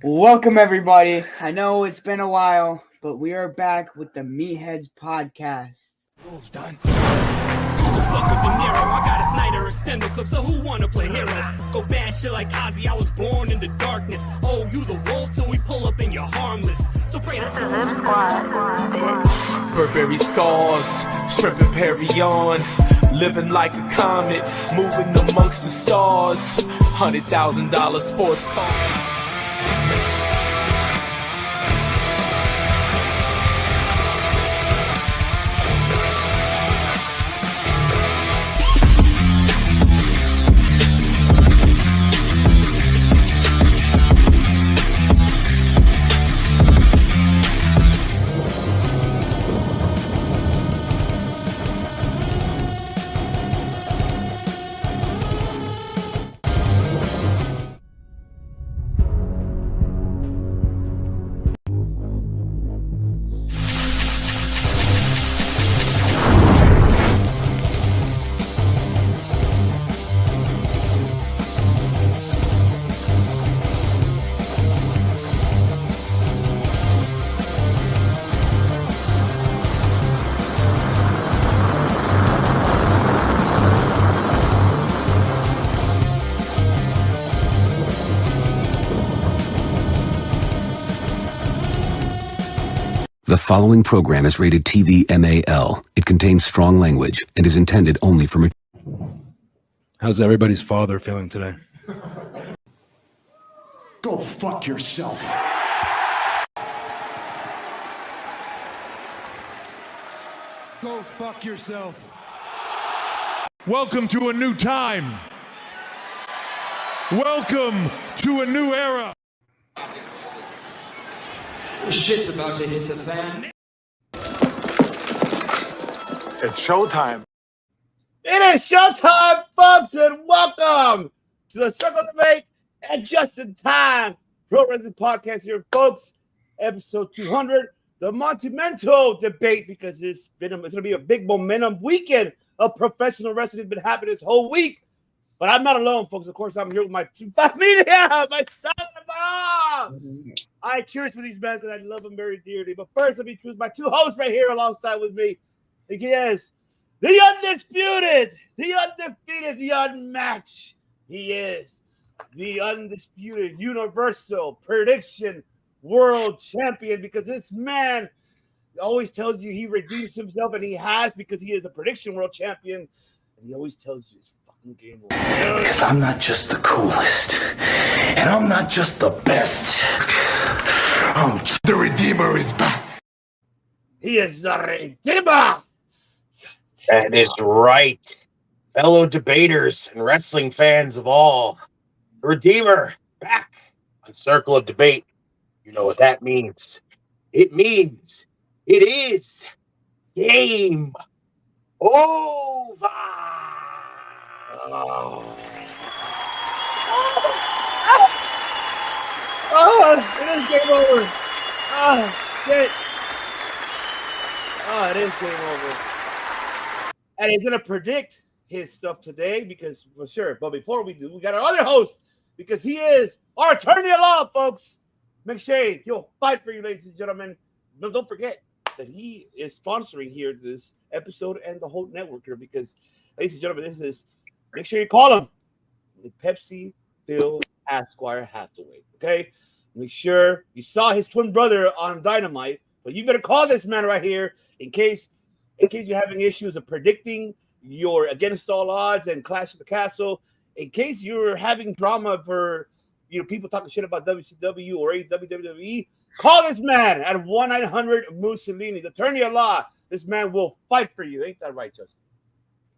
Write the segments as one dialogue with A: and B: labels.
A: Welcome, everybody. I know it's been a while, but we are back with the Meatheads podcast.
B: Done. Fuck up De Niro, I got a Snyder extended clip, so who wanna play heroes? Go bad shit like Ozzy, I was born in the darkness. Oh, you the wolf, so we pull up and you're harmless. So pray to
C: Burberry scars, stripping Perry on, living like a comet, moving amongst the stars. $100,000 sports car.
D: The following program is rated TV MAL. It contains strong language and is intended only for...
E: How's everybody's father feeling today?
F: Go fuck yourself.
E: Go fuck yourself.
G: Welcome to a new time. Welcome to a new era.
B: shit's about to hit the fan.
G: It's showtime.
H: It is showtime, folks, and welcome to the Circle Debate and Just in Time Pro Wrestling Podcast here, folks. Episode 200, the Monumental debate, because it's going to be a big momentum weekend of professional wrestling. It's been happening this whole week, but I'm not alone, folks. Of course, I'm here with my two familia, my son and my mom. I cheers for these men because I love them very dearly. But first, let me choose my two hosts right here alongside with me. Yes, the undisputed, the undefeated, the unmatched. He is the undisputed universal prediction world champion, because this man always tells you he redeems himself, and he has, because he is a prediction world champion, and he always tells you it's fucking game over.
I: Because I'm not just the coolest, and I'm not just the best.
F: The Redeemer is back.
H: He is the Redeemer.
J: That is right. Fellow debaters and wrestling fans of all, the Redeemer back on Circle of Debate. You know what that means. It means it is game over.
H: It is game over. Shit. It is game over. And he's going to predict his stuff today, because for sure. But before we do, we got our other host, because he is our attorney at law, folks. McShane, he'll fight for you, ladies and gentlemen. No, don't forget that he is sponsoring here this episode and the whole network here, because, ladies and gentlemen, this is, make sure you call him the Pepsi Phil Esquire Hathaway, okay? Make sure you saw his twin brother on Dynamite, but you better call this man right here in case you're having issues of predicting your Against All Odds and Clash of the Castle, in case you're having drama for, people talking shit about WCW or WWE, call this man at 1-900-Mussolini, the attorney at law. This man will fight for you. Ain't that right, Justin?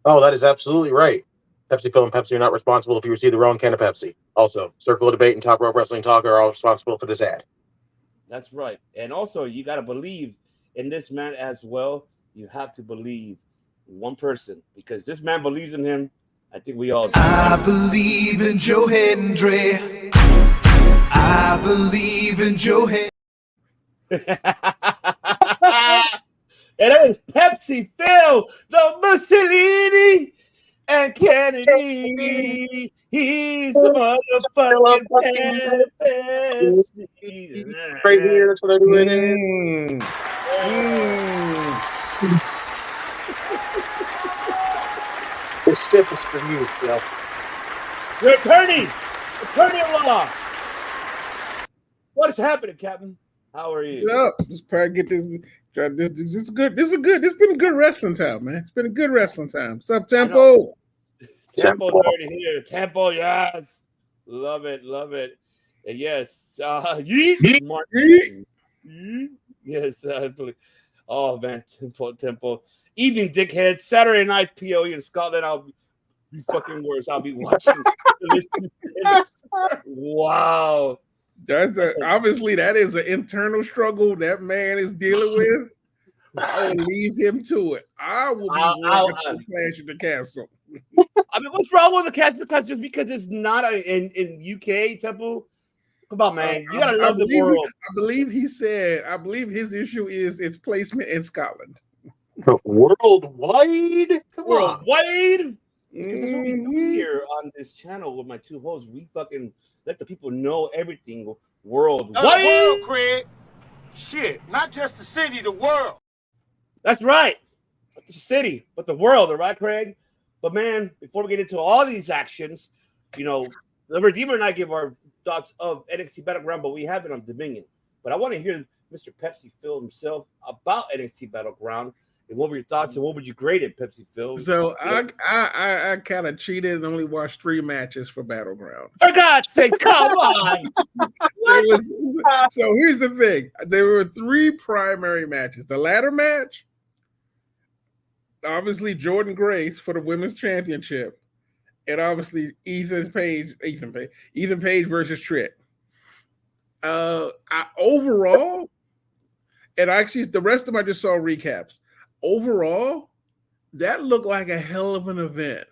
J: Oh, that is absolutely right. Pepsi Phil and Pepsi are not responsible if you receive the wrong can of Pepsi. Also, Circle of Debate and Top Rope Wrestling Talk are all responsible for this ad.
H: That's right. And also, you got to believe in this man as well. You have to believe in one person, because this man believes in him. I think we all do.
F: I believe in Joe Hendry. I believe in Joe Hendry.
H: And it is Pepsi Phil, the Mussolini, and Kennedy. He's a motherfucking Pepsi.
J: Right here, that's what I do right there. This sip is for you, Phil.
H: Your attorney at law. What is happening, Captain? How are you?
K: What's up? Just try to get this. This is good. This is good. It's been a good wrestling time, man. It's been a good wrestling time. What's up, Tempo?
H: Tempo's already here. Tempo, yes. Love it. And yes, Martin. Yes, oh man, Tempo. Evening, dickhead. Saturday nights, POE in Scotland. I'll be fucking worse. I'll be watching. Wow.
K: Obviously that is an internal struggle that man is dealing with. I will leave him to it. I will be Clash of the Castle.
H: I mean, what's wrong with the Clash of the Castle? Just because it's not in UK, Temple? Come on, man. You gotta love the world.
K: I believe his issue is its placement in Scotland.
J: Worldwide? Come
H: on. Because that's what we do here on this channel with my two hosts. We fucking let the people know everything worldwide.
L: World, Craig. Shit, not just the city, the world.
H: That's right. Not the city, but the world, all right, Craig? But man, before we get into all these actions, the Redeemer and I give our thoughts of NXT Battleground, but we have been on Dominion. But I want to hear Mr. Pepsi Phil himself about NXT Battleground. And what were your thoughts, and what would you grade it, Pepsi Phil?
K: So I kind of cheated and only watched 3 matches for Battleground.
H: For God's sakes, come on!
K: So here's the thing: there were 3 primary matches. The ladder match, obviously Jordan Grace for the women's championship, and obviously Ethan Page versus Trick. Overall, and actually the rest of them I just saw recaps. Overall, that looked like a hell of an event.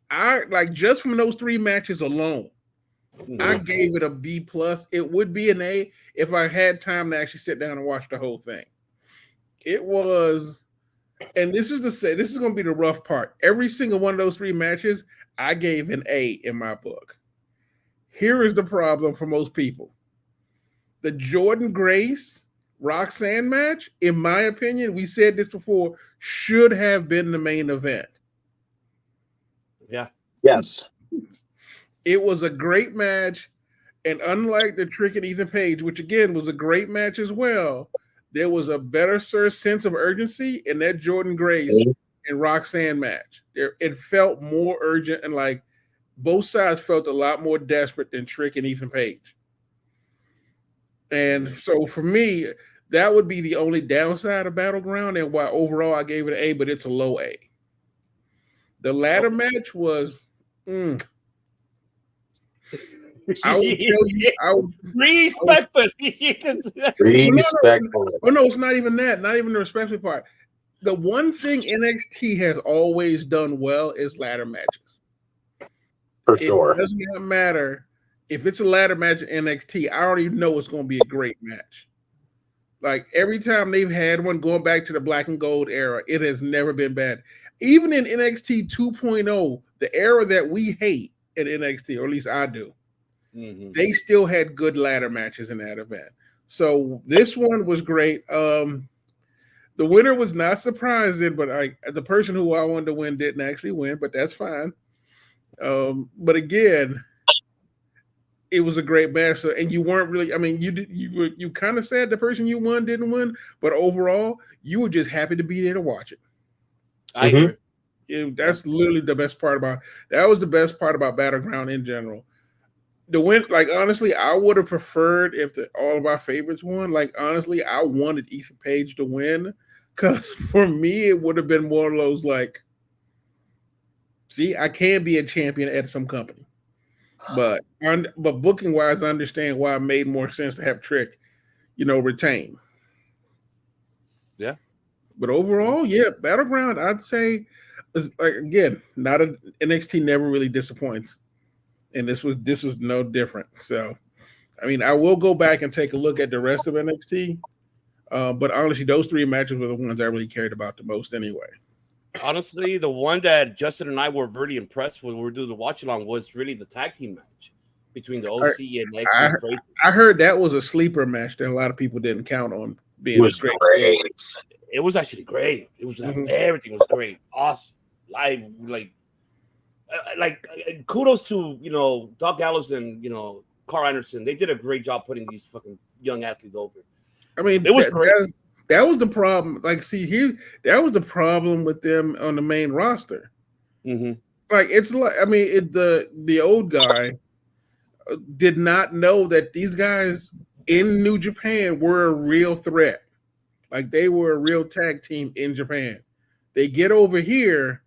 K: I like just from those 3 matches alone, I gave it a B+. It would be an A if I had time to actually sit down and watch the whole thing. It was, and this is going to be the rough part. Every single one of those 3 matches, I gave an A in my book. Here is the problem for most people. The Jordan Grace Roxanne match, in my opinion, we said this before, should have been the main event.
H: Yeah.
J: Yes.
K: It was a great match, and unlike the Trick and Ethan Page, which again was a great match as well, there was a better sense of urgency in that Jordan Grace and Roxanne match. It felt more urgent, and like both sides felt a lot more desperate than Trick and Ethan Page. And so for me, that would be the only downside of Battleground, and why overall I gave it an A, but it's a low A. The ladder match was respectful. Oh no, it's not even that. Not even the respectful part. The one thing NXT has always done well is ladder matches.
J: For sure.
K: It does not matter if it's a ladder match in NXT. I already know it's going to be a great match. Like every time they've had one, going back to the black and gold era, it has never been bad. Even in NXT 2.0, the era that we hate in NXT, or at least I do, they still had good ladder matches in that event. So this one was great. The winner was not surprising, but the person who I wanted to win didn't actually win, but that's fine. But again, it was a great match, and you weren't really. I mean, you kind of sad the person you won didn't win, but overall, you were just happy to be there to watch it.
H: I agree.
K: That's literally the best part about. That was the best part about Battleground in general. The win, like honestly, I would have preferred if all of our favorites won. Like honestly, I wanted Ethan Page to win because for me, it would have been more of those like, see, I can be a champion at some company. But booking wise, I understand why it made more sense to have Trick, retain.
H: Yeah.
K: But overall, yeah, Battleground, I'd say, like again, not a NXT never really disappoints, and this was no different. So, I mean, I will go back and take a look at the rest of NXT, but honestly, those 3 matches were the ones I really cared about the most anyway.
H: Honestly, the one that Justin and I were really impressed with when we were doing the watch along was really the tag team match between the OC and X.
K: I heard that was a sleeper match that a lot of people didn't count on being
J: It was
K: great.
H: It was actually great. It was everything was great, awesome, live, like kudos to Doc Gallows and Carl Anderson. They did a great job putting these fucking young athletes over.
K: I mean,
H: it was great.
K: That was the problem. Like, see here, that was the problem with them on the main roster.
H: Mm-hmm.
K: Like, it's like, I mean, the old guy did not know that these guys in New Japan were a real threat. Like, they were a real tag team in Japan. They get over here.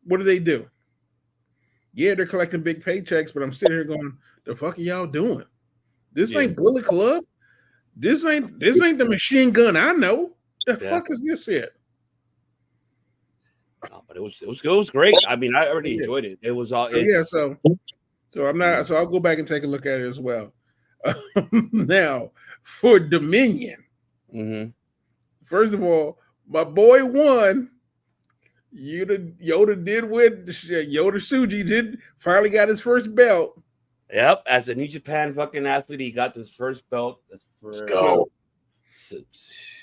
K: What do? Yeah, they're collecting big paychecks, but I'm sitting here going, the fuck are y'all doing? This ain't Bullet Club. This ain't the Machine Gun I know. The fuck is this shit?
H: No, but it was great. I mean, I already enjoyed it. It was all
K: so I'm not. So I'll go back and take a look at it as well. Now for Dominion.
H: Mm-hmm.
K: First of all, my boy won. Yoda did win. Yoda Suji finally got his first belt.
H: Yep, as a New Japan fucking athlete, he got this first belt.
J: Let's go.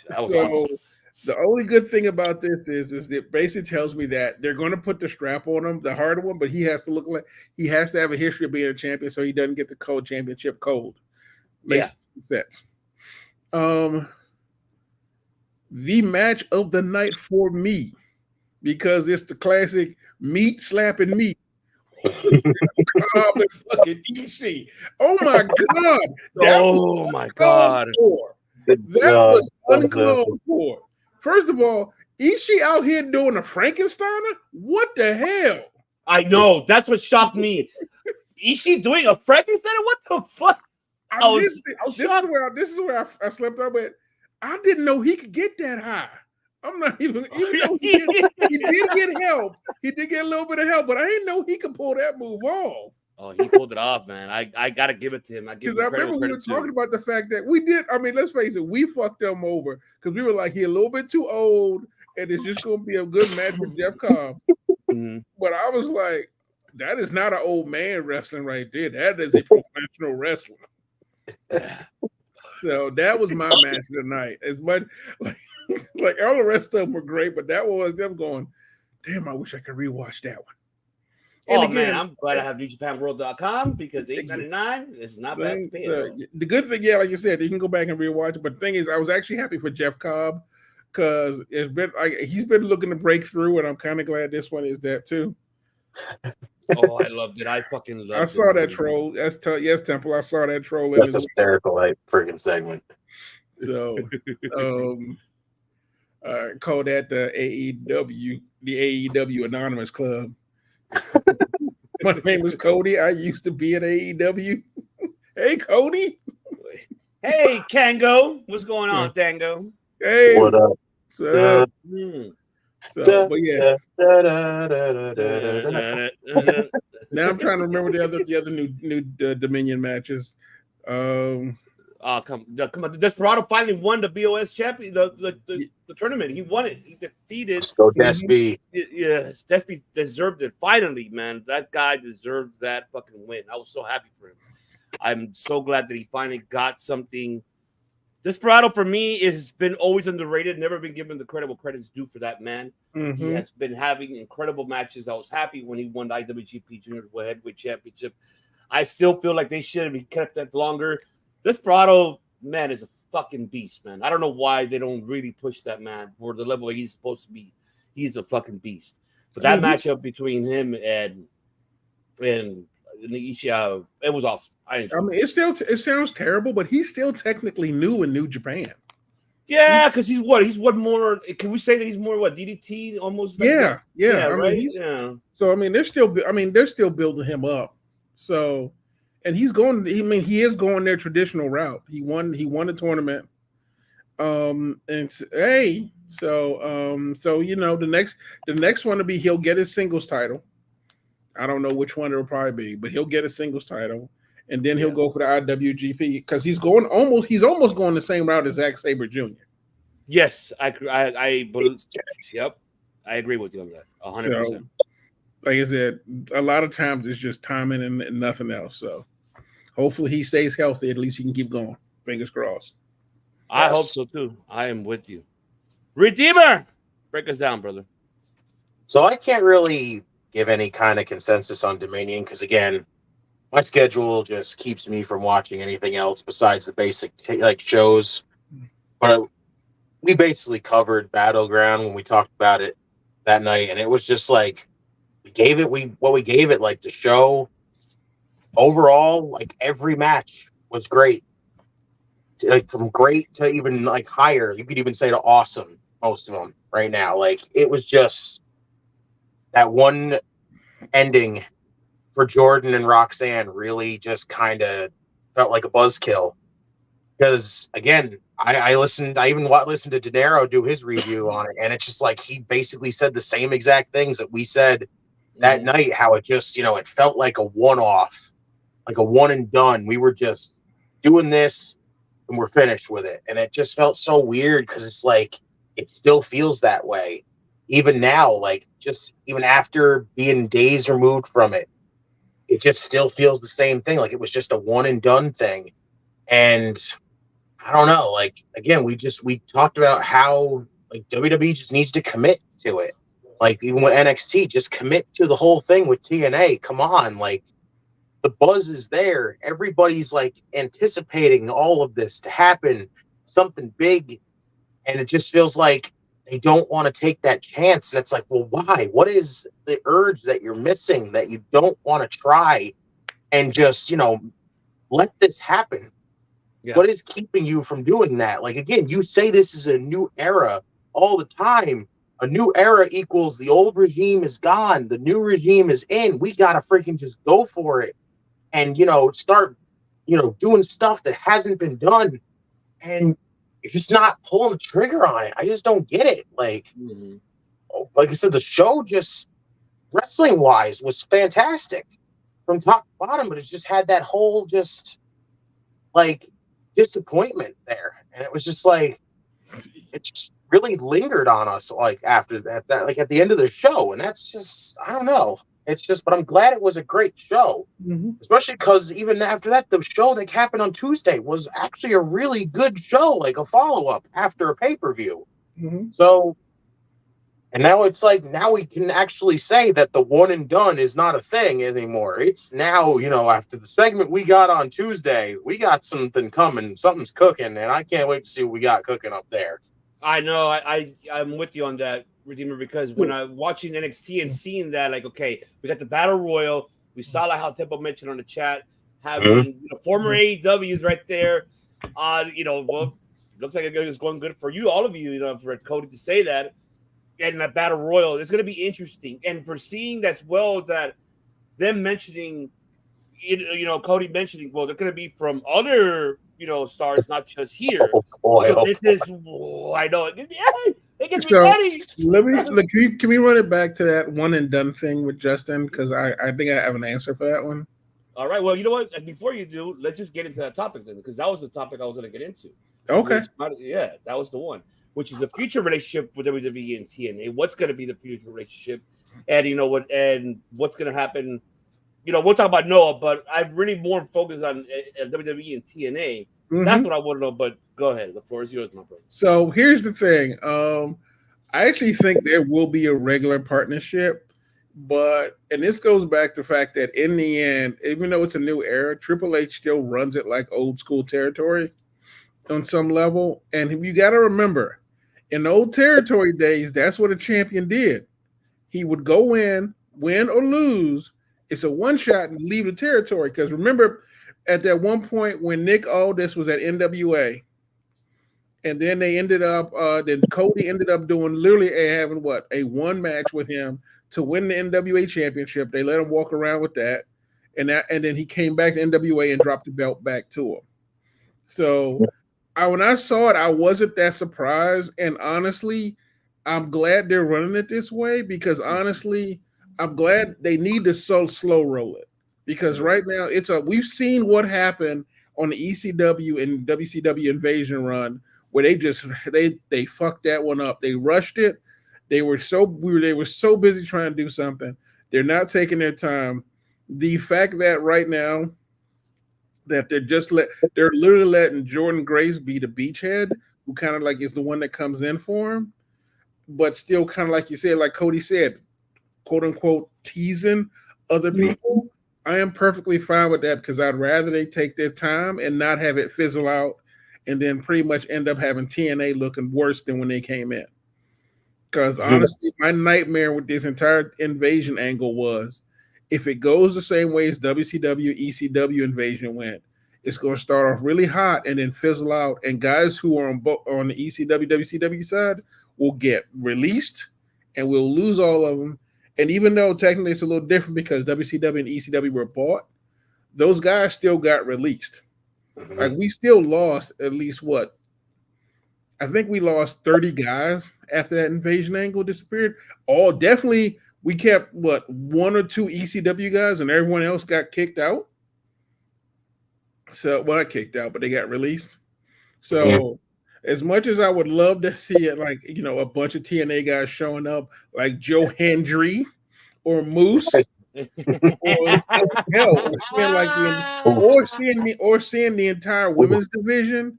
H: That was awesome.
K: The only good thing about this is it basically tells me that they're going to put the strap on him, the harder one, but he has to have a history of being a champion, so he doesn't get the cold championship cold. Makes sense. The match of the night for me, because it's the classic meat slapping meat. Fucking Ishii. Oh my god!
H: God!
K: That was uncalled for. First of all, Ishii out here doing a Frankensteiner? What the hell?
H: I know. That's what shocked me. Ishii doing a Frankensteiner? What the fuck?
K: This is where I slept up. But I didn't know he could get that high. I'm not even though he did get help. He did get a little bit of help, but I didn't know he could pull that move off.
H: Oh, he pulled it off, man. I gotta give it to him.
K: Because I remember we were talking about the fact that we did. I mean, let's face it, we fucked them over because we were like, he's a little bit too old, and it's just going to be a good match with Jeff Cobb.
H: Mm-hmm.
K: But I was like, that is not an old man wrestling right there. That is a professional wrestler. So that was my match of the night. As much like all the rest of them were great, but that one was them going, damn, I wish I could rewatch that one.
H: And man, I'm glad I have NewJapanWorld.com because $8.99 is not bad.
K: The good thing, like you said, you can go back and rewatch it. But the thing is, I was actually happy for Jeff Cobb because it's been he's been looking to break through, and I'm kind of glad this one is that too.
H: Oh, I loved it. I fucking loved it.
K: I saw that troll. Yes, Temple. I saw that troll.
J: That's hysterical, friggin' segment.
K: So, call that the AEW Anonymous Club. My name is Cody. I used to be at AEW. Hey, Cody.
H: Hey, Kango. What's going on, Dango?
K: Hey,
J: what up?
K: But yeah. Now I'm trying to remember the other new Dominion matches.
H: Come on! Desperado finally won the BOS champion, the tournament. He won it. He defeated.
J: Let's go, Despy.
H: Yes, Despy deserved it. Finally, man, that guy deserved that fucking win. I was so happy for him. I'm so glad that he finally got something. Desperado for me has been always underrated. Never been given the credit's due for that man.
K: Mm-hmm.
H: He has been having incredible matches. I was happy when he won the IWGP Junior Heavyweight Championship. I still feel like they should have kept that longer. Desperado, man, is a fucking beast, man. I don't know why they don't really push that man for the level he's supposed to be. He's a fucking beast. But that matchup between him and Ishii, it was awesome. I mean,
K: it sounds terrible, but he's still technically new in New Japan.
H: Yeah, because he's what more? Can we say that he's more DDT almost? Like
K: yeah.
H: Right?
K: So I mean, they're still building him up. So. And he's going. He is going their traditional route. He won the tournament. So the next one to be he'll get his singles title. I don't know which one it'll probably be, but he'll get a singles title, and then he'll go for the IWGP because he's almost going the same route as Zack Sabre Jr.
H: Yes, I believe. Yep, I agree with you on that.
K: 100%. So, like I said, a lot of times it's just timing and nothing else. So hopefully he stays healthy. At least he can keep going. Fingers crossed.
H: I hope so too. I am with you. Redeemer, break us down, brother.
J: So I can't really give any kind of consensus on Dominion because, again, my schedule just keeps me from watching anything else besides the basic shows. But we basically covered Battleground when we talked about it that night, and it was just like we gave it like the show overall. Like every match was great, like from great to even like higher. You could even say to awesome. Most of them right now, like it was just that one ending for Jordan and Roxanne really just kind of felt like a buzzkill. Because again, I even listened to De Niro do his review on it, and it's just like he basically said the same exact things that we said that night. How it just it felt like a one-off, like a one and done. We were just doing this and we're finished with it, and it just felt so weird because it's like it still feels that way even now. Like just even after being days removed from it, it just still feels the same thing. Like it was just a one and done thing. And I don't know, like, again, we talked about how like WWE just needs to commit to it. Like even with NXT, just commit to the whole thing with TNA. Come on. Like the buzz is there. Everybody's like anticipating all of this to happen, something big. And it just feels like they don't want to take that chance. And it's like, well, why? What is the urge that you're missing that you don't want to try and just, let this happen? Yeah. What is keeping you from doing that? Like, again, you say this is a new era all the time. A new era equals the old regime is gone. The new regime is in. We got to freaking just go for it and, start, doing stuff that hasn't been done. And you're just not pulling the trigger on it. I just don't get it. Like, like I said, the show just wrestling-wise was fantastic from top to bottom, but it just had that whole just, like, disappointment there, and it was just like it just really lingered on us like after that like at the end of the show, and that's just I don't know. It's just, but I'm glad it was a great show, especially because even after that, the show that happened on Tuesday was actually a really good show, like a follow-up after a pay-per-view. So, and now it's like now we can actually say that the one and done is not a thing anymore. It's now, after the segment we got on Tuesday, we got something coming, something's cooking, and I can't wait to see what we got cooking up there.
H: I know, I'm with you on that, Redeemer, because when I'm watching NXT and seeing that, like, okay, we got the Battle Royal, we saw like how Temple mentioned on the chat, having former AEWs right there. Well, looks like it's going good for you, all of you, for Cody to say that. And that Battle Royal is going to be interesting. And for seeing as well that them mentioning, Cody mentioning, well, they're going to be from other, stars, not just here. So this is, I know, it gets me ready.
K: Can we run it back to that one and done thing with Justin? Because I think I have an answer for that one.
H: All right. Well, you know what? Before you do, let's just get into that topic then, because that was the topic I was going to get into.
K: Okay.
H: That was the one. Which is the future relationship with WWE and TNA. What's going to be the future relationship? And what's going to happen? We'll talk about Noah, but I've really more focused on WWE and TNA. That's what I want to know, but go ahead. The floor is yours, my brother.
K: So here's the thing. I actually think there will be a regular partnership, and this goes back to the fact that in the end, even though it's a new era, Triple H still runs it like old school territory on some level. And you got to remember, in the old territory days, that's what a champion did. He would go in, win or lose. It's a one shot and leave the territory. Because remember, at that one point when Nick Aldis was at NWA, and then they ended up, then Cody ended up doing literally having a one match with him to win the NWA championship. They let him walk around with that, and then he came back to NWA and dropped the belt back to him. So. When I saw it, I wasn't that surprised. And honestly, I'm glad they're running it this way because honestly, I'm glad they need to slow roll it. Because right now we've seen what happened on the ECW and WCW Invasion run where they fucked that one up. They rushed it They were so busy trying to do something. They're not taking their time. The fact that right now that they're literally letting Jordan Grace be the beachhead, who kind of like is the one that comes in for him, but still kind of like you said, like Cody said, quote unquote, teasing other people. I am perfectly fine with that because I'd rather they take their time and not have it fizzle out and then pretty much end up having TNA looking worse than when they came in. Because honestly, my nightmare with this entire invasion angle was if it goes the same way as WCW, ECW invasion went, it's going to start off really hot and then fizzle out. And guys who are on the ECW, WCW side will get released and we'll lose all of them. And even though technically it's a little different because WCW and ECW were bought, those guys still got released. Like we still lost at least what? I think we lost 30 guys after that invasion angle disappeared. All definitely we kept what, 1 or 2 ECW guys and everyone else got kicked out. So well, not kicked out, but they got released. So as much as I would love to see it, like, you know, a bunch of TNA guys showing up, like Joe Hendry or Moose, or seeing the entire women's division,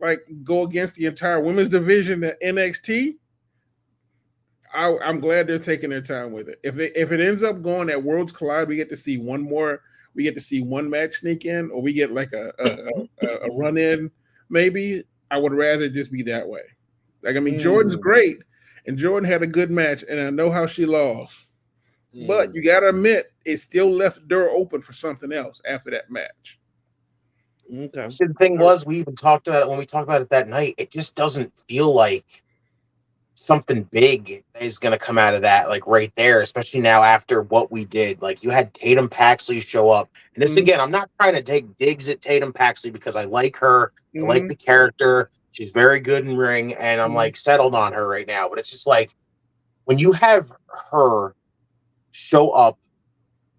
K: like go against the entire women's division at NXT. I'm glad they're taking their time with it. If it ends up going at Worlds Collide, we get to see one more. We get to see one match sneak in, or we get like a run in. Maybe I would rather just be that way. Like I mean, Jordan's great, and Jordan had a good match, and I know how she lost. But you got to admit, it still left the door open for something else after that match.
J: Okay. So the thing was, we even talked about it when we talked about it that night. It just doesn't feel like something big is going to come out of that, like right there, especially now after what we did. Like you had Tatum Paxley show up. And this, again, I'm not trying to take digs at Tatum Paxley because I like her. I like the character. She's very good in ring. And I'm like settled on her right now. But it's just like when you have her show up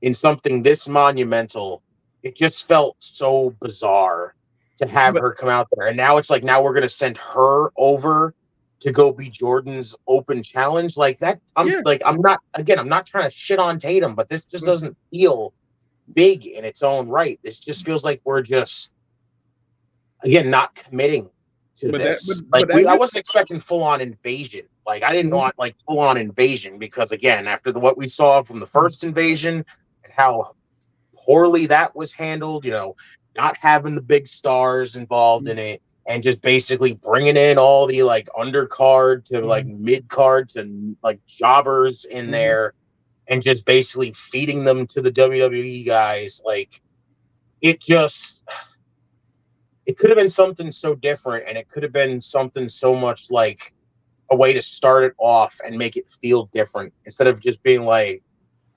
J: in something this monumental, it just felt so bizarre to have her come out there. And now it's like, now we're going to send her over to go be Jordan's open challenge like that. I'm not trying to shit on Tatum, but this just doesn't feel big in its own right. This just feels like we're just, again, not committing to this. I wasn't expecting full on invasion. Like I didn't want like full on invasion because again, after what we saw from the first invasion and how poorly that was handled, you know, not having the big stars involved in it and just basically bringing in all the like undercard to like mid card to like jobbers in there and just basically feeding them to the WWE guys. Like it could have been something so different, and it could have been something so much like a way to start it off and make it feel different instead of just being like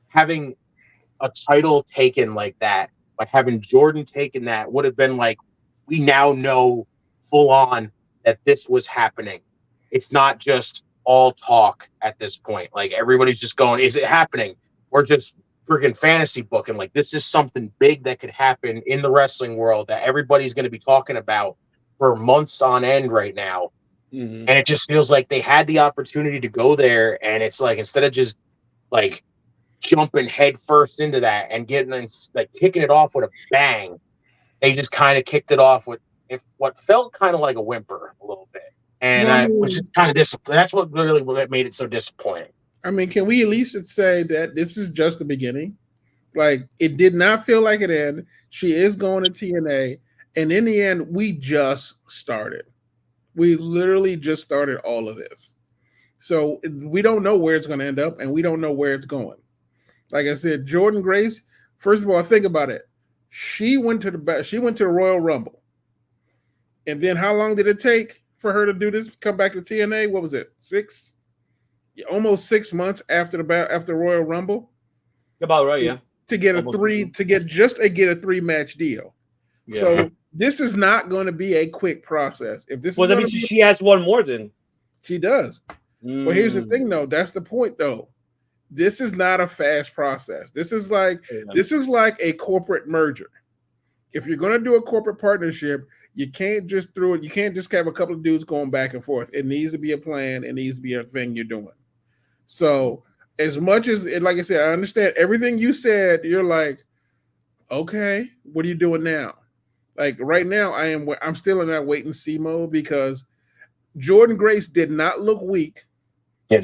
J: having a title taken like that. Like having Jordan taken that would have been like, we now know full on that this was happening. It's not just all talk at this point. Like everybody's just going, is it happening? We're just freaking fantasy booking. Like this is something big that could happen in the wrestling world that everybody's going to be talking about for months on end right now. And it just feels like they had the opportunity to go there. And it's like, instead of just like jumping head first into that and getting like kicking it off with a bang, they just kind of kicked it off with what felt kind of like a whimper a little bit. And I was just kind of disappointed. That's what really made it so disappointing.
K: I mean, can we at least say that this is just the beginning? Like, it did not feel like it ended. She is going to TNA. And in the end, we just started. We literally just started all of this. So we don't know where it's going to end up, and we don't know where it's going. Like I said, Jordan Grace, first of all, think about it. She went to the Royal Rumble. And then how long did it take for her to do this? Come back to TNA? What was it? Almost 6 months after Royal Rumble.
M: About right, yeah.
K: To get a 3-match deal. Yeah. So this is not going to be a quick process. If this
M: that means she has one more then.
K: She does. Well, here's the thing though. That's the point though. This is not a fast process. This is like a corporate merger. If you're going to do a corporate partnership, you can't just have a couple of dudes going back and forth. It needs to be a plan. It needs to be a thing you're doing. So as much as, like I said, I understand everything you said. You're like, okay, what are you doing now? Like right now, I'm still in that wait and see mode because Jordan Grace did not look weak.
J: Yeah,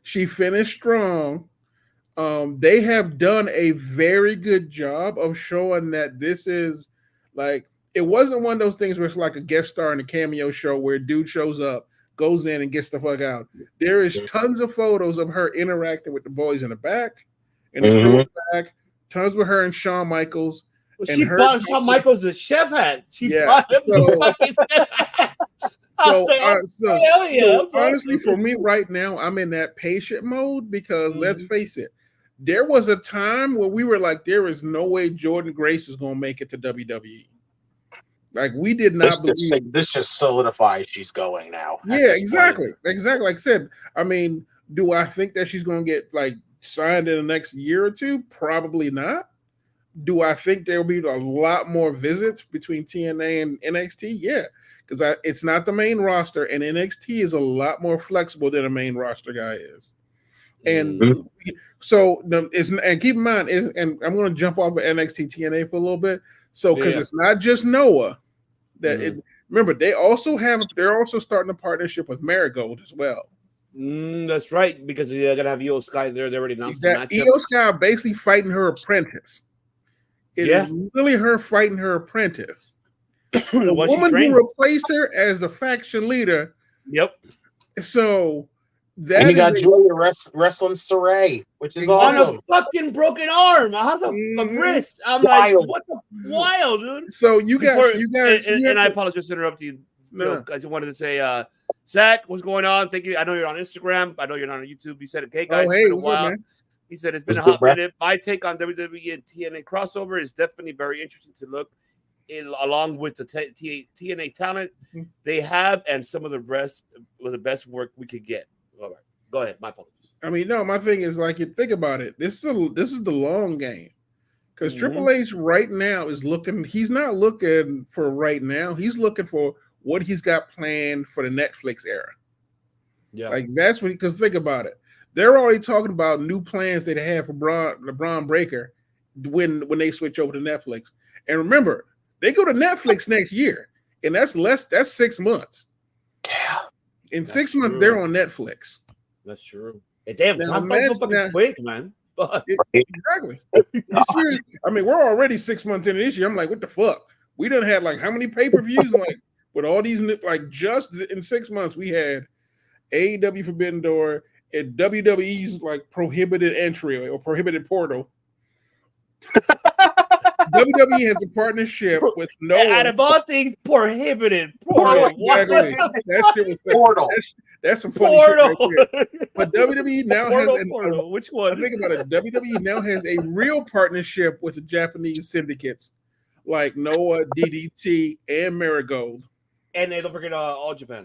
K: She finished strong. They have done a very good job of showing that this is like, it wasn't one of those things where it's like a guest star in a cameo show where a dude shows up, goes in and gets the fuck out. There is tons of photos of her interacting with the boys in the back, in the crew in the back, tons with her and Shawn Michaels.
H: Well, she bought Shawn Michaels the chef hat. She bought him the fucking chef hat.
K: Honestly, for me right now, I'm in that patient mode because let's face it, there was a time where we were like, there is no way Jordan Grace is going to make it to WWE. Like we did not believe.
J: This just solidifies she's going now.
K: Yeah, exactly. Exactly. Like I said, I mean, do I think that she's going to get like signed in the next year or two? Probably not. Do I think there'll be a lot more visits between TNA and NXT? Yeah, because it's not the main roster, and NXT is a lot more flexible than a main roster guy is. And so, and keep in mind, and I'm going to jump off of NXT TNA for a little bit. So, because it's not just Noah remember they're also starting a partnership with Marigold as well.
H: That's right, because they're gonna have Io Sky there. They already announced
K: that Io Sky basically fighting her apprentice. It is really her fighting her apprentice. The woman who replaced her as the faction leader.
H: Yep.
K: So
J: that and you got Julia wrestling Saray, which is awesome.
H: On a fucking broken arm. How the wrist? I'm like, what the wild, dude?
K: So you guys,
B: and I apologize to interrupt you. No. I just wanted to say, Zach, what's going on? Thank you. I know you're on Instagram. I know you're not on YouTube. You said, "Okay, guys, it's been a while." Up, he said it's been a hot minute. My take on WWE and TNA crossover is definitely very interesting to look along with the TNA talent they have and some of the rest of the best work we could get. All right, go ahead. My apologies.
K: I mean, no, my thing is like, you think about it. This is the long game because Triple H right now is looking. He's not looking for right now. He's looking for what he's got planned for the Netflix era. Yeah, like that's what. Because think about it. They're already talking about new plans that they have for Braun Breaker when they switch over to Netflix. And remember, they go to Netflix next year, and that's 6 months.
J: Yeah.
K: In 6 months, they're on Netflix.
H: That's true. Hey, damn, time flies so fucking quick, man.
K: Exactly. This year, I mean, we're already 6 months into this year. I'm like, what the fuck? We done had like how many pay-per-views? Like with all these, like just in 6 months, we had AEW Forbidden Door and WWE's like prohibited entry or prohibited portal. WWE has a partnership with Noah.
H: Out of all things, prohibited
K: portal. Exactly. That shit was portal. That's some funny shit right there. But WWE now has
H: which one?
K: Think about it. WWE now has a real partnership with the Japanese syndicates like Noah, DDT, and Marigold.
H: And they don't forget All Japan.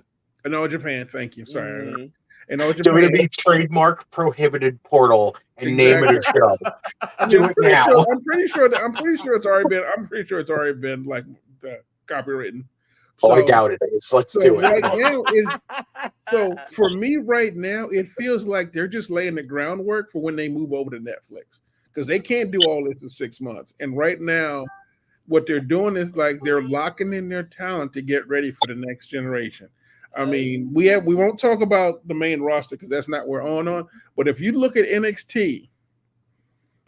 K: And All Japan. Thank you. Sorry. And
J: WWE trademark prohibited portal and name it a show.
K: I'm pretty sure it's already been like copywritten.
J: So, I doubt it is. Let's do it.
K: Right now so for me right now, it feels like they're just laying the groundwork for when they move over to Netflix because they can't do all this in 6 months. And right now, what they're doing is like they're locking in their talent to get ready for the next generation. I mean, we won't talk about the main roster because that's not where we're on. But if you look at NXT,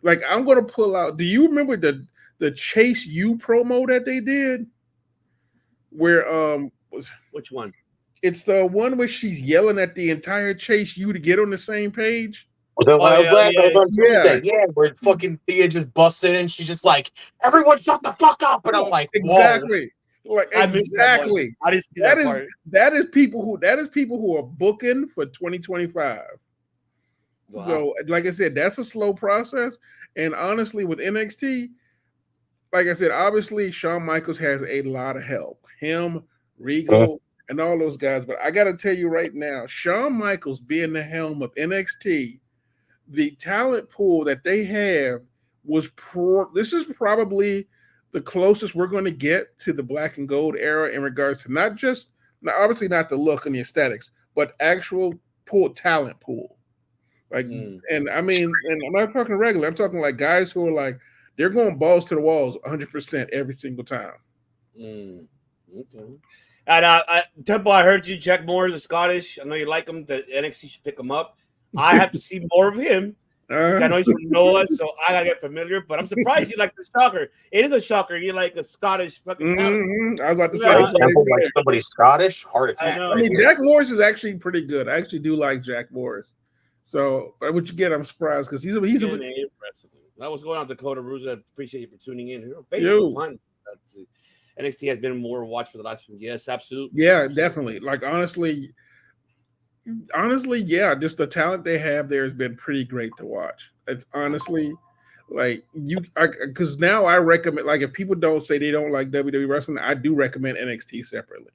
K: like I'm going to pull out. Do you remember the Chase U promo that they did? Where
H: which one?
K: It's the one where she's yelling at the entire Chase U to get on the same page.
J: That was on Tuesday. Yeah, where fucking Thea just busts in and she's just like, "Everyone, shut the fuck up!" And I'm like,
K: exactly.
J: Whoa.
K: Like exactly.
H: I didn't see that part.
K: That is people who are booking for 2025. Wow. So, like I said, that's a slow process. And honestly, with NXT, like I said, obviously Shawn Michaels has a lot of help. Him, Regal, and all those guys. But I got to tell you right now, Shawn Michaels being the helm of NXT, the talent pool that they have was this is probably the closest we're going to get to the black and gold era in regards to obviously not the look and the aesthetics, but actual talent pool. Like, and I mean, and I'm not talking regular. I'm talking like guys who are like they're going balls to the walls 100% every single time.
H: Okay. And Temple, I heard you check more of the Scottish. I know you like him. The NXT should pick him up. I have to see more of him. I know he's from Noah, so I gotta get familiar. But I'm surprised you like the shocker. It is a shocker. You like a Scottish fucking talent.
K: I was about to say
J: Temple like somebody Scottish. Heart attack.
K: I mean, Jack Morris is actually pretty good. I actually do like Jack Morris. So, but what you get, I'm surprised because he's a
H: That was going on Dakota Ruza. Appreciate you for tuning in. NXT has been more watched for the last few years. Yes, absolutely.
K: Yeah, definitely. Like honestly, yeah, just the talent they have there has been pretty great to watch. It's honestly like because now I recommend, like if people don't say they don't like WWE wrestling, I do recommend NXT separately.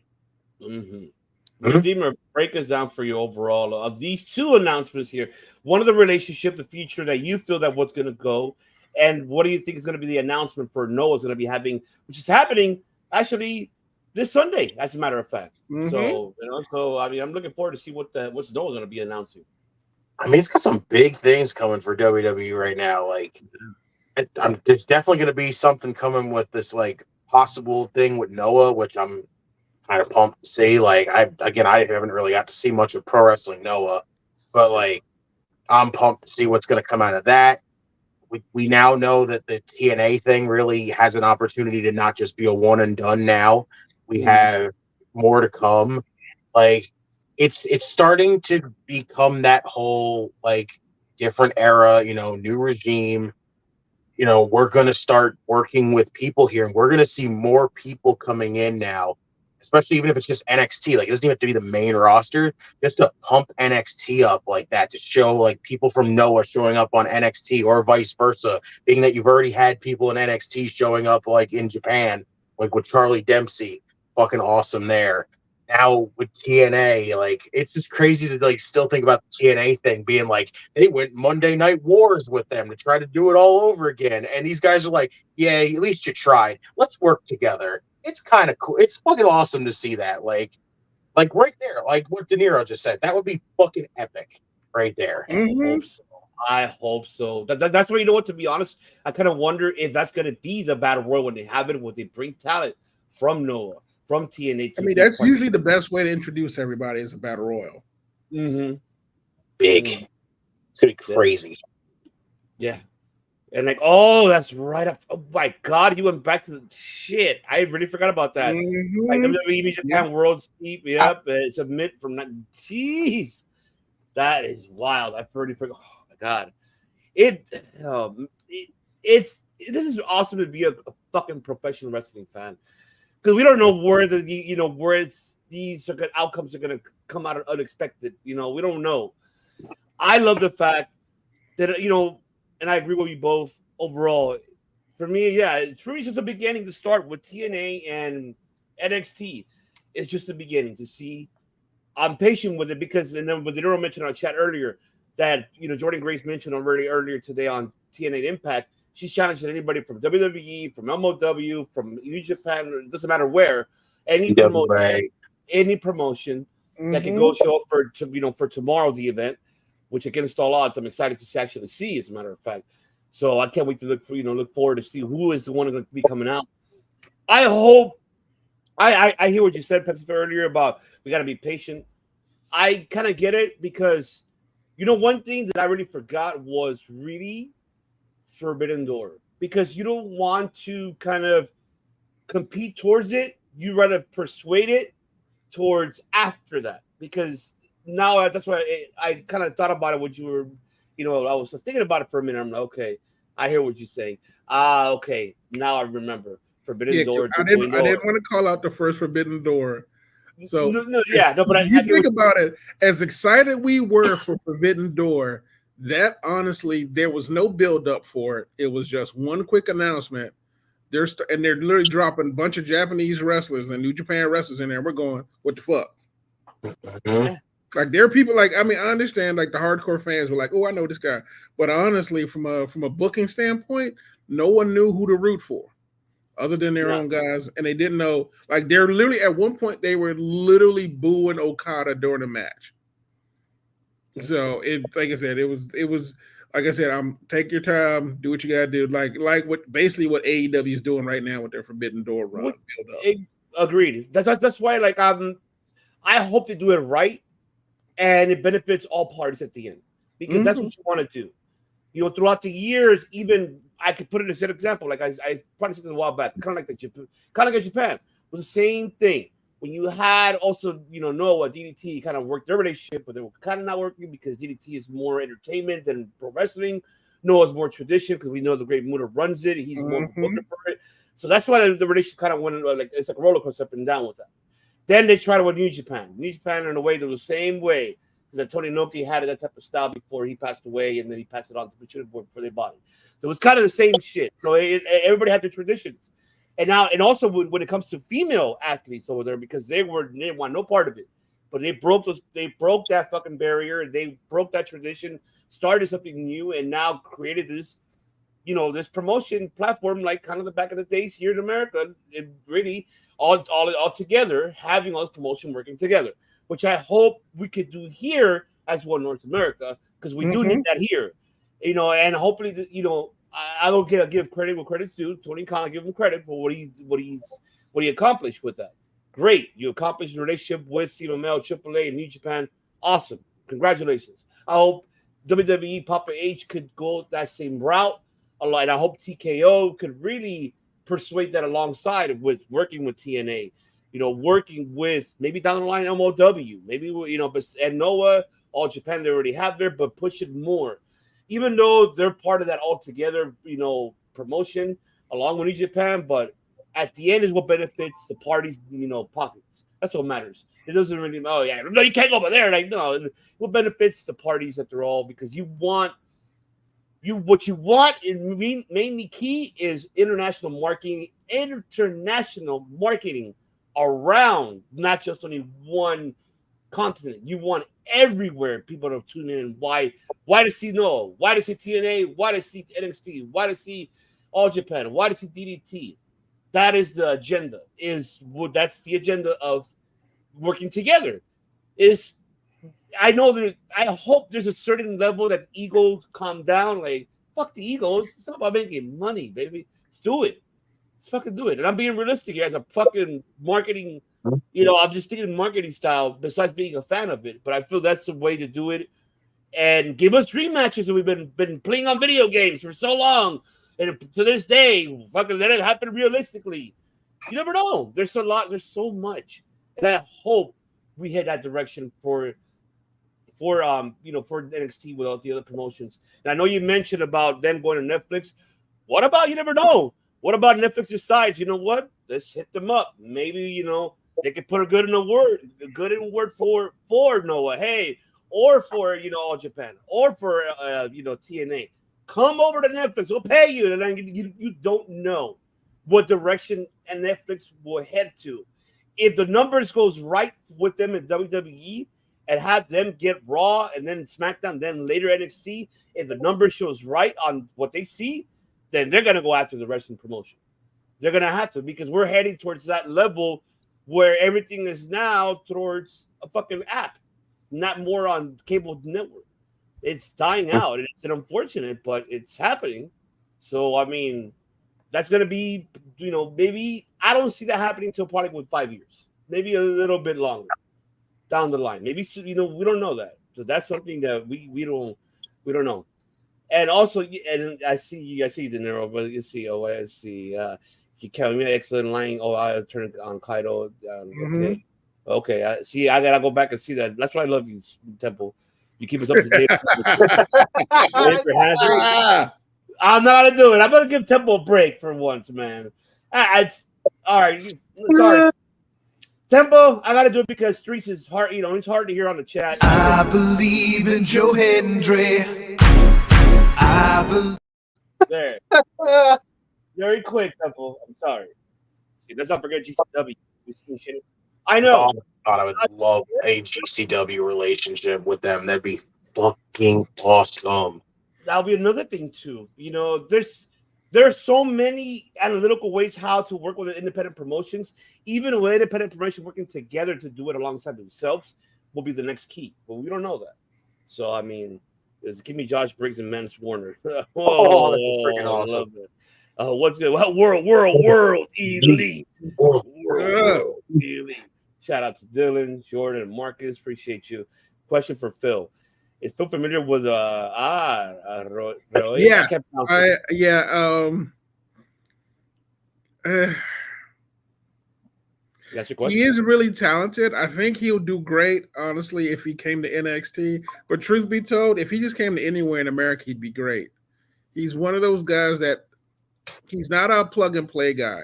H: Redeemer, break us down for you overall of these two announcements here. One of the relationship, the future that you feel that what's going to go, and what do you think is going to be the announcement for Noah's going to be having, which is happening actually this Sunday, as a matter of fact. So I mean, I'm looking forward to see what's Noah's going to be announcing.
J: I mean, it's got some big things coming for WWE right now. Like, there's definitely going to be something coming with this like possible thing with Noah, which I'm kind of pumped to see. Like, I haven't really got to see much of Pro Wrestling Noah, but like, I'm pumped to see what's going to come out of that. We now know that the TNA thing really has an opportunity to not just be a one and done. Now we have more to come. Like, it's starting to become that whole like different era, new regime. We're going to start working with people here, and we're going to see more people coming in now, especially even if it's just NXT. Like, it doesn't even have to be the main roster, just to pump NXT up like that, to show like people from Noah showing up on NXT or vice versa, being that you've already had people in NXT showing up like in Japan, like with Charlie Dempsey, fucking awesome there. Now with TNA, like, it's just crazy to like still think about the TNA thing being like they went Monday Night Wars with them to try to do it all over again, and these guys are like, yeah, at least you tried. Let's work together. It's kind of cool. It's fucking awesome to see that. Like right there, like what De Niro just said. That would be fucking epic right there.
H: I hope so. That's where, what, to be honest, I kind of wonder if that's going to be the battle royal when they have it, when they bring talent from Noah, from TNA.
K: I mean, that's usually the best way to introduce everybody is a battle royal.
J: Big. It's going to be crazy.
H: Yeah. And like, oh, that's right. Oh my God, you went back to the shit. I really forgot about that. Like WWE Japan World Steep. Yep. Submit from that. Jeez. That is wild. I've already forgot. Oh my God. This is awesome to be a fucking professional wrestling fan. Because we don't know where these outcomes are gonna come out unexpected. We don't know. I love the fact that and I agree with you both overall. For me, it's just a beginning to start with TNA and NXT. It's just a beginning to see. I'm patient with it because, and then what Delorean mentioned on chat earlier, that Jordan Grace mentioned already earlier today on TNA Impact. She's challenging anybody from WWE, from MOW, from New Japan. It doesn't matter where. Any promotion that can go show up for tomorrow, the event, which against all odds, I'm excited to actually see, as a matter of fact. So I can't wait to look forward to see who is the one going to be coming out. I hope. I hear what you said, Pepsi, earlier about we got to be patient. I kind of get it because, one thing that I really forgot was really Forbidden Door, because you don't want to kind of compete towards it. You rather persuade it towards after that, because now that's why I kind of thought about it when you were, I was thinking about it for a minute. I'm like, okay, I hear what you're saying. Okay, now I remember Forbidden Door.
K: I didn't want to call out the first Forbidden Door. So
H: but
K: you think about it, as excited we were for Forbidden Door, that honestly, there was no build up for it. It was just one quick announcement. They're literally dropping a bunch of Japanese wrestlers and New Japan wrestlers in there. We're going, what the fuck? Like, there are people I understand, like the hardcore fans were like, oh, I know this guy. But honestly, from a booking standpoint, no one knew who to root for other than their own guys. And they didn't know, like, they're literally at one point, they were literally booing Okada during the match. So like I said, it was like I said, take your time, do what you gotta do, like what AEW is doing right now with their Forbidden Door run. Build up.
H: Agreed. That's why I hope they do it right, and it benefits all parties at the end, because that's what you want to do. Throughout the years, even I could put it as an example. Like I probably said this a while back, kind of like Japan, it was the same thing. When you had also, Noah, DDT kind of worked their relationship, but they were kind of not working because DDT is more entertainment than pro wrestling. Noah's more tradition because we know the Great Muta runs it. He's more booker for it. So that's why the relationship kind of went like it's like a roller coaster up and down with that. Then they tried with New Japan. New Japan, in a way, they're the same way because Tony Noki had that type of style before he passed away, and then he passed it on to the Richard Board for their body. So it was kind of the same shit. So everybody had their traditions. And also when it comes to female athletes over there, because they didn't want no part of it, but they broke that fucking barrier, and they broke that tradition, started something new, and now created this, this promotion platform like kind of the back of the days here in America. It really all together, having all this promotion working together, which I hope we could do here as well in North America, because we do need that here, and hopefully I will give credit where credit's due. Tony Khan, I give him credit for what he accomplished with that. Great, you accomplished a relationship with CMLL, AAA, and New Japan. Awesome, congratulations. I hope WWE, Papa H could go that same route, and I hope TKO could really persuade that alongside with working with TNA, working with maybe down the line MOW, maybe and Noah, All Japan they already have there, but push it more. Even though they're part of that altogether, promotion along with New Japan, but at the end is what benefits the parties, pockets. That's what matters. It doesn't really, no, you can't go over there. Like, no, what benefits the parties that they're all, because what you want in mainly key is international marketing around, not just only one continent. You want everywhere people to tune in. Why to see Noah? Why to see TNA? Why to see NXT? Why to see All Japan? Why to see DDT? That is the agenda. That's the agenda of working together. I hope there's a certain level that egos calm down. Like, fuck the egos. It's not about making money, baby. Let's do it. Let's fucking do it. And I'm being realistic here as a fucking marketing. I'm just thinking marketing style besides being a fan of it. But I feel that's the way to do it. And give us dream matches that we've been playing on video games for so long. And to this day, fucking let it happen realistically. You never know. There's so much. And I hope we head that direction for NXT with all the other promotions. And I know you mentioned about them going to Netflix. What about, you never know? What about Netflix decides, you know what? Let's hit them up. Maybe, they could put a good in word for Noah, hey, or for All Japan, or for TNA. Come over to Netflix. We'll pay you, and then you don't know what direction and Netflix will head to. If the numbers goes right with them in WWE and have them get Raw and then SmackDown, then later NXT, if the number shows right on what they see, then they're gonna go after the wrestling promotion. They're gonna have to, because we're heading towards that level where everything is now towards a fucking app, not more on cable network. It's dying out, and it's unfortunate, but it's happening. So, I mean, that's going to be, maybe I don't see that happening until probably with 5 years, maybe a little bit longer down the line. Maybe, we don't know that. So that's something that we don't know. And also, and I see De Niro, but you see, I see, he carried me an excellent line. Oh, I turned on Kaido. Okay. I gotta go back and see that. That's why I love you, Temple. You keep us up to date. I'm not gonna do it. I'm gonna give Temple a break for once, man. All right. Sorry, Temple. I gotta do it because Streets is hard. It's hard to hear on the chat.
F: I believe in Joe Hendry.
H: There. Very quick, Temple. I'm sorry. See, let's not forget GCW. I know.
J: Oh, God, I would love a GCW relationship with them. That'd be fucking awesome.
H: That'll be another thing too. There's so many analytical ways how to work with independent promotions. Even with independent promotion working together to do it alongside themselves will be the next key. But we don't know that. So I mean, give me Josh Briggs and Mance Warner.
J: That'd be freaking awesome.
H: Love it. What's good? World elite. World elite. Shout out to Dylan, Jordan, and Marcus. Appreciate you. Question for Phil. Is Phil familiar with Roy?
K: Yeah,
H: I can't pronounce it. That's your question?
K: He is really talented. I think he'll do great, honestly, if he came to NXT. But truth be told, if he just came to anywhere in America, he'd be great. He's one of those guys that he's not a plug and play guy.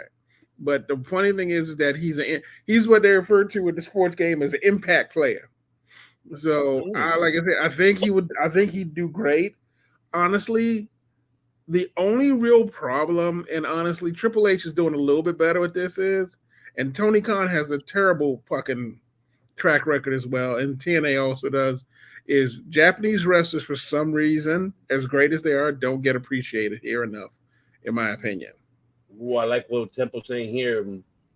K: But the funny thing is that he's what they refer to in the sports game as an impact player. So I think he'd do great. Honestly, the only real problem, and honestly, Triple H is doing a little bit better with this and Tony Khan has a terrible fucking track record as well, and TNA also does, is Japanese wrestlers, for some reason, as great as they are, don't get appreciated here enough, in my opinion.
H: Ooh, I like what Temple's saying here.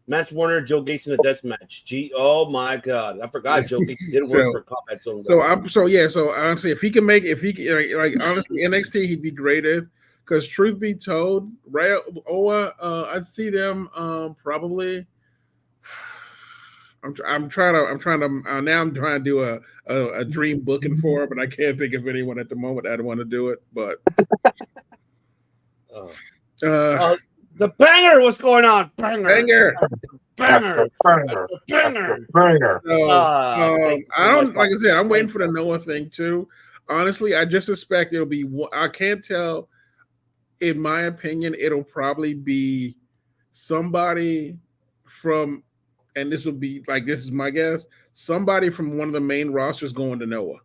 H: Mance Warner, Joe Gacy in a death match. Oh my God, I forgot Joe Gacy did work for Combat Zone.
K: So honestly, honestly, NXT, he'd be great at. Because truth be told, I see them probably. I'm trying to do a dream booking for it, but I can't think of anyone at the moment I'd want to do it. But
H: the banger, what's going on? Banger.
K: So, I don't, like I said, I'm waiting for the Noah thing too. Honestly, I just suspect it'll be. I can't tell. In my opinion, it'll probably be somebody from, and this will be like, this is my guess, somebody from one of the main rosters going to Noah.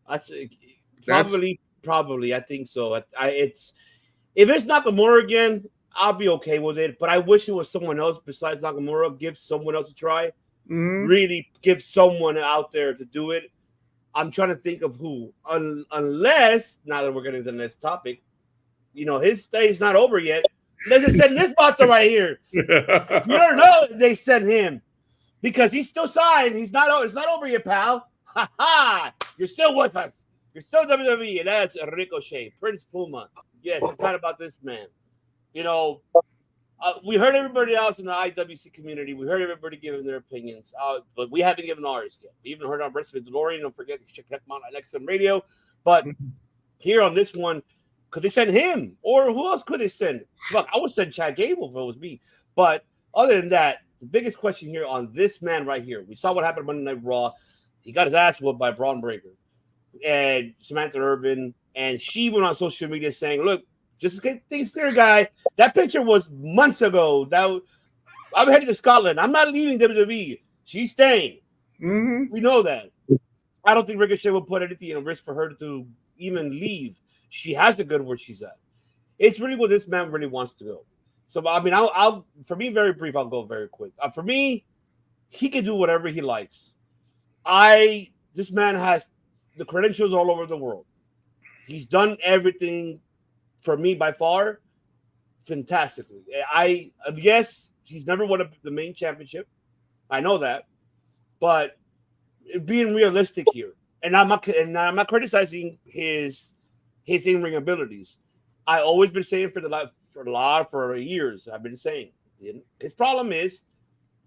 H: I say probably. I think so. If it's Nakamura again, I'll be okay with it. But I wish it was someone else besides Nakamura. Give someone else a try.
K: Mm-hmm.
H: Really give someone out there to do it. I'm trying to think of who. Unless, now that we're getting to the next topic, his stay's not over yet. Let's just send this bottom right here. If you don't know, they sent him because he's still signed. It's not over yet, pal. Ha ha! You're still with us. You're still WWE, and that's Ricochet, Prince Puma. Yes, I'm kind about this man. We heard everybody else in the IWC community. We heard everybody giving their opinions, but we haven't given ours yet. We even heard our Wrestling with Delorean. Don't forget to check them out on XM Radio. But here on this one, could they send him? Or who else could they send? Look, I would send Chad Gable if it was me. But other than that, the biggest question here on this man right here, we saw what happened Monday Night Raw. He got his ass whooped by Braun Breaker and Samantha Irvin. And she went on social media saying, look, just to get things clear, guy, that picture was months ago. I'm headed to Scotland. I'm not leaving WWE. She's staying.
K: Mm-hmm.
H: We know that. I don't think Ricochet will put anything in risk for her to even leave. She has a good where she's at. It's really what this man really wants to go. So, I mean, I'll for me, very brief, I'll go very quick. For me, he can do whatever he likes. This man has the credentials all over the world. He's done everything for me by far fantastically. Yes, he's never won the main championship. I know that. But being realistic here, and I'm not criticizing his in-ring abilities. I always been saying for years. I've been saying his problem is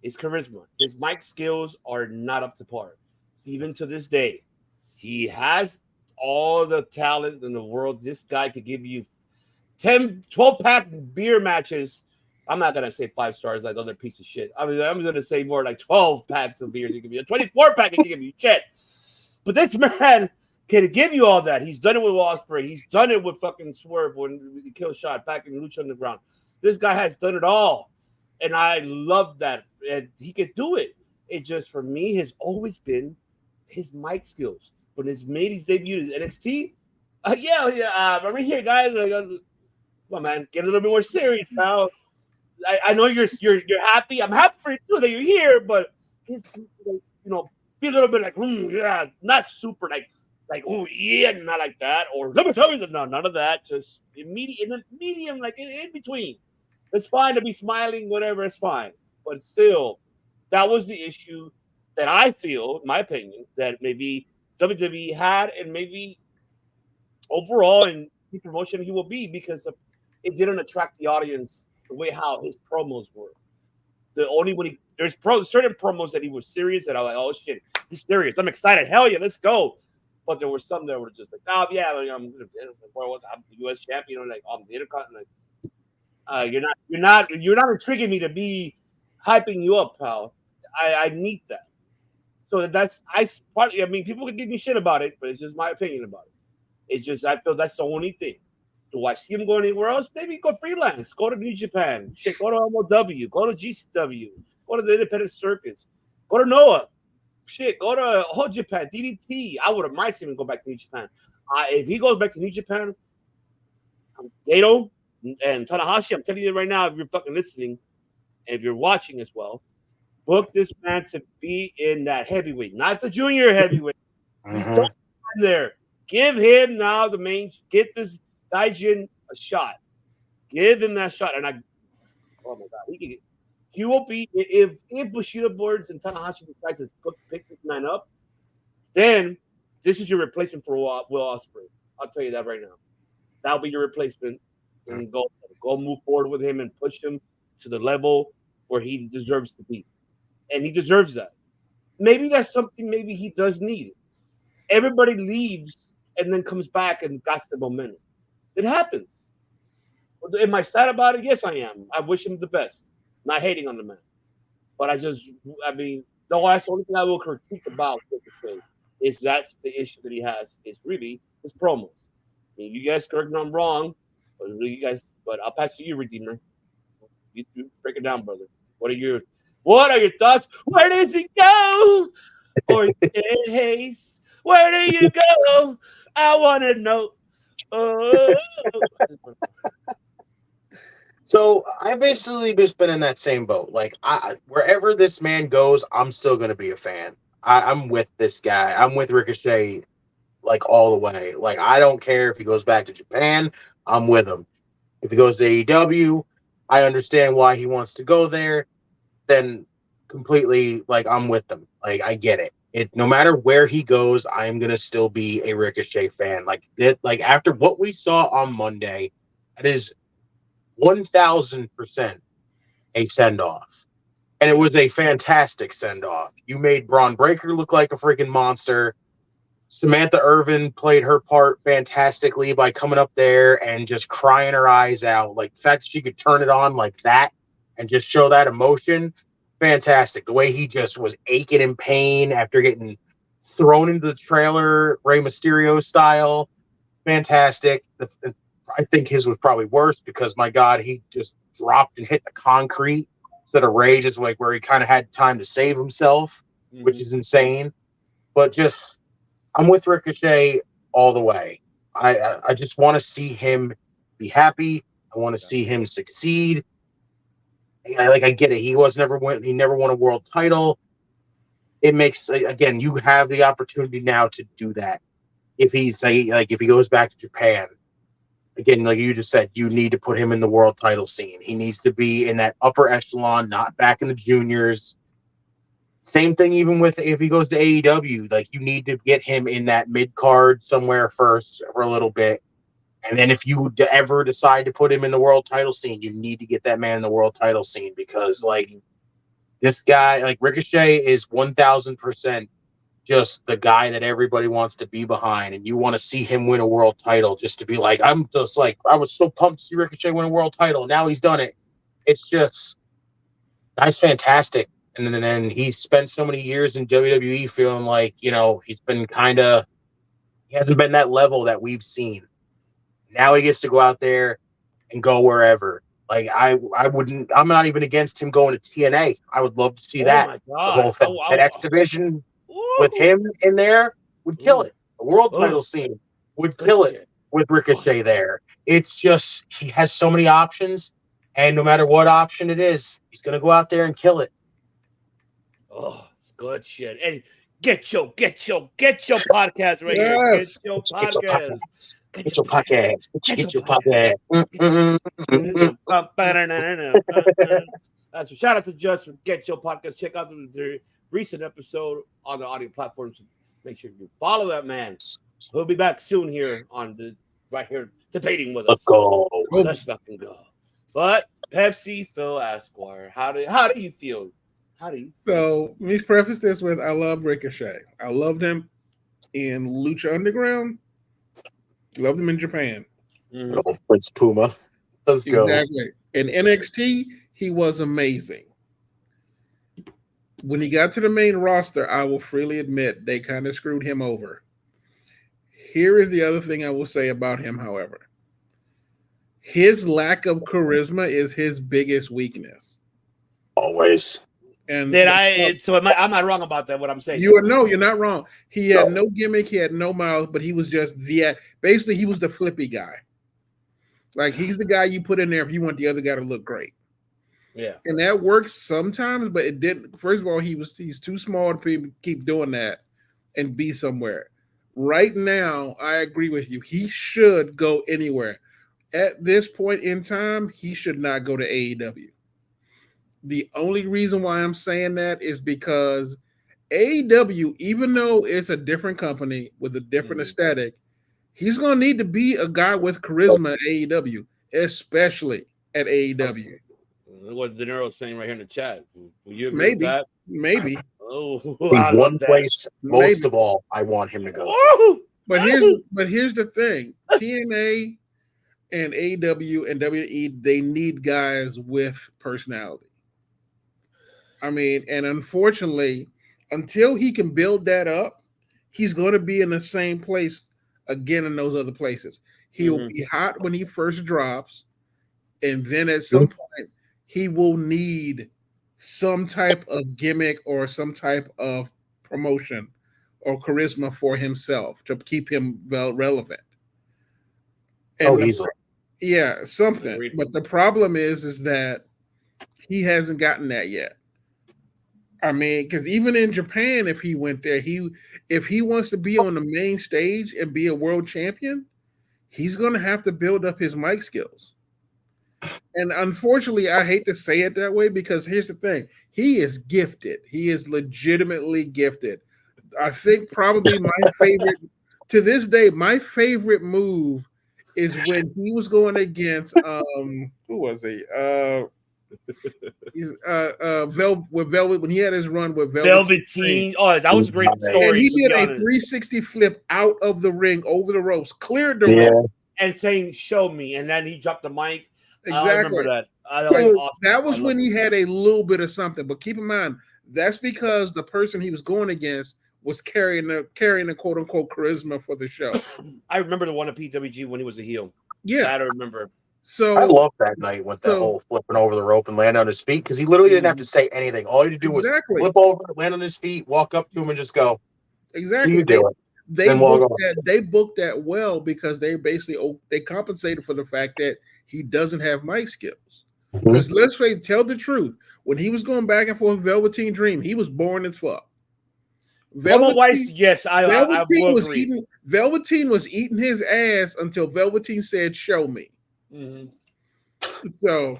H: his charisma. His mic skills are not up to par. Even to this day, he has all the talent in the world. This guy could give you 12-pack beer matches. I'm not going to say 5 stars like other piece of shit. I'm going to say more like 12 packs of beers. He can give you a 24-pack. He can give you shit. But this man can give you all that. He's done it with Ospreay. He's done it with fucking Swerve when he killed Shot back in Lucha Underground. This guy has done it all. And I love that. And he could do it. It just, for me, has always been his mic skills. When he's made his debut at NXT, I'm right here, guys. Come on, man, get a little bit more serious now. I know you're happy. I'm happy for you too that you're here, but be a little bit like, not super like, oh yeah, not like that. Or let me tell you that none of that. Just medium, like in between. It's fine to be smiling, whatever. It's fine, but still, that was the issue that I feel, in my opinion, that maybe WWE had, and maybe overall in the promotion he will be, because it didn't attract the audience the way how his promos were. The only when there's certain promos that he was serious, and I was like, oh shit, he's serious. I'm excited. Hell yeah, let's go. But there were some that were just like, oh yeah, like, I'm the U.S. champion, or like I'm the Intercontinental. Like, you're not intriguing me to be hyping you up, pal. I need that. So I mean, people can give me shit about it, but it's just my opinion about it. It's just I feel that's the only thing. Do I see him going anywhere else? Maybe go freelance. Go to New Japan. Shit, go to MLW. Go to GCW. Go to the Independent Circus. Go to Noah. Shit, go to Whole Japan. DDT. I would have might see him go back to New Japan. If he goes back to New Japan, Gato and Tanahashi, I'm telling you right now, if you're fucking listening, and if you're watching as well, book this man to be in that heavyweight, not the junior heavyweight. He's done there. Give him now the main. Get this Daijin a shot. Give him that shot, and oh my god, he will be if Bushido Boards and Tanahashi decides to pick this man up, then this is your replacement for Will Ospreay. I'll tell you that right now. That'll be your replacement, and go move forward with him and push him to the level where he deserves to be, and he deserves that. Maybe that's something. Maybe he does need. Everybody leaves and then comes back and got the momentum. It happens. Am I sad about it? Yes, I am. I wish him the best. Not hating on the man. But that's the only thing I will critique about Ricochet is that's the issue that he has, is really his promos. I mean, you guys correct me if I'm wrong, but I'll pass to you, Redeemer. You break it down, brother. What are your thoughts? Where does he go? Or Hayes, where do you go? I want to know.
J: So I basically just been in that same boat. Like wherever this man goes, I'm still gonna be a fan. I'm with this guy. I'm with Ricochet, like all the way. Like I don't care if he goes back to Japan. I'm with him. If he goes to AEW, I understand why he wants to go there. Then completely, like I'm with them. Like I get it. No matter where he goes, I'm gonna still be a Ricochet fan. Like after what we saw on Monday, that is 1,000% a send-off. And it was a fantastic send-off. You made Braun Breaker look like a freaking monster. Samantha Irvin played her part fantastically by coming up there and just crying her eyes out. Like the fact that she could turn it on like that and just show that emotion, fantastic. The way he just was aching in pain after getting thrown into the trailer, Rey Mysterio style, fantastic. I think his was probably worse because, my God, he just dropped and hit the concrete instead of Rey, just like where he kind of had time to save himself, which is insane. But I'm with Ricochet all the way. I just want to see him be happy. I want to see him succeed. I get it. He never won a world title. It makes, again, you have the opportunity now to do that. If he goes back to Japan, again, like you just said, you need to put him in the world title scene. He needs to be in that upper echelon, not back in the juniors. Same thing even with if he goes to AEW. Like you need to get him in that mid card somewhere first for a little bit. And then if you ever decide to put him in the world title scene, you need to get that man in the world title scene because like this guy, like Ricochet is 1,000% just the guy that everybody wants to be behind, and you want to see him win a world title just to be like, I'm just like, I was so pumped to see Ricochet win a world title. Now he's done it. It's just, guy's fantastic. And then he spent so many years in WWE feeling like, he hasn't been that level that we've seen. Now he gets to go out there and go wherever. Like I'm not even against him going to TNA. I would love to see that. The whole thing. That X division with him in there would kill it. The world title scene would kill it with Ricochet there. It's just, he has so many options, and no matter what option it is, he's going to go out there and kill it.
H: Oh, it's good shit. And get your podcast right here. Get your podcast.
J: Get your podcast. Get your podcast.
H: That's a shout out to Just for Get Your Podcast. Check out the recent episode on the audio platforms. Make sure you follow that man. He'll be back soon here on the right here debating with us.
J: Let's go.
H: Let's fucking go. But Pepsi Phil Esquire, how do you feel?
K: So let me preface this with I love Ricochet. I loved him in Lucha Underground. Loved him in Japan.
J: Oh, Prince Puma. Let's go.
K: Exactly. In NXT, he was amazing. When he got to the main roster, I will freely admit they kind of screwed him over. Here is the other thing I will say about him, however. His lack of charisma is his biggest weakness.
J: Always.
K: And
H: I'm not wrong about that, what I'm saying.
K: You're not wrong. He had no gimmick, he had no mouth, but he was just basically he was the flippy guy. Like he's the guy you put in there if you want the other guy to look great.
H: Yeah.
K: And that works sometimes, but it didn't. First of all, he's too small to keep doing that and be somewhere. Right now, I agree with you. He should go anywhere. At this point in time, he should not go to AEW. The only reason why I'm saying that is because AEW, even though it's a different company with a different aesthetic, he's going to need to be a guy with charisma at AEW, especially at AEW.
H: Look what De Niro's saying right here in the chat. Will you agree with that?
K: Maybe.
H: Oh,
J: I one place, most of all, I want him to go.
K: But here's the thing: TNA and AEW and WWE, they need guys with personality. I mean, and unfortunately, until he can build that up, he's going to be in the same place again in those other places. He'll be hot when he first drops, and then at some point, he will need some type of gimmick or some type of promotion or charisma for himself to keep him relevant. And
J: easily.
K: Yeah, something. But the problem is that he hasn't gotten that yet. I mean, because even in Japan, if he went there, if he wants to be on the main stage and be a world champion, he's going to have to build up his mic skills. And unfortunately, I hate to say it that way because here's the thing. He is gifted. He is legitimately gifted. I think probably my favorite, to this day, my favorite move is when he was going against, who was he? With Velvet, when he had his run with
H: Velveteen. Oh, that was a great story.
K: And he did a 360 flip out of the ring over the ropes, cleared the rope,
H: and saying "Show me," and then he dropped the mic.
K: Exactly.
H: I remember that.
K: That was when he had a little bit of something. But keep in mind, that's because the person he was going against was carrying the quote unquote charisma for the show.
H: I remember the one at PWG when he was a heel.
K: Yeah,
H: that I remember.
K: So
J: I love that night with that whole flipping over the rope and land on his feet because he literally didn't have to say anything. All he had to do was flip over, land on his feet, walk up to him, and just go.
K: Exactly.
J: You do it.
K: They booked that well because they basically they compensated for the fact that he doesn't have mic skills. Because let's tell the truth, when he was going back and forth with Velveteen Dream, he was boring as fuck. Velveteen was eating his ass until Velveteen said, "Show me." So,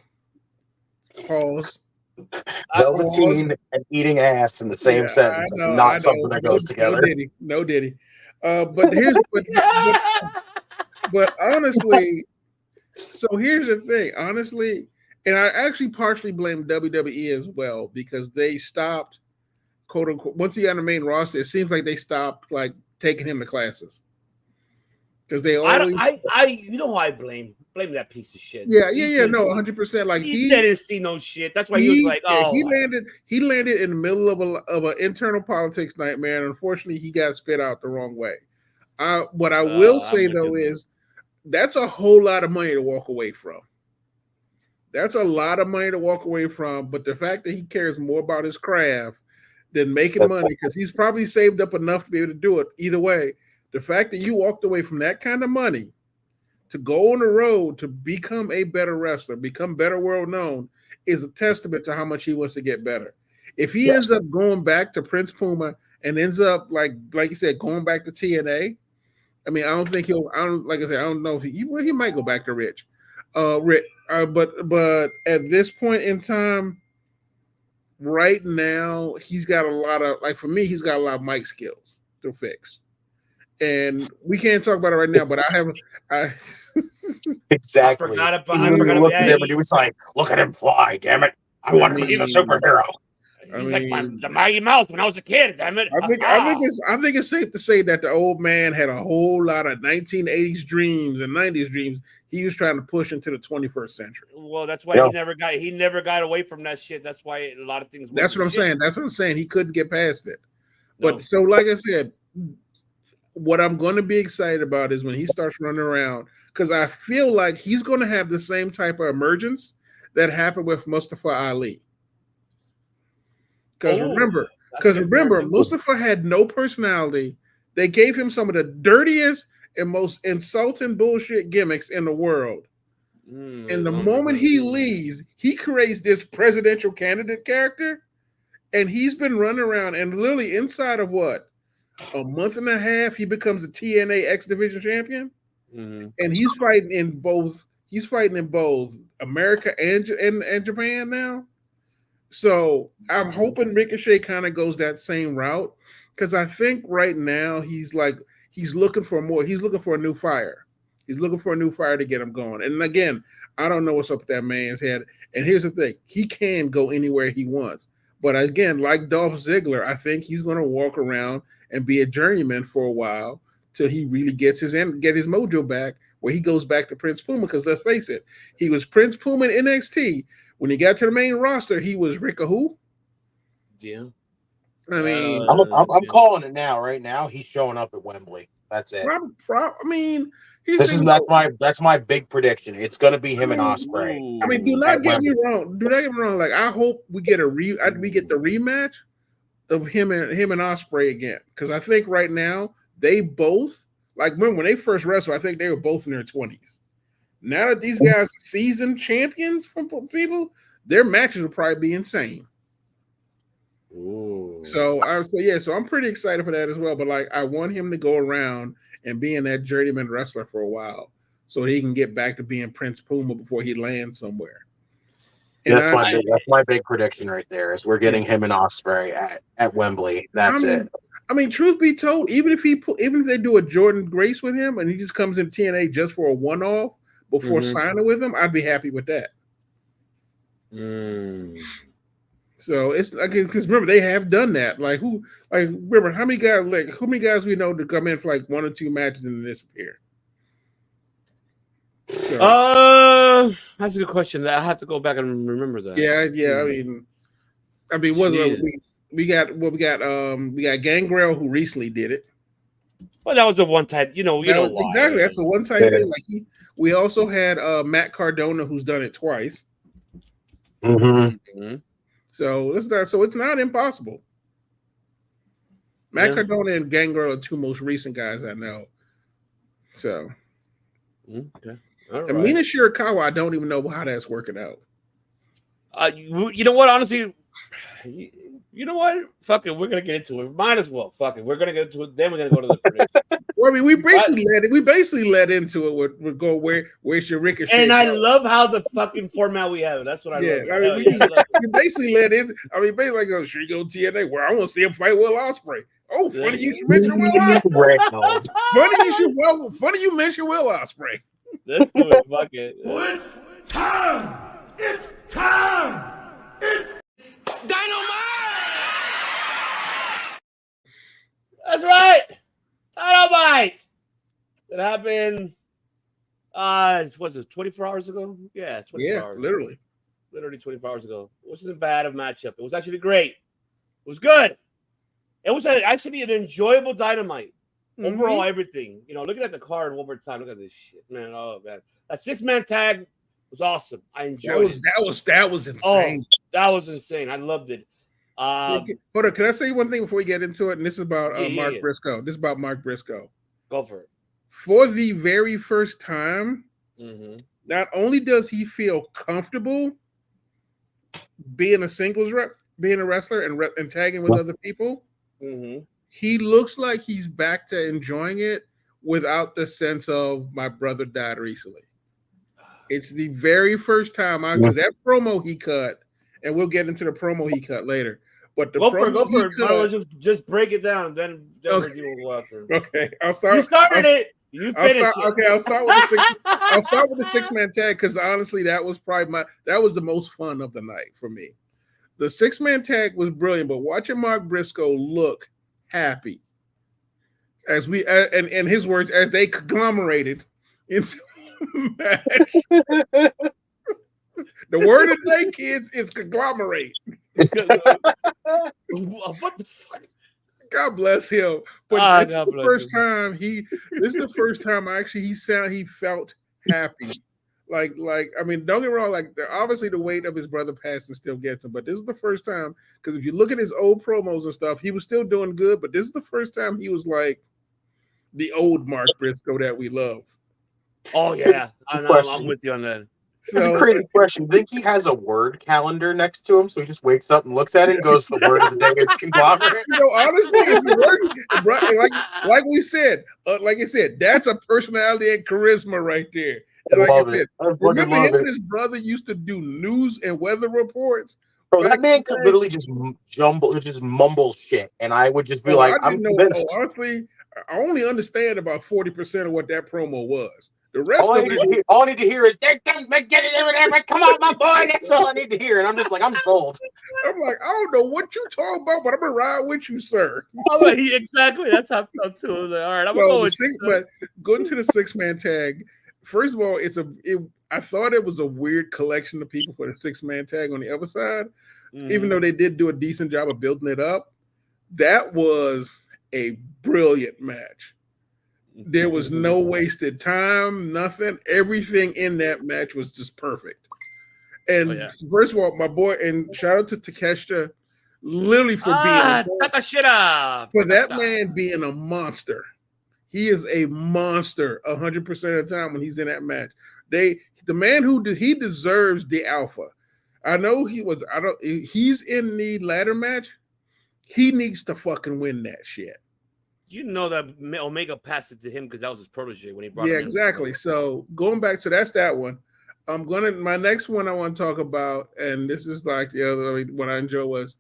K: pause.
J: Velveteen and eating ass in the same sentence is not something that goes together.
K: No diddy. But here's but honestly, so here's the thing. Honestly, and I actually partially blame WWE as well because they stopped, quote unquote, once he got on the main roster, it seems like they stopped like taking him to classes. Because they always
H: you know who I blame that piece of shit.
K: Yeah, no, 100%. Like
H: he didn't see no shit. That's why he was like, oh,
K: he landed in the middle of an internal politics nightmare, and unfortunately, he got spit out the wrong way. What I will say though is that's a whole lot of money to walk away from. That's a lot of money to walk away from. But the fact that he cares more about his craft than making money, because he's probably saved up enough to be able to do it either way. The fact that you walked away from that kind of money to go on the road to become a better wrestler, become better world known, is a testament to how much he wants to get better. If he ends up going back to Prince Puma and ends up like you said, going back to TNA, I mean, I don't think like I said, I don't know if he might go back to Rich. But at this point in time, right now, he's got a lot of, like for me, he's got a lot of mic skills. to fix. And we can't talk about it right now, but
J: Exactly.
M: I forgot
J: He
M: about
J: looked at him and he was like, "Look at him fly! Damn it! I want him as a superhero."
M: He's like the Mighty Mouse when I was a kid. Damn it!
K: I think it's safe to say that the old man had a whole lot of 1980s dreams and 90s dreams he was trying to push into the 21st century.
M: Well, that's why he never got away from that shit. That's why a lot of things.
K: That's what I'm saying. That's what I'm saying. He couldn't get past it. But so, like I said, what I'm going to be excited about is when he starts running around, because I feel like he's going to have the same type of emergence that happened with Mustafa Ali. Because remember, Mustafa had no personality. They gave him some of the dirtiest and most insulting bullshit gimmicks in the world. And the moment he leaves, he creates this presidential candidate character, and he's been running around, and literally inside of a month and a half, he becomes a TNA X Division champion, and he's fighting in both. He's fighting in both America and Japan now. So I'm hoping Ricochet kind of goes that same route, because I think right now he's looking for more. He's looking for a new fire. He's looking for a new fire to get him going. And again, I don't know what's up with that man's head. And here's the thing: he can go anywhere he wants. But again, like Dolph Ziggler, I think he's going to walk around and be a journeyman for a while till he really get his mojo back, where he goes back to Prince Puma. Because let's face it, he was Prince Puma in NXT. When he got to the main roster, he was Ricka who?
M: Yeah.
K: I mean,
J: I'm calling it now. Right now, he's showing up at Wembley. That's it.
K: I mean,
J: that's my big prediction. It's going to be him and Ospreay.
K: I mean, do not get me wrong. Like, I hope we get the rematch of him and Ospreay again, because I think right now they both, like, remember when they first wrestled, I think they were both in their 20s. Now that these guys are seasoned champions from people, their matches will probably be insane.
M: Ooh.
K: So I'm pretty excited for that as well. But like, I want him to go around and being that journeyman wrestler for a while, so he can get back to being Prince Puma before he lands somewhere. And
J: that's my big prediction right there. Is we're getting him and Ospreay at Wembley. That's it.
K: I mean, truth be told, even if they do a Jordan Grace with him and he just comes in TNA just for a one-off before signing with him, I'd be happy with that. So it's like, because remember, they have done that. Remember how many guys we know to come in for like 1 or 2 matches and disappear.
M: So. That's a good question. I have to go back and remember that.
K: Yeah. I mean, we got Gangrel, who recently did it.
M: Well, that was a one time.
K: Exactly. That's a one time thing. Like we also had Matt Cardona, who's done it twice. So it's not impossible. Matt Cardona and Gangrel are 2 most recent guys I know. So,
M: okay. All right.
K: Mina Shirakawa, I don't even know how that's working out.
M: You know what? Honestly, you know what? Fuck it. We're gonna get into it. Might as well. Fuck it. We're gonna get into it. Then we're gonna go to the predictions.
K: Well, I mean, we basically led into it. We're going where's your Ricochet?
H: And I love how the fucking format we have. That's what I love.
K: I mean, we basically led in. I mean, basically, like, should you go TNA? Where I want to see him fight Will Ospreay. Oh, funny you should mention Will Ospreay. Funny you mention Will Ospreay.
M: Let's do it. Fuck it.
L: It's time. It's time. It's
B: Dynamite!
M: That's right. Dynamite. That happened. Was it 24 hours ago? Yeah, 24 hours.
K: Literally
M: 24 hours ago. It wasn't bad of a matchup. It was actually great. It was good. It was actually an enjoyable Dynamite. Overall, everything. Looking at the card one more time. Look at this shit, man. Oh man, that 6-man tag was awesome. I enjoyed it.
K: That was insane.
M: Oh, that was insane. I loved it.
K: Hold on, can I say one thing before we get into it? And this is about Mark Briscoe. This is about Mark Briscoe.
M: Go for it.
K: For the very first time, not only does he feel comfortable being a singles rep, being a wrestler and tagging with other people, he looks like he's back to enjoying it without the sense of my brother died recently. It's the very first time because that promo he cut, and we'll get into the promo he cut later, But the
M: go for it. Go for it.
K: cut,
M: Just break it down, and then
K: okay.
M: review will go after.
K: Okay, I'll start.
M: You started it. You finished it.
K: Okay, I'll start with the six. I'll start with the 6-man tag because honestly, that was probably that was the most fun of the night for me. The 6-man tag was brilliant, but watching Mark Briscoe look happy as we and in his words, as they conglomerated into match. The word of the day, kids, is conglomerate.
M: What the fuck?
K: God bless him. But this is the first time this is the first time actually he felt happy. Like I mean, don't get me wrong, like obviously the weight of his brother passing still gets him, but this is the first time, because if you look at his old promos and stuff, he was still doing good, but this is the first time he was like the old Mark Briscoe that we love.
M: Oh yeah, I'm with you on that.
J: That's a crazy question. Think he has a word calendar next to him, so he just wakes up and looks at it and goes, "The word of the day is conglomerate."
K: You know, honestly, if you work, like we said, like I said, that's a personality and charisma right there. And like I said, remember him and his brother used to do news and weather reports.
J: Bro, that man could literally just mumble shit, and I would just be like, "I'm convinced."
K: Honestly, I only understand about 40% of what that promo was. The rest
J: all
K: of it,
J: all I need to hear is "They're done, get it, come on, my boy." That's all I need to hear, and I'm just like, I'm sold.
K: I'm like, I don't know what you talking about, but I'm gonna ride with you, sir.
M: Exactly. That's how I felt too. All right, I'm gonna go with you.
K: But going to the 6-man tag, first of all, I thought it was a weird collection of people for the 6-man tag on the other side, even though they did do a decent job of building it up. That was a brilliant match. There was no wasted time, nothing. Everything in that match was just perfect. And first of all, my boy, and shout out to Takeshita, literally for that man being a monster. He is a monster 100% of the time when he's in that match. The man he deserves the alpha. I know he's in the ladder match. He needs to fucking win that shit.
M: You know that Omega passed it to him because that was his protege when he brought him in.
K: Exactly. So going back to that's that one. My next one I want to talk about, and this is like the other one I enjoy, was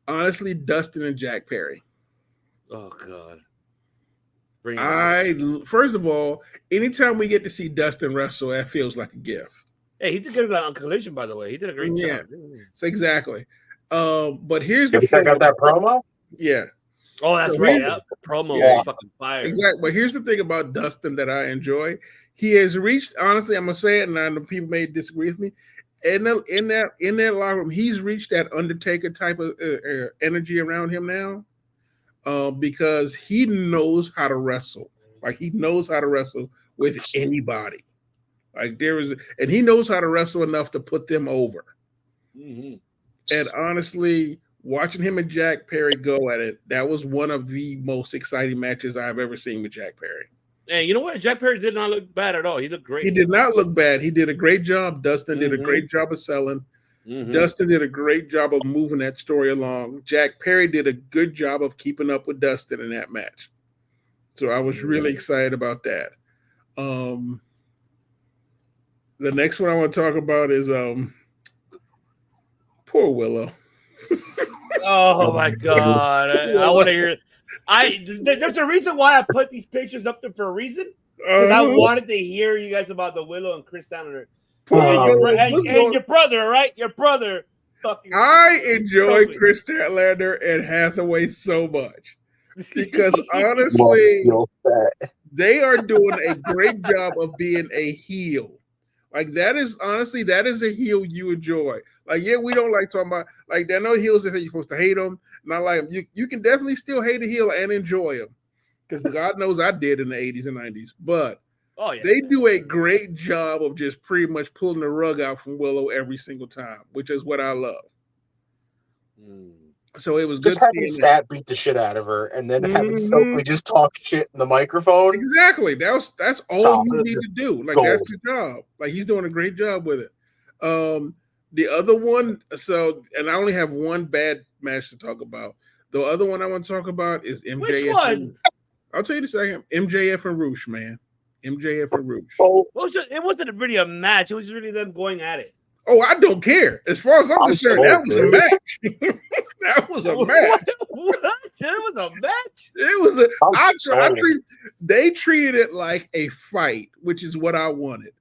K: honestly Dustin and Jack Perry.
M: Oh God.
K: First of all, anytime we get to see Dustin wrestle, that feels like a gift.
M: Hey, he did good on Collision, by the way. He did a great job.
K: So exactly. But here's
J: the check out that promo.
K: Yeah.
M: Oh, that's right. Yeah. The promo was fucking fire.
K: Exactly. But here's the thing about Dustin that I enjoy. He has reached, honestly, I'm gonna say it, and I know people may disagree with me. In that locker room, he's reached that Undertaker type of energy around him now, because he knows how to wrestle. Like he knows how to wrestle with anybody. Like and he knows how to wrestle enough to put them over. Mm-hmm. And honestly, watching him and Jack Perry go at it, that was one of the most exciting matches I've ever seen with Jack Perry.
M: And you know what? Jack Perry did not look bad at all. He looked great.
K: He did not look bad. He did a great job. Dustin did a great job of selling. Dustin did a great job of moving that story along. Jack Perry did a good job of keeping up with Dustin in that match. So I was really excited about that. The next one I want to talk about is poor Willow.
M: Oh my God. I want to hear it. There's a reason why I put these pictures up there for a reason. Because I wanted to hear you guys about the Willow and Chris Statlander. And your brother, right? Your brother.
K: I enjoy Chris Statlander and Hathaway so much because honestly, they are doing a great job of being a heel. Like that is a heel you enjoy. Like, yeah, we don't like talking about like there are no heels that say you're supposed to hate them. Not like them. You can definitely still hate a heel and enjoy them. Because God knows I did in the 80s and 90s. But they do a great job of just pretty much pulling the rug out from Willow every single time, which is what I love. So it was
J: just
K: good
J: having Stat beat the shit out of her and then having Stokely just talk shit in the microphone.
K: Exactly. That's all you need to do. Like that's the job. Like he's doing a great job with it. The other one, and I only have one bad match to talk about. The other one I want to talk about is MJF.
M: Which one?
K: I'll tell you the second. MJF and Roosh, man. MJF and Roosh.
M: It wasn't really a match. It was really them going at it.
K: Oh, I don't care. As far as I'm concerned, that was a match. That was a match.
M: What? It was a match?
K: It was a.
J: I'm
K: They treated it like a fight, which is what I wanted.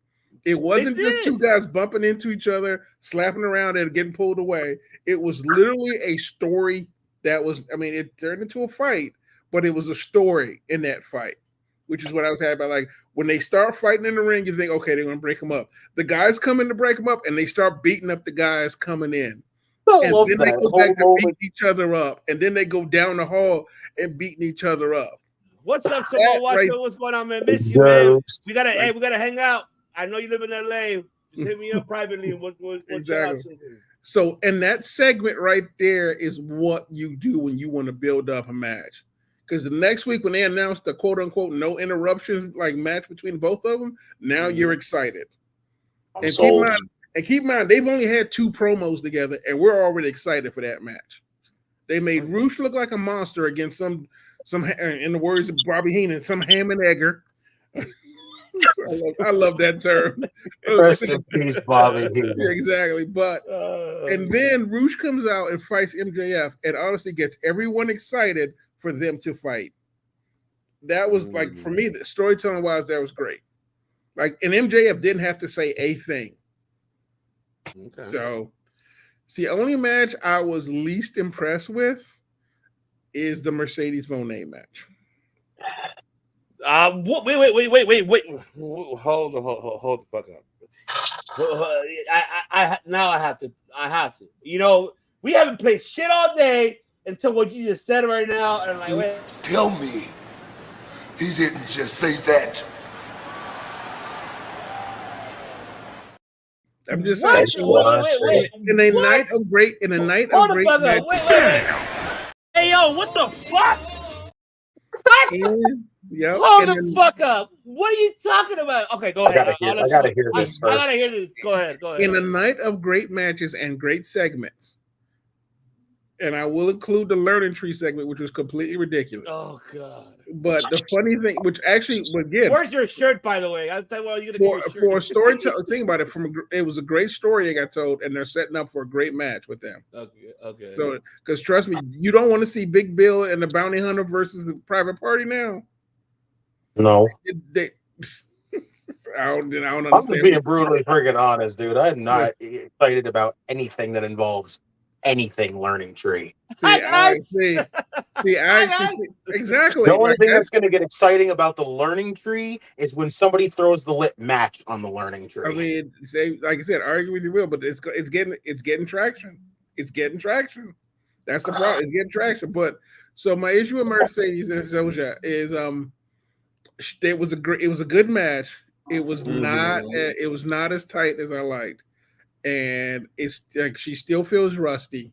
K: It wasn't just two guys bumping into each other, slapping around, and getting pulled away. It was literally a story that was. I mean, it turned into a fight, but it was a story in that fight, which is what I was happy about. Like when they start fighting in the ring, you think, okay, they're going to break them up. The guys come in to break them up, and they start beating up the guys coming in. And then they go back to beat each other up, and then they go down the hall and beating each other up.
M: What's up, Samoa? What's going on, man? Miss you, man. We gotta hang out. I know you live in LA. Just hit me up privately and we'll
K: exactly. So, and that segment right there is what you do when you want to build up a match. Because the next week when they announce the quote unquote no interruptions like match between both of them, now you're excited. Keep in mind, they've only had 2 promos together, and we're already excited for that match. They made Roosh look like a monster against some, in the words of Bobby Heenan, some ham and egger. I love that term.
J: Rest in peace, Bobby Heenan.
K: Yeah, exactly. But and then Roosh comes out and fights MJF, and honestly gets everyone excited for them to fight. That was like, for me, storytelling wise, that was great. Like, and MJF didn't have to say a thing. Okay. So, the only match I was least impressed with is the Mercedes Moné match.
M: Wait. Hold the fuck up. I have to. You know, we haven't played shit all day until what you just said right now. And I'm like, wait.
F: Tell me, he didn't just say that.
K: I'm just saying.
M: Wait.
K: In a night of great match.
M: Wait. Hey, yo, what the fuck?
K: Yep.
M: Hold the fuck up. What are you talking about? Okay, go ahead.
J: I gotta hear this first.
M: I gotta hear this. Go ahead.
K: In a night of great matches and great segments, and I will include the learning tree segment, which was completely ridiculous.
M: Oh God!
K: But the funny thing, which actually, again,
M: where's your shirt, by the way? I'll tell you what, you're gonna
K: for a storytelling. Think about it. It was a great story they got told, and they're setting up for a great match with them.
M: Okay.
K: So, because trust me, you don't want to see Big Bill and the Bounty Hunter versus the Private Party now.
J: No.
K: I don't understand.
J: I'm just being brutally friggin' honest, dude. I'm not excited about anything that involves anything learning tree.
K: Exactly.
J: The only thing that's going to get exciting about the learning tree is when somebody throws the lit match on the learning tree.
K: I mean, like I said, argue with you will, but it's getting traction. It's getting traction. That's the problem. It's getting traction. But so my issue with Mercedes and Soja is it was a good match. It was not as tight as I liked, and it's like she still feels rusty.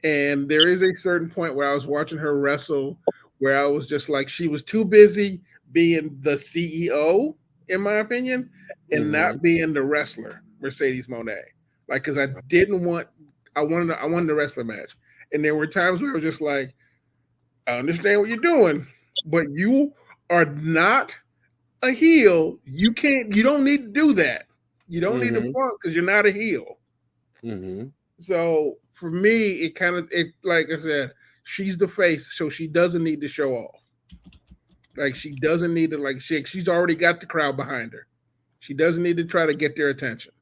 K: And there is a certain point where I was watching her wrestle where I was just like, she was too busy being the CEO, in my opinion, and not being the wrestler, Mercedes Moné. Like, because I wanted the wrestler match, and there were times where I was just like, I understand what you're doing, but you are not a heel. You don't need to do that. You don't need to flunk because you're not a heel. So for me, like I said, she's the face, so she doesn't need to show off. Like, she doesn't need to she's already got the crowd behind her. She doesn't need to try to get their attention.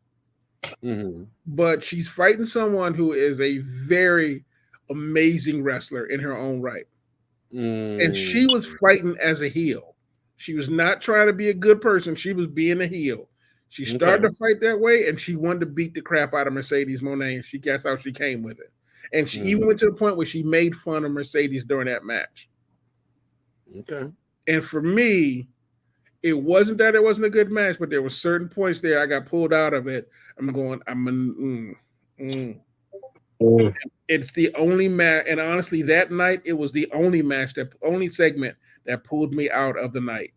K: But she's fighting someone who is a very amazing wrestler in her own right. And she was fighting as a heel. She was not trying to be a good person. She was being a heel. She started to fight that way, and she wanted to beat the crap out of Mercedes Moné, and guess how she came with it. And she even went to the point where she made fun of Mercedes during that match.
M: Okay.
K: And for me, it wasn't that it wasn't a good match, but there were certain points there I got pulled out of it. It's the only match, and honestly, that night it was the only segment that pulled me out of the night.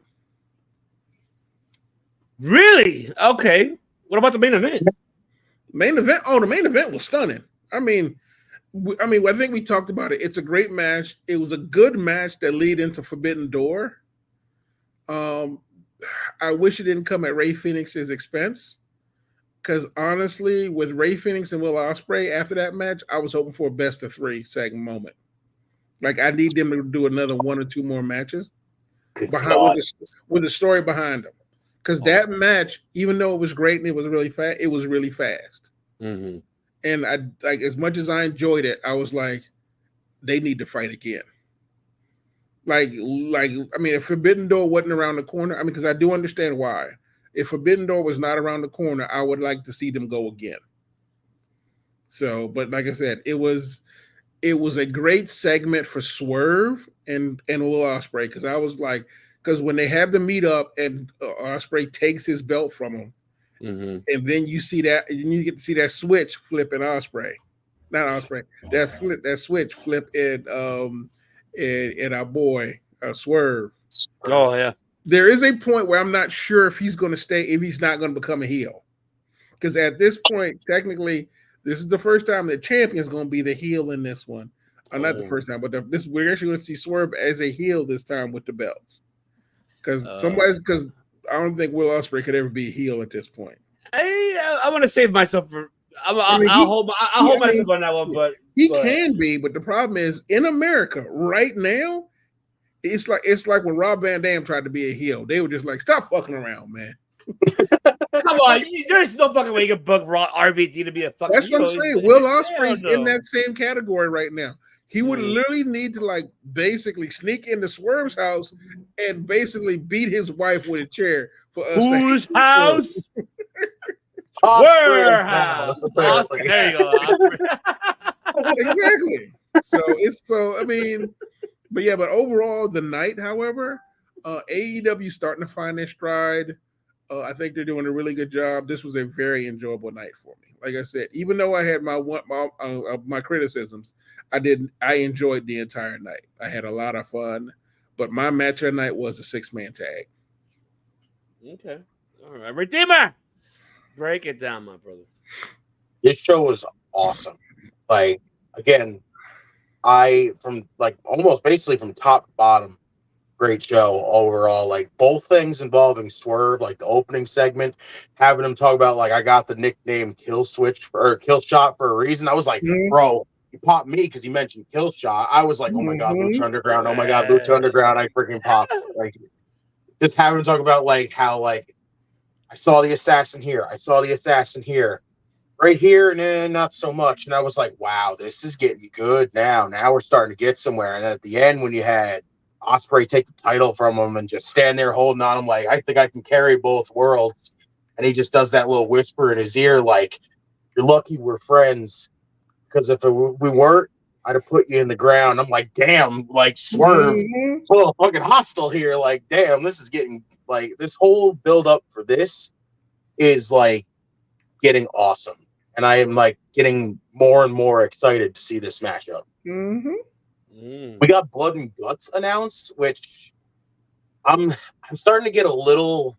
M: Really? Okay. What about the main event?
K: The main event was stunning. I think we talked about it. It's a great match. It was a good match that lead into Forbidden Door. I wish it didn't come at Rey Fenix's expense. Because honestly, with Rey Fenix and Will Ospreay after that match, I was hoping for a best of 3 segment moment. Like I need them to do another 1 or 2 more matches with the story behind them. Because that match, even though it was great and it was really fast, it was really fast.
M: Mm-hmm.
K: And I like as much as I enjoyed it, I was like, they need to fight again. Like I mean, if Forbidden Door wasn't around the corner, I mean, because I do understand why. If Forbidden Door was not around the corner, I would like to see them go again. So, but like I said, it was a great segment for Swerve and Will Ospreay because I was like, because when they have the meet up and Ospreay takes his belt from him, and then you see that, and you get to see that switch flip in Ospreay, not Ospreay, that switch flip in our boy Swerve.
M: Oh yeah.
K: There is a point where I'm not sure if he's going to stay, if he's not going to become a heel. Because at this point, technically, this is the first time the champion's going to be the heel in this one. Not the first time, but we're actually going to see Swerve as a heel this time with the belts. Because I don't think Will Ospreay could ever be a heel at this point.
M: I want to save myself for. I'll hold myself on that one, but
K: he can be. But the problem is, in America right now, it's like when Rob Van Dam tried to be a heel. They were just like, "Stop fucking around, man."
M: Come on, there's no fucking way you can book RVD to be a fucking
K: That's
M: heel.
K: what I'm saying. Will Ospreay's in that same category right now. He would literally need to like basically sneak into Swerve's house and basically beat his wife with a chair for us.
M: Whose house?
J: Swerve's house.
M: There you go.
K: Exactly. I mean, but overall, the night, however, AEW starting to find their stride. I think they're doing a really good job. This was a very enjoyable night for me. Like I said, even though I had my criticisms, I enjoyed the entire night. I had a lot of fun, but my match of the night was a 6-man tag.
M: Okay, all right, Redeemer, break it down, my brother.
J: This show was awesome. Like again, from almost basically from top to bottom, great show overall. Like both things involving Swerve, like the opening segment, having him talk about like I got the nickname Kill Shot for a reason. I was like, bro, you popped me because you mentioned Kill Shot. I was like, oh my god, Lucha Underground. Oh my god, Lucha Underground. I freaking popped. Like just having him talk about like how like I saw the assassin here. I saw the assassin here. Right here, and then not so much. And I was like, wow, this is getting good now. Now we're starting to get somewhere. And then at the end, when you had Ospreay take the title from him and just stand there holding on him like, I think I can carry both worlds. And he just does that little whisper in his ear like, you're lucky we're friends. Because if we weren't, I'd have put you in the ground. I'm like, damn, like Swerve, a little fucking hostile here. Like, damn, this is getting, like, this whole build-up for this is, like, getting awesome. And I am, like, getting more and more excited to see this matchup. We got Blood and Guts announced, which I'm starting to get a little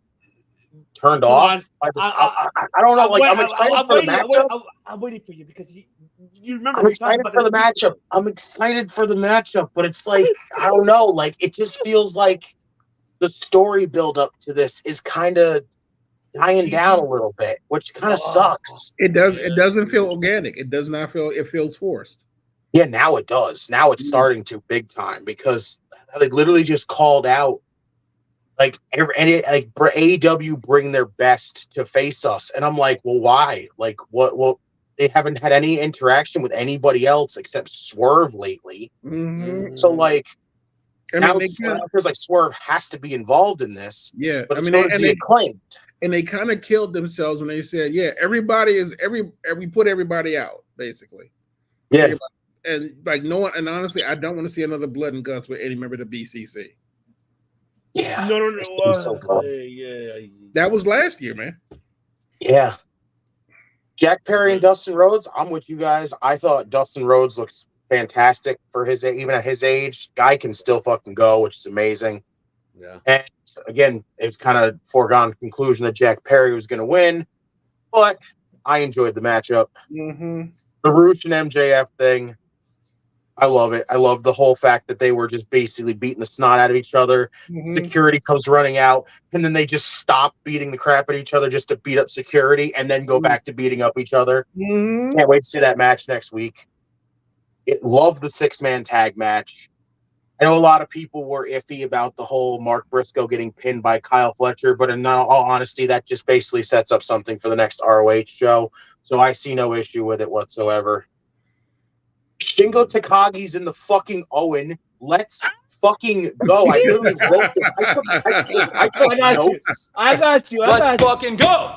J: turned off. I don't know. I'm excited for the matchup.
M: I'm waiting for you because you remember.
J: I'm excited for the matchup. I'm excited for the matchup, but it's like I don't know. Like it just feels like the story build up to this is kind of dying down a little bit, which kind of sucks.
K: It does. It doesn't feel organic. It does not feel. It feels forced.
J: Yeah, now it does. Now it's starting to big time because they literally just called out like AEW bring their best to face us, and I'm like, well, why? Like, what? Well, they haven't had any interaction with anybody else except Swerve lately. So, like, now it feels like Swerve has to be involved in this.
K: Yeah,
J: but they claimed,
K: and they kind of killed themselves when they said, "Yeah, we put everybody out, basically."
J: Yeah.
K: Everybody. And like no one, and honestly, I don't want to see another Blood and Guts with any member of the BCC.
J: Yeah,
M: no.
J: So
K: that was last year, man.
J: Yeah, Jack Perry and Dustin Rhodes. I'm with you guys. I thought Dustin Rhodes looks fantastic for even at his age. Guy can still fucking go, which is amazing.
M: Yeah.
J: And again, it's kind of foregone conclusion that Jack Perry was going to win, but I enjoyed the matchup. The Roosh and MJF thing. I love it. I love the whole fact that they were just basically beating the snot out of each other.
K: Mhm.
J: Security comes running out, and then they just stop beating the crap at each other just to beat up security, and then go back to beating up each other.
K: Mhm.
J: Can't wait to see that match next week. Love the 6-man tag match. I know a lot of people were iffy about the whole Mark Briscoe getting pinned by Kyle Fletcher, but in all honesty, that just basically sets up something for the next ROH show. So I see no issue with it whatsoever. Shingo Takagi's in the fucking Owen. Let's fucking go. I literally wrote this. I took notes.
M: I got you.
C: Let's fucking go.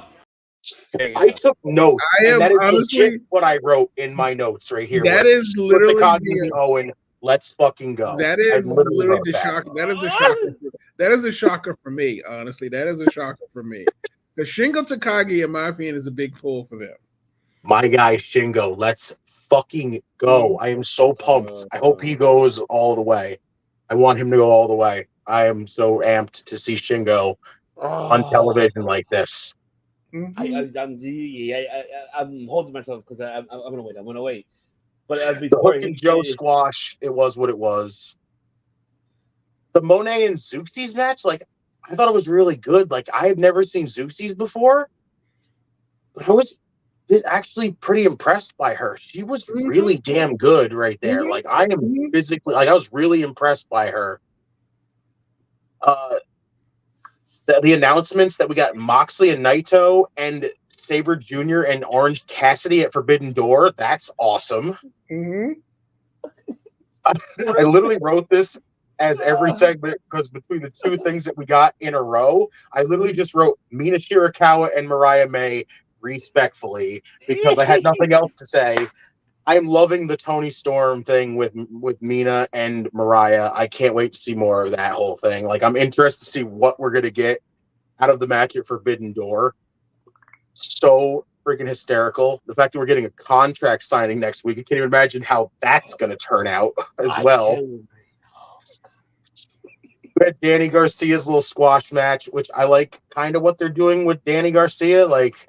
J: I took notes.
K: I am
J: and that is
K: honestly-
J: legit what I wrote in my notes right here.
K: That
J: was
K: is
J: Shingo
K: literally
J: Takagi
K: the-
J: and Owen. Let's fucking go.
K: That
J: I
K: is
J: literally
K: literally
J: wrote
K: the
J: that.
K: shocker. That is a shocker. That is a shocker for me. Honestly, that is a shocker for me. The Shingo Takagi, in my opinion, is a big pull for them.
J: My guy Shingo, let's fucking go. I am so pumped. I hope he goes all the way. I want him to go all the way. I am so amped to see Shingo on television like this.
M: I'm holding myself because I'm gonna wait. I'm gonna wait. But
J: The Hook and Joe squash, it was what it was. The Monet and Zeuxis match, like, I thought it was really good. Like, I have never seen Zeuxis before, but I was actually pretty impressed by her. She was really damn good right there. Like, I am physically, like, I was really impressed by her. The announcements that we got Moxley and Naito and Sabre Jr. and Orange Cassidy at Forbidden Door, that's awesome.
K: Mm-hmm.
J: I literally wrote this as every segment because between the two things that we got in a row, I literally just wrote Mina Shirakawa and Mariah May respectfully because I had nothing else to say. I am loving the Tony Storm thing with Mina and Mariah. I can't wait to see more of that whole thing. Like, I'm interested to see what we're gonna get out of the match at Forbidden Door. So freaking hysterical. The fact that we're getting a contract signing next week, I can't even imagine how that's going to turn out as well. We had Danny Garcia's little squash match, which I like kind of what they're doing with Danny Garcia. Like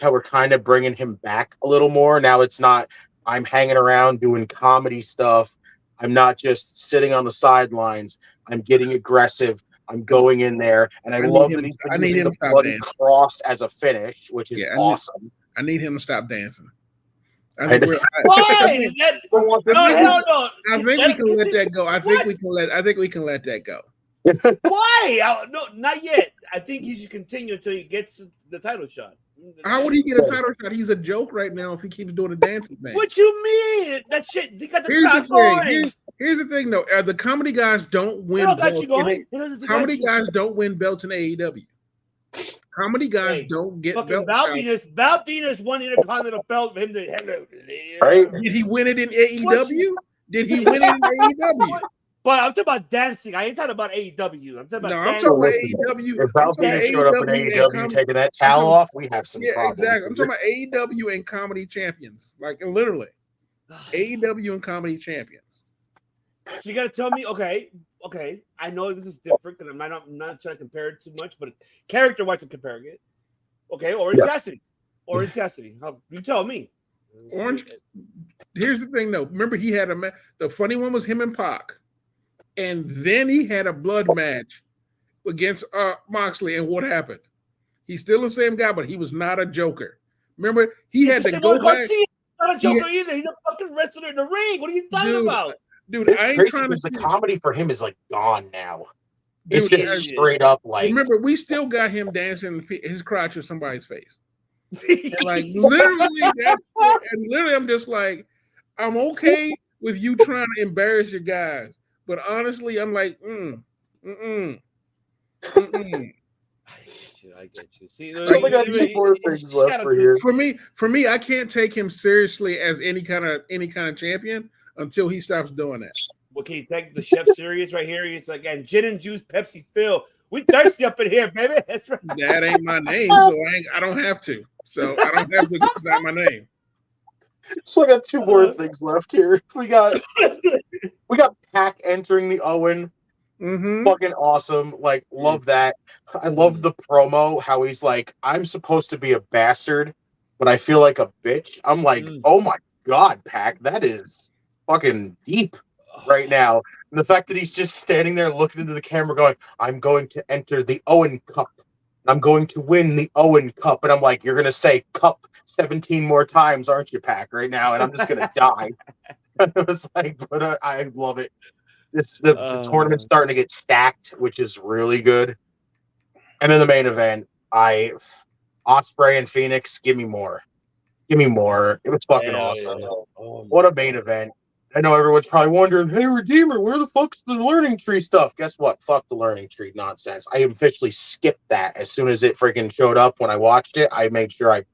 J: how we're kind of bringing him back a little more. Now it's not, I'm hanging around doing comedy stuff. I'm not just sitting on the sidelines. I'm getting aggressive. I'm going in there, and I love that he's been using the bloody cross as a finish, which is awesome.
K: I need him to stop dancing.
M: Why?
K: I think we can let that go. I think we can let that go.
M: Why? No, not yet. I think he should continue until he gets the title shot.
K: How would he get a title shot? He's a joke right now if he keeps doing the dancing thing.
M: What you mean? That shit. He got the crowd going.
K: Here's the thing, though. The comedy guys don't win belts. Comedy guys don't win belts in AEW. Comedy guys don't get belts.
M: Val Venus won Intercontinental belt for him to.
J: Right?
K: Did he win it in AEW? Did he win it in AEW?
M: But I'm talking about dancing. I ain't talking about AEW. I'm talking about dancing.
K: AEW.
J: If Val Venus showed up in AEW taking that towel off, we have some problems.
K: Exactly. I'm talking about AEW and comedy champions. Like, literally. AEW and comedy champions.
M: So you got to tell me, okay. I know this is different because I'm not trying to compare it too much, but character-wise, I'm comparing it. Okay, Orange Cassidy. Orange Cassidy. You tell me.
K: Orange. Here's the thing, though. Remember, he had the funny one was him and Pac. And then he had a blood match against Moxley. And what happened? He's still the same guy, but he was not a joker. Remember, he had to go back.
M: He's not a joker either. He's a fucking wrestler in the ring. What are you talking about?
J: Dude, it's crazy because the comedy for him is like gone now. It's just straight up like.
K: Remember, we still got him dancing his crotch in somebody's face. And like literally, I'm just like, I'm okay with you trying to embarrass your guys. But honestly, I'm like,
M: I get you. See,
J: we got 2 more things left for here.
K: For me, I can't take him seriously as any kind of champion until he stops doing that.
M: Well, can you take the chef serious right here? He's like, and gin and juice, Pepsi Phil. We thirsty up in here, baby. That's right.
K: That ain't my name, so I don't have to. So I don't have to. It's not my name.
J: So I got 2 more things left here. We got Pac entering the Owen. Fucking awesome. Like, love that. I love the promo, how he's like, I'm supposed to be a bastard, but I feel like a bitch. I'm like, oh my God, Pac, that is fucking deep right now. And the fact that he's just standing there looking into the camera going, I'm going to enter the Owen Cup. I'm going to win the Owen Cup. And I'm like, you're going to say Cup 17 more times, aren't you, Pac, right now? And I'm just going to die. It was like, but I love it. The tournament's starting to get stacked, which is really good. And then the main event, Ospreay and Phoenix, give me more. Give me more. It was fucking awesome. Yeah. What a main event. I know everyone's probably wondering, hey, Redeemer, where the fuck's the learning tree stuff? Guess what? Fuck the learning tree nonsense. I officially skipped that as soon as it freaking showed up. When I watched it, I made sure I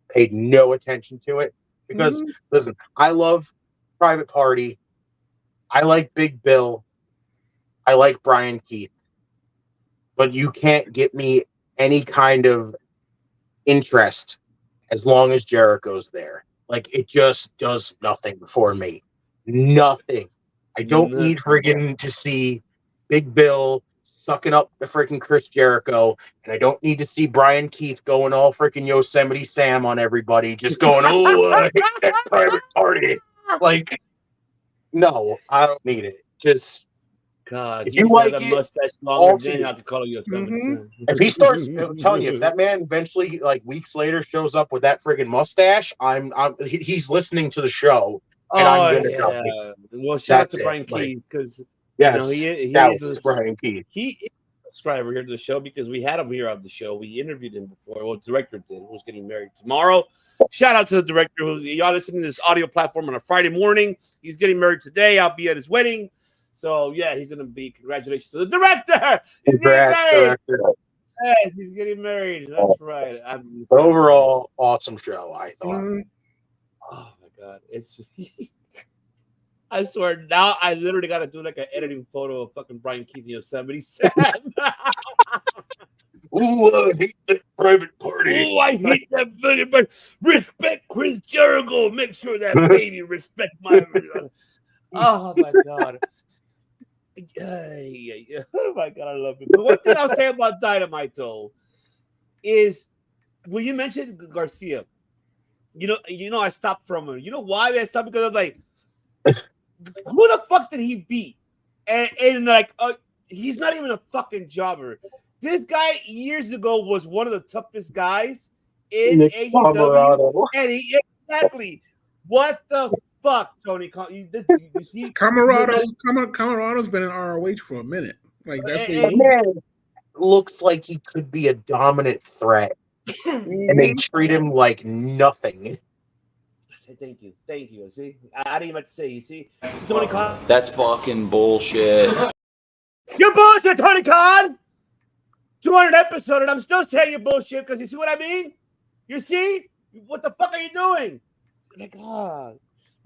J: paid no attention to it. Because, listen, I love Private Party. I like Big Bill. I like Brian Keith. But you can't get me any kind of interest as long as Jericho's there. Like, it just does nothing for me. Nothing. I don't need friggin' to see Big Bill sucking up the freaking Chris Jericho, and I don't need to see Brian Keith going all freaking Yosemite Sam on everybody, just going, oh, I hate that Private Party. Like, no, I don't need it. Just,
M: God,
J: if you like
M: that
J: it,
M: mustache longer, then you have to call you Yosemite Sam.
J: If he starts, I'm telling you, if that man eventually, like weeks later, shows up with that friggin' mustache, he's listening to the show. And I'm good at it.
M: Well, shout out to Brian Keith because he is
J: Brian Keith.
M: He is a subscriber here to the show because we had him here on the show. We interviewed him before. Well, the director did. Who's getting married tomorrow? Shout out to the director who's y'all listening to this audio platform on a Friday morning. He's getting married today. I'll be at his wedding. So yeah, he's gonna be. Congratulations to the director. He's getting married. Yes, he's getting married. That's right.
J: Overall, awesome show. I thought.
M: Oh my God, it's just, I swear now I literally got to do like an editing photo of fucking Brian Keith and Yosemite Sam.
J: Ooh, I hate that Private Party.
M: Oh, I hate that baby, but respect Chris Jericho. Make sure that baby respect my. Oh my God. Oh my God, I love it. But one thing I'll say about Dynamite though is when you mentioned Garcia. You know, I stopped from him. You know why I stopped? Because I was like, who the fuck did he beat? And like, he's not even a fucking jobber. This guy years ago was one of the toughest guys in AEW. And exactly. What the fuck, Tony? You see?
K: Camarado's been in ROH for a minute. Like that's
J: man looks like he could be a dominant threat. And they treat him like nothing.
M: Thank you. See, I didn't even have to say. You see, Tony Khan.
N: That's fucking bullshit.
M: You're bullshit, Tony Khan. 200 episode, and I'm still saying you're bullshit because you see what I mean. You see, what the fuck are you doing? Like,
J: I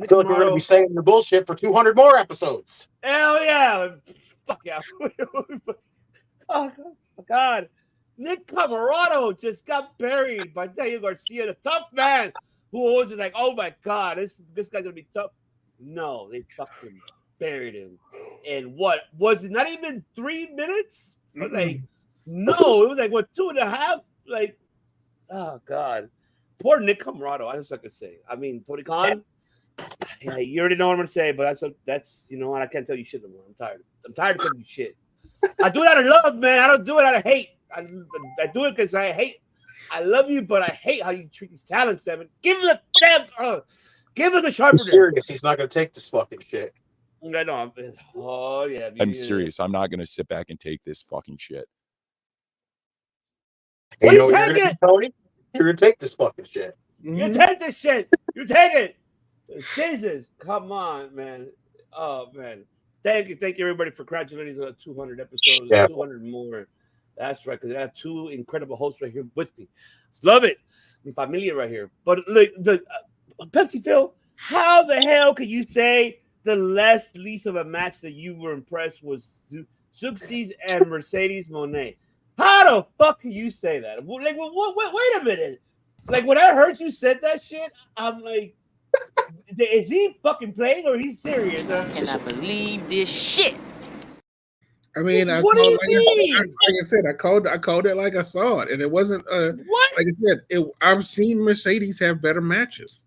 J: feel like we're gonna be saying your bullshit for 200 more episodes.
M: Hell yeah! Fuck yeah! Oh God. Nick Camarado just got buried by Daniel Garcia, the tough man who was like, oh my God, this guy's gonna be tough. No, they fucking buried him. And what was it? Not even 3 minutes? Like, no, it was like what 2.5? Like, oh God, poor Nick Camarado. I just like to say. I mean, Tony Khan. Yeah, you already know what I'm gonna say, but that's you know what, I can't tell you shit no more. I'm tired. I'm tired of telling you shit. I do it out of love, man. I don't do it out of hate. I do it because I hate. I love you, but I hate how you treat these talents, Devin. Give him the damn. Give him the sharper.
J: I'm serious. He's not going to take this fucking shit.
M: I know. Oh yeah.
O: I'm serious. I'm not going to sit back and take this fucking shit.
J: Hey, you know what you're going to do, Tony? You're going to take this fucking shit.
M: You take this shit. You take it. Jesus, come on, man. Oh man. Thank you everybody for congratulating on 200 episodes. Yeah. 200 more. That's right, because I have 2 incredible hosts right here with me. Love it. Mi familia right here. But look, the Pepsi Phil, how the hell can you say the least of a match that you were impressed was Zuxis and Mercedes Moné? How the fuck can you say that? Like, wait a minute. Like, when I heard you said that shit, I'm like, is he fucking playing or he's serious?
P: I cannot believe this shit.
K: I mean, like I said, I called it like I saw it, and it wasn't.
M: What?
K: Like I said, I've seen Mercedes have better matches.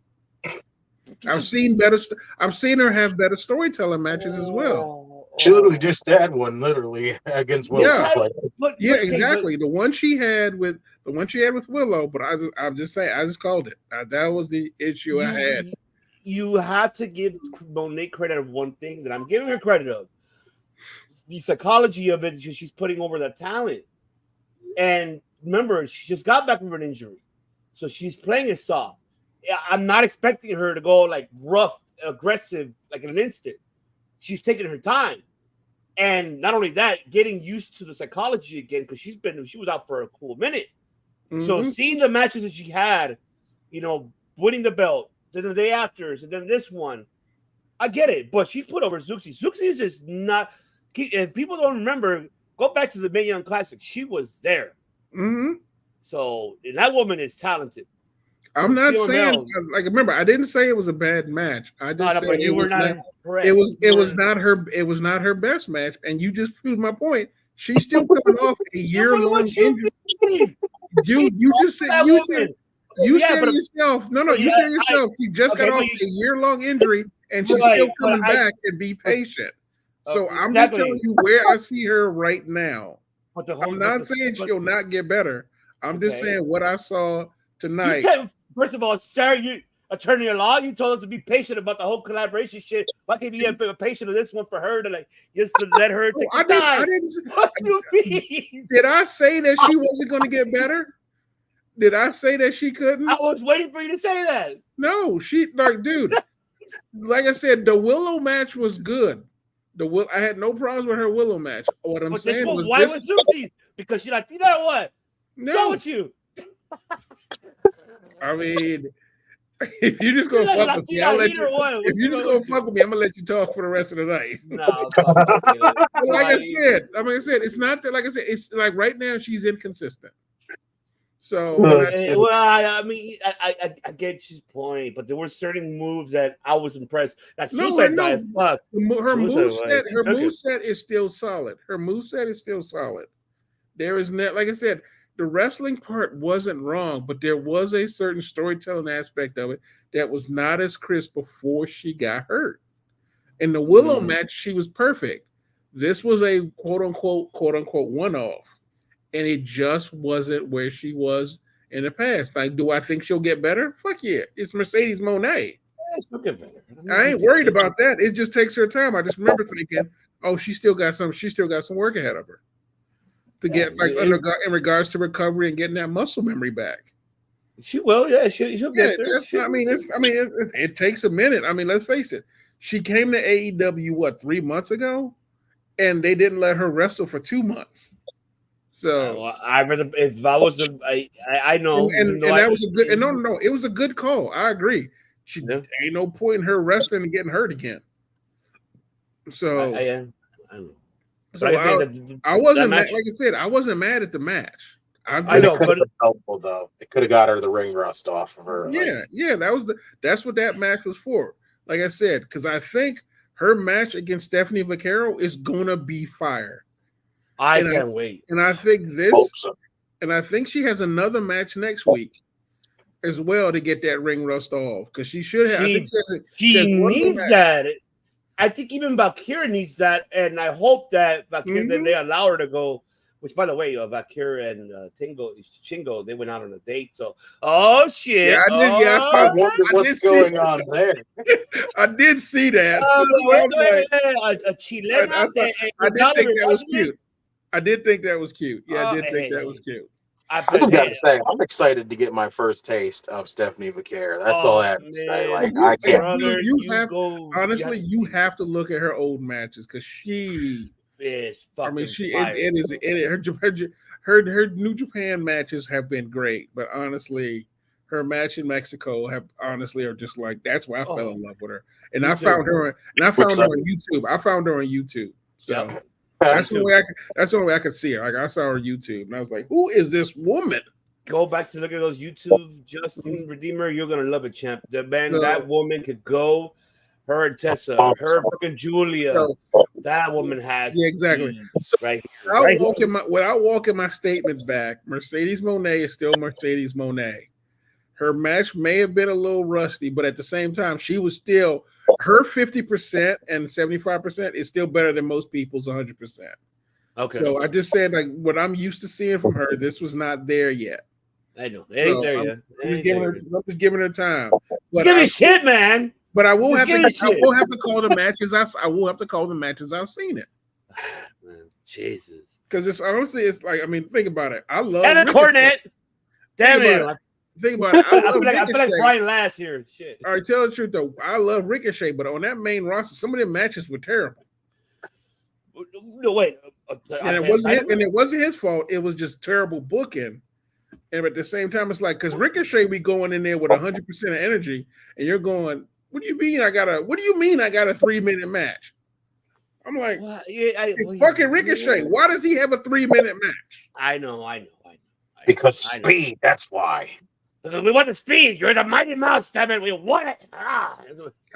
K: I've seen her have better storytelling matches as well.
J: She literally just had one, literally against Willow.
K: Yeah, exactly. The one she had with Willow, but I'm just saying, I just called it. That was the issue I had.
M: You have to give Monet credit of one thing that I'm giving her credit of. The psychology of it, she's putting over the talent. And remember, she just got back from an injury. So she's playing it soft. I'm not expecting her to go like rough, aggressive, like in an instant. She's taking her time. And not only that, getting used to the psychology again, because she was out for a cool minute. Mm-hmm. So seeing the matches that she had, winning the belt, then the day after, and then this one, I get it. But she put over Zuxi. Zuxi is just not. If people don't remember, go back to the Mae Young Classic. She was there.
K: Mm-hmm.
M: So and that woman is talented.
K: I'm not saying remember, I didn't say it was a bad match. I just said it was not her best match, and you just proved my point. She's still coming off a year-long injury. You said yourself. You said yourself. She just got off a year-long injury, and she's still coming back and be patient. So I'm just telling you where I see her right now. I'm not saying she'll not get better. I'm just saying what I saw tonight.
M: First of all, Sarah, you attorney at law, you told us to be patient about the whole collaboration shit. Why can't you be patient of this one for her to just to let her take the time? What do you mean?
K: Did I say that she wasn't going to get better? Did I say that she couldn't?
M: I was waiting for you to say that.
K: No, dude. Like I said, the Willow match was good. I had no problems with her Willow match. What I'm saying was,
M: why was Zuki? Because she's like, you know what?
K: No,
M: with you.
K: I mean, if you just gonna fuck with me, I'll let you. If you just gonna fuck with me, I'm gonna let you talk for the rest of the night.
M: No,
K: like I said, it's not that. Like I said, it's like right now she's inconsistent. So,
M: I mean, I get your point, but there were certain moves that I was impressed. That's suicide dive. Fuck.
K: Her moveset is still solid. There is not, like I said, the wrestling part wasn't wrong, but there was a certain storytelling aspect of it that was not as crisp before she got hurt. In the Willow match, she was perfect. This was a quote unquote one-off, and it just wasn't where she was in the past. Like, do I think she'll get better? Fuck yeah. It's Mercedes Moné.
M: She'll get better.
K: I ain't worried about that. It just takes her time. I just remember thinking, oh, she still got some work ahead of her to get in regards to recovery and getting that muscle memory back.
M: She will, she'll get there.
K: It takes a minute. I mean, let's face it. She came to AEW 3 months ago, and they didn't let her wrestle for 2 months. So
M: I know,
K: and that was a good. And no, it was a good call. I agree. Ain't no point in her wrestling and getting hurt again. So I wasn't mad, like I said, I wasn't mad at the match.
J: I know, but it's helpful though. It could have got her the ring rust off of her.
K: Yeah, that's what that match was for. Like I said, because I think her match against Stephanie Vaquero is gonna be fire.
M: I can't wait.
K: And I think I think she has another match next week as well to get that ring rust off, because she should have.
M: She needs that. I think even Valkyria needs that, and I hope that Valkyria that they allow her to go. Which, by the way, Valkyria and Shingo, they went out on a date. So, oh shit!
J: Yeah, I wonder what's going on there.
K: I did see that. I did think that was cute. Yeah, I did think that was cute.
J: I just gotta say, I'm excited to get my first taste of Stephanie Vaquero. That's all I have to say. Like, I can't.
K: You have to look at her old matches, because she
M: is
K: her
M: fucking.
K: New Japan matches have been great, but honestly, her match in Mexico are just like, that's why I fell in love with her. And I found her on YouTube. So. That's the only way I could see her. Like, I saw her on YouTube, and I was like, "Who is this woman?"
M: Go back to look at those YouTube Justin Redeemer. You're gonna love it, champ. That woman could go. Her and Tessa, her fucking Julia. That woman has
K: exactly. Without walking my statement back, Mercedes Moné is still Mercedes Moné. Her match may have been a little rusty, but at the same time, she was still her 50% and 75% is still better than most people's 100%.
M: Okay.
K: So I just said, like, what I'm used to seeing from her, this was not there yet.
M: I know it ain't there yet.
K: I'm just giving her time.
M: But give me shit, man.
K: But I will have to.
M: shit.
K: I will have to call the matches. I will have to call the matches I've seen it.
M: Man, Jesus.
K: Because it's honestly, it's like, I mean, think about it. I love
M: And a cornet. Damn it.
K: Think about it.
M: I feel like Brian last year. Shit.
K: All right, tell the truth though. I love Ricochet, but on that main roster, some of the matches were terrible.
M: No, wait.
K: And it wasn't his fault. It was just terrible booking. And at the same time, it's like, because Ricochet be going in there with 100% of energy, and you're going, what do you mean I got a 3-minute match? I'm like, it's fucking Ricochet. Why does he have a 3-minute match?
M: I know.
J: Because speed, that's why.
M: We want the speed. You're the Mighty Mouse, damn it. We want it. I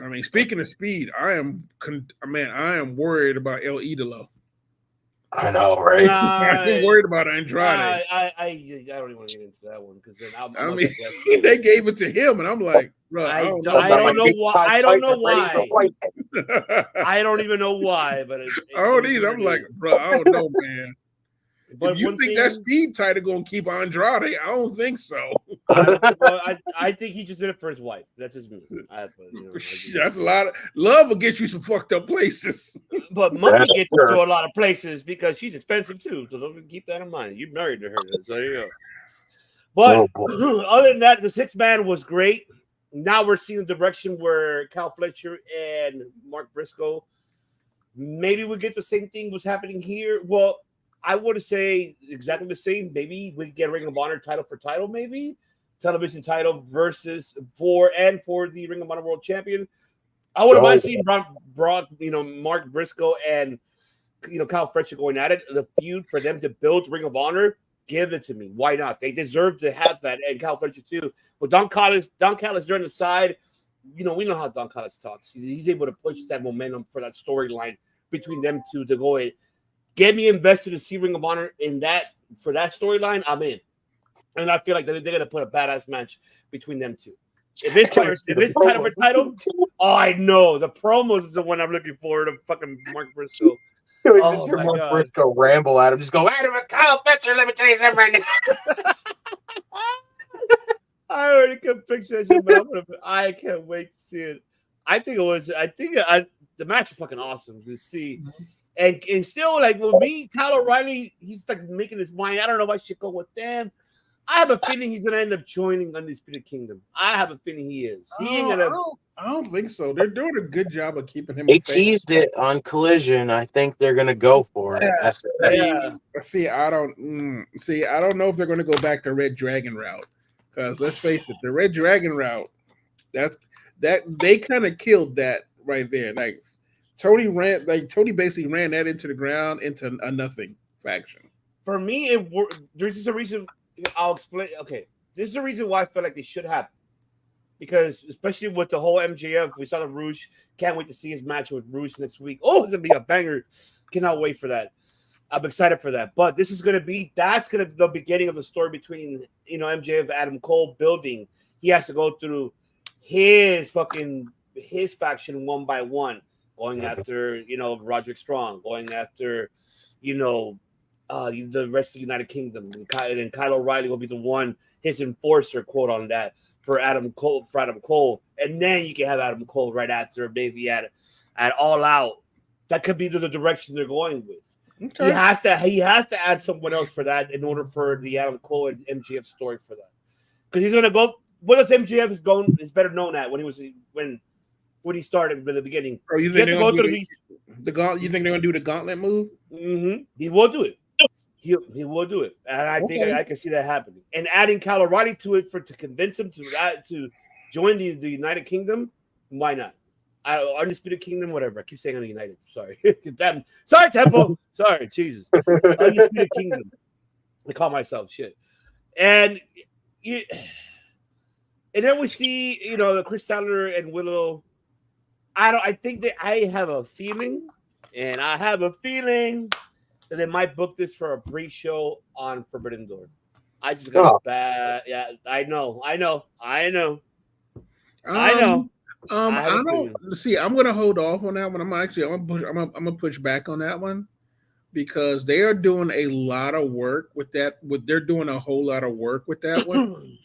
K: mean, speaking of speed, I am worried about El Idolo.
J: I know, right?
K: I'm worried about Andrade.
M: I don't even want to get into that one because then
K: I mean, they gave it to him, and I'm like, bro, I don't know why.
M: I don't know why. I don't even know why, but
K: I don't either. I'm like, bro, I don't know, man. But if you think that speed title gonna keep Andrade, I don't think so.
M: I think he just did it for his wife. That's his move.
K: That's a lot. Love will get you some fucked up places,
M: but money gets you to a lot of places because she's expensive too. So don't keep that in mind. You married to her, so there you go. But other than that, the 6-man was great. Now we're seeing the direction where Kyle Fletcher and Mark Briscoe. Maybe we get the same thing was happening here. Well, I would say exactly the same. Maybe we get Ring of Honor title for title, maybe television title versus for the Ring of Honor World Champion. I wouldn't mind seeing Mark Briscoe and Kyle Fletcher going at it. The feud for them to build Ring of Honor, give it to me. Why not? They deserve to have that, and Kyle Fletcher too. But Don Callis during the side. We know how Don Callis talks. He's able to push that momentum for that storyline between them two to go in. Get me invested to see Ring of Honor for that storyline. I'm in, and I feel like they're gonna put a badass match between them two. If this title, oh, I know the promos is the one I'm looking for. To fucking Mark Briscoe.
J: Just hear Mark Briscoe ramble at him. Just go, Adam and Kyle Fletcher. Let me tell you something right now.
M: I already can picture that shit, but I can't wait to see it. The match is fucking awesome to see. And still, like, with me, Kyle O'Reilly, he's like making his mind. I don't know if I should go with them. I have a feeling he's going to end up joining Undisputed Kingdom. I have a feeling he is. I
K: don't think so. They're doing a good job of keeping him.
J: They teased it on Collision. I think they're going to go for it.
K: Yeah. See, I don't know if they're going to go back to Red Dragon route. Because let's face it, the Red Dragon route, they kind of killed that right there. Like, Tony basically ran that into the ground into a nothing faction.
M: For me, there's just a reason. I'll explain. Okay, this is the reason why I feel like they should happen. Because especially with the whole MJF, we saw the Rouge. Can't wait to see his match with Rouge next week. Oh, it's gonna be a banger. Cannot wait for that. I'm excited for that. But this is gonna be the beginning of the story between MJF and Adam Cole building. He has to go through his faction one by one. Going after, Roderick Strong, going after, the rest of the United Kingdom. And Kyle O'Reilly will be the one, his enforcer, quote, on that for Adam Cole. And then you can have Adam Cole right after, maybe at All Out. That could be the direction they're going with. Okay. He has to add someone else for that in order for the Adam Cole and MJF story for that. Because he's going to go, what else MJF is better known at when he started in the beginning.
K: Oh, you think they're going to do you think they're going to do the gauntlet move?
M: Mm-hmm. He will do it. He will do it, and I think I can see that happening. And adding Kyle O'Reilly to it to convince him to join the United Kingdom, why not? Undisputed Kingdom, whatever. I keep saying United. Sorry, sorry, Temple. Sorry, Jesus. Undisputed Kingdom. I call myself shit, and then we see the Chris Statler and Willow. I think that I have a feeling that they might book this for a pre-show on Forbidden Door. I just got a bad. Yeah, I know. I don't
K: see. I'm gonna hold off on that one. I'm gonna push back on that one because they are doing a lot of work with that. They're doing a whole lot of work with that one.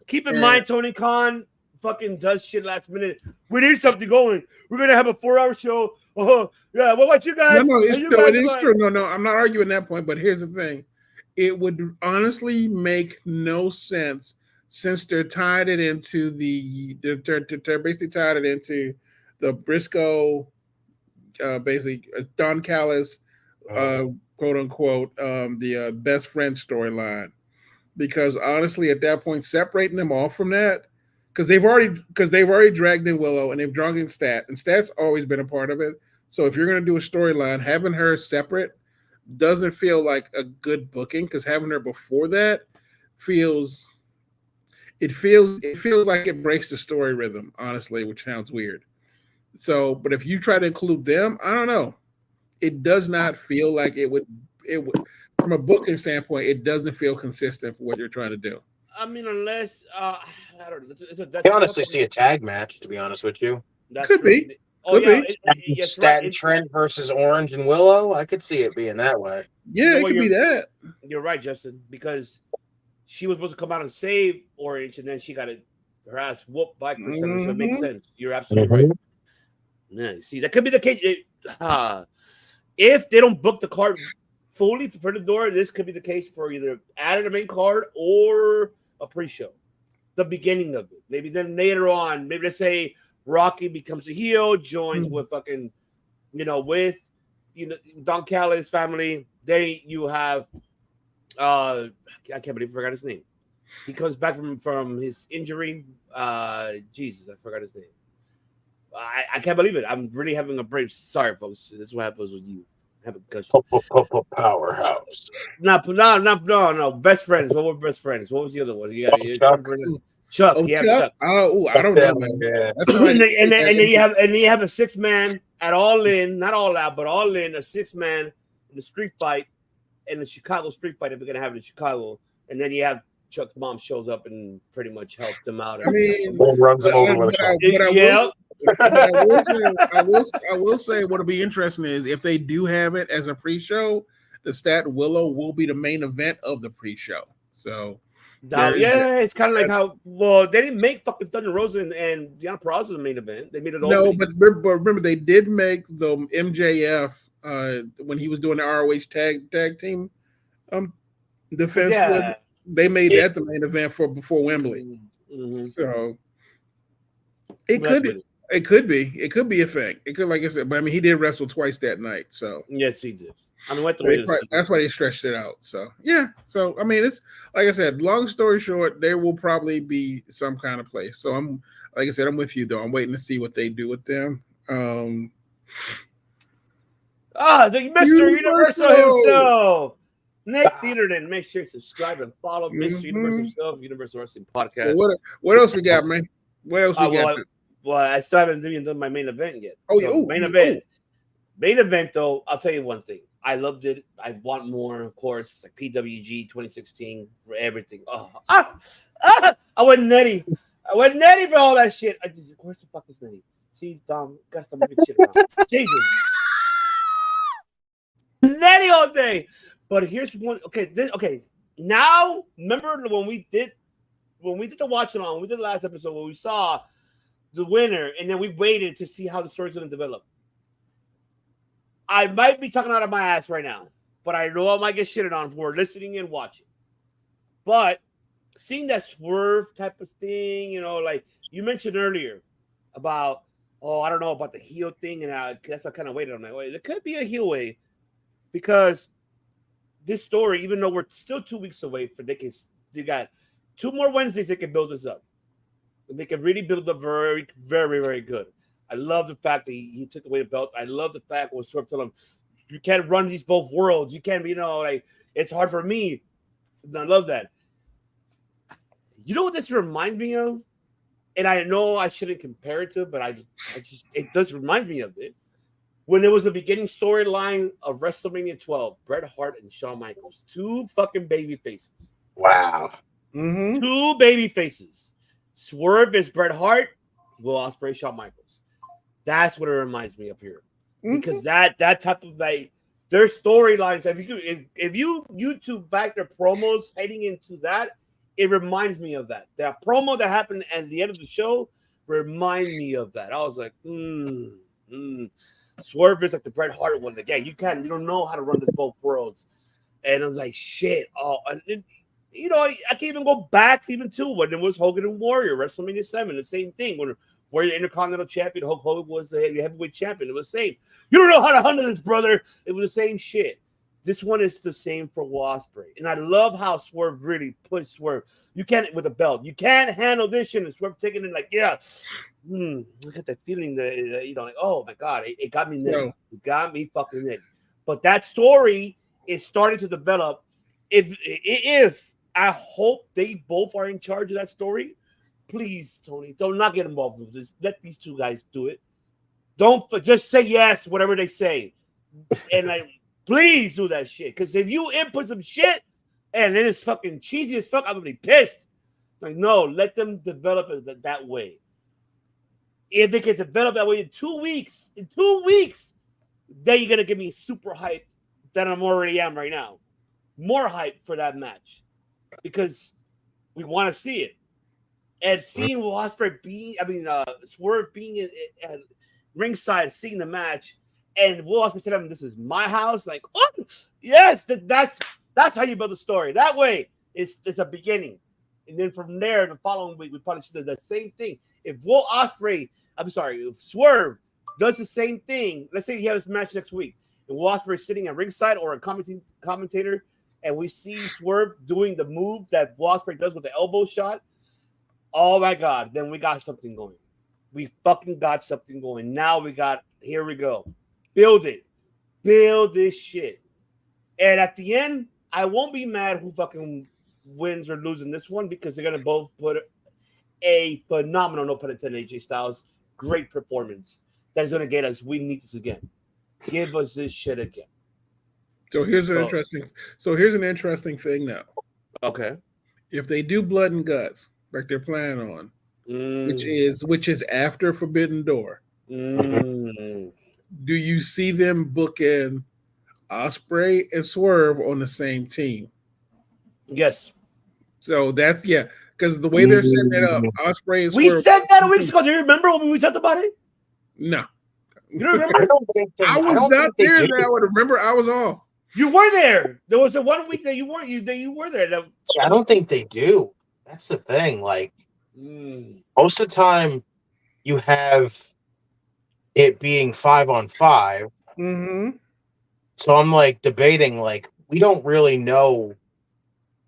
M: Keep in mind, Tony Khan fucking does shit last minute. We need something going. We're gonna have a 4-hour show. Oh yeah. What about you guys?
K: No, it is true. No, I'm not arguing that point. But here's the thing: it would honestly make no sense since they're tied it into they're basically tied it into the Briscoe, basically Don Callis, quote unquote, the best friend storyline. Because honestly, at that point, separating them off from that, because they've already dragged in Willow and they've dragged in Stat, and Stat's always been a part of it. So if you're going to do a storyline, having her separate doesn't feel like a good booking, because having her before that feels like it breaks the story rhythm, honestly, which sounds weird. So, but if you try to include them, I don't know. It does not feel like it would from a booking standpoint, it doesn't feel consistent for what you're trying to do.
M: I mean, unless I don't know.
J: I honestly see a tag match, to be honest with you.
K: Could be.
J: Stat and Trent versus Orange and Willow. I could see it being that way.
K: Yeah, it could be that.
M: You're right, Justin, because she was supposed to come out and save Orange, and then she got her ass whooped by Chris Evans, so it makes sense. You're absolutely right. Yeah, you see, that could be the case. If they don't book the card fully for the door, this could be the case for either adding a main card or a pre-show. The beginning of it. Maybe then later on, maybe let's say Rocky becomes a heel, joins with fucking, with Don Callis family. Then you have I can't believe I forgot his name. He comes back from his injury. Jesus, I forgot his name. I can't believe it. I'm really having a break. Sorry, folks. This is what happens when you have a concussion.
J: Powerhouse.
M: No. Best friends. What were best friends? What was the other one? You got Chuck.
K: Oh,
M: yeah,
K: Chuck.
M: Chuck.
K: Oh, I don't know.
J: Yeah.
M: And then you have a 6-man at All In, not All Out, but All In, a 6-man in the street fight, in the Chicago street fight if we're gonna have it in Chicago, and then you have Chuck's mom shows up and pretty much helps them out.
K: I mean,
J: runs them over with
K: I will say what'll be interesting is if they do have it as a pre-show, the Stat Willow will be the main event of the pre-show. So
M: it's kind of like how they didn't make fucking Thunder Rosa and Deanna Peraza the main event. They made it all.
K: No, but remember they did make the MJF when he was doing the ROH tag team defense.
M: Yeah.
K: They made that the main event before Wembley.
M: Mm-hmm.
K: So it could be a thing. It could, like I said, but I mean, he did wrestle twice that night. So
M: yes, he did. I mean,
K: that's why they stretched it out. So yeah. So I mean, it's like I said. Long story short, there will probably be some kind of place. So I'm with you though. I'm waiting to see what they do with them.
M: The Mr. Universal himself. Nick Theaterden, make sure you subscribe and follow Mr. Universal himself, Universal Wrestling Podcast.
K: So what else we got, man? What else we got?
M: Well, I still haven't even done my main event yet. Main event, though, I'll tell you one thing. I loved it. I want more, of course. Like PWG 2016 for everything. I went Nettie. For all that shit. Where's the fuck is Nettie? See, Dom, got some good shit around. Jesus. Nettie all day. But here's one. Okay. Now, remember when we did the watch along, we did the last episode where we saw the winner, and then we waited to see how the story's going to develop. I might be talking out of my ass right now, but I know I might get shitted on for listening and watching. But seeing that swerve type of thing, like you mentioned earlier about, I don't know about the heel thing, and that's what I kind of waited on that way. There could be a heel way because this story, even though we're still 2 weeks away they got 2 more Wednesdays they can build this up. And they can really build up very, very, very good. I love the fact that he took away the belt. I love the fact when Swerve told him, you can't run these both worlds. You can't, it's hard for me. And I love that. You know what this reminds me of? And I know I shouldn't compare it to, but it does remind me of it. When it was the beginning storyline of WrestleMania 12, Bret Hart and Shawn Michaels, 2 fucking baby faces.
J: Wow.
M: Two baby faces. Swerve is Bret Hart, Will Ospreay, Shawn Michaels. That's what it reminds me of here. Because that type of like their storylines, if you YouTube back their promos heading into that, it reminds me of that. That promo that happened at the end of the show remind me of that. I was like, Swerve is like the Bret Hart one. Again, you don't know how to run this both worlds. And I was like, shit. Oh, and I can't even go back even to when it was Hogan and Warrior, WrestleMania 7, the same thing. When Warrior Intercontinental Champion, Hulk Hogan was the heavyweight champion. It was the same. You don't know how to handle this, brother. It was the same shit. This one is the same for Will Ospreay. And I love how Swerve really pushed Swerve. You can't, with a belt, you can't handle this shit. And Swerve taking it like, look at that feeling that, like, oh my God, it got me there. It got me fucking in. But that story is starting to develop. If I hope they both are in charge of that story, please, Tony, don't not get involved with this. Let these two guys do it. Don't just say yes, whatever they say. And like, please do that shit. Because if you input some shit and then it's fucking cheesy as fuck, I'm gonna be pissed. Like, no, let them develop it that way. If they can develop that way in 2 weeks, then you're gonna give me super hype than I'm already am right now. More hype for that match. Because we want to see it. And seeing Will Ospreay Swerve being at ringside, seeing the match, and Will Ospreay telling him, this is my house. Like, oh, yes, that's how you build a story. That way, it's a beginning. And then from there, the following week, we probably see the same thing. If if Swerve does the same thing, let's say he has a match next week, and Will Ospreay is sitting at ringside or a commentator, and we see Swerve doing the move that Will Ospreay does with the elbow shot, oh my God, then we got something going. We fucking got something going. Now here we go. Build it. Build this shit. And at the end, I won't be mad who fucking wins or loses this one because they're going to both put a phenomenal, no pun intended, AJ Styles, great performance. That is going to get us, we need this again. Give us this shit again.
K: So here's an interesting thing now.
M: Okay.
K: If they do Blood and Guts, like they're planning on, which is after Forbidden Door, do you see them booking Ospreay and Swerve on the same team?
M: Yes.
K: So that's because the way they're setting it up, Ospreay and Swerve.
M: We said that a week ago. Do you remember when we talked about it?
K: No.
M: You don't remember?
K: I was not there. I would remember. I was off.
M: You were there. There was the 1 week that you weren't. You were there.
J: I don't think they do. That's the thing. Like most of the time, you have it being 5-on-5.
K: Mm-hmm.
J: So I'm like debating. Like we don't really know.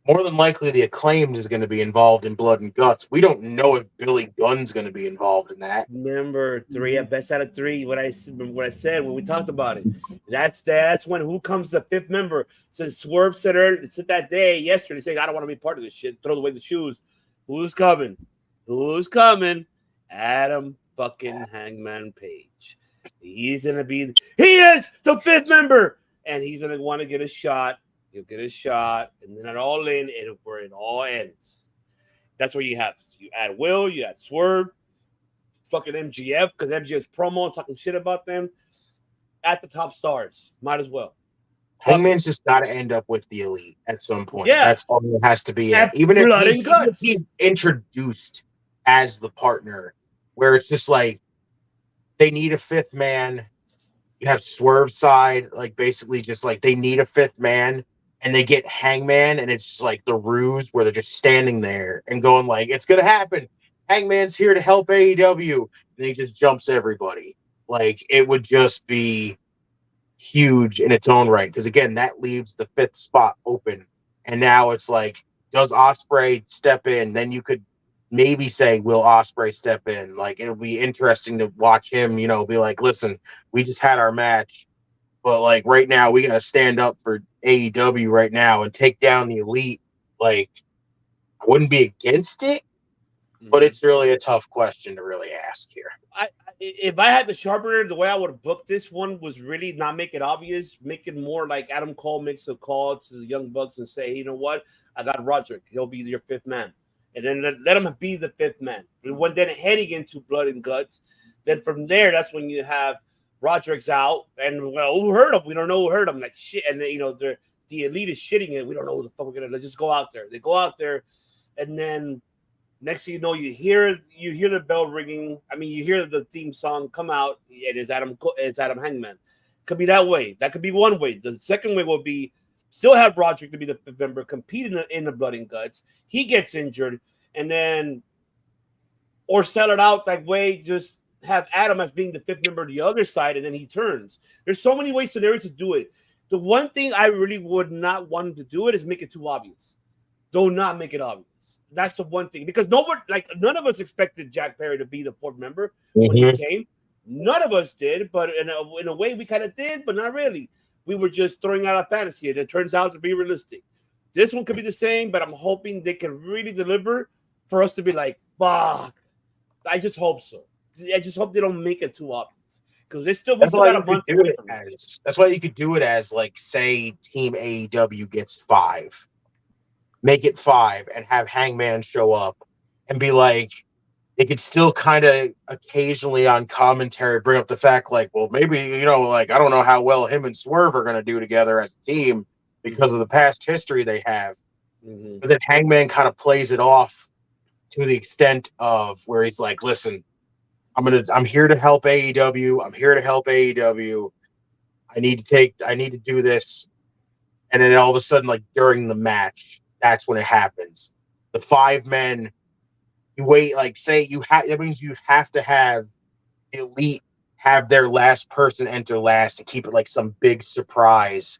J: More than likely, the Acclaimed is going to be involved in Blood and Guts. We don't know if Billy Gunn's going to be involved in that.
M: Remember, best out of three. What I said when we talked about it. That's when who comes the fifth member. Since Swerve said that day yesterday, saying I don't want to be part of this shit. Throw away the shoes. Who's coming? Who's coming? Adam fucking Hangman Page. He's gonna be. He is the fifth member, and he's gonna want to get a shot. You'll get a shot, and then it all in, and where it all ends. That's where you have. You add Will, you add Swerve, fucking MGF, because MGF's promo and talking shit about them. At the top stars. Might as well.
J: Hangman's just got to end up with the Elite at some point.
M: Yeah.
J: That's all it has to be. Even if he's introduced as the partner, where it's just like they need a fifth man. You have Swerve side, like basically just like they need a fifth man. And they get Hangman, and it's just like the ruse where they're just standing there and going like, it's going to happen. Hangman's here to help AEW. And he just jumps everybody. Like, it would just be huge in its own right. Because, again, that leaves the fifth spot open. And now it's like, does Ospreay step in? Then you could maybe say, will Ospreay step in? Like, it'll be interesting to watch him, be like, listen, we just had our match. But, like, right now, we got to stand up for AEW right now and take down the Elite. Like, I wouldn't be against it, but it's really a tough question to really ask here.
M: If I had the sharpener, the way I would have booked this one was really not make it obvious, make it more like Adam Cole makes a call to the Young Bucks and say, you know what, I got Roderick. He'll be your fifth man. And then let him be the fifth man. When then heading into Blood and Guts, then from there, that's when you have Roderick's out. And, well, who hurt him? We don't know who hurt him. Like, shit. And, you know, the Elite is shitting it. We don't know who the fuck we're going to. Let's just go out there. They go out there. And then next thing you know, you hear the bell ringing. I mean, you hear the theme song come out. It is Adam Hangman. Could be that way. That could be one way. The second way will be still have Roderick to be the fifth member, compete in the Blood and Guts. He gets injured, and then or sell it out that way. Just have Adam as being the fifth member of the other side, and then he turns. There's so many ways to do it. The one thing I really would not want him to do it is make it too obvious. Do not make it obvious. That's the one thing, because none of us expected Jack Perry to be the fourth member when he came. None of us did, but in a way we kind of did, but not really. We were just throwing out a fantasy, and it turns out to be realistic. This one could be the same, but I'm hoping they can really deliver for us to be like, fuck. I just hope so. I just hope they don't make it too obvious, because we still got a month away from it.
J: That's why you could do it as, like, say Team AEW gets 5. Make it 5 and have Hangman show up and be like, they could still kind of occasionally on commentary bring up the fact, like, well, maybe, you know, like, I don't know how well him and Swerve are going to do together as a team because of the past history they have. But then Hangman kind of plays it off to the extent of where he's like, listen, I'm here to help AEW. I'm here to help AEW. I need to do this. And then all of a sudden, like, during the match, that's when it happens. The 5 men, you wait, like, say that means you have to have the Elite have their last person enter last to keep it like some big surprise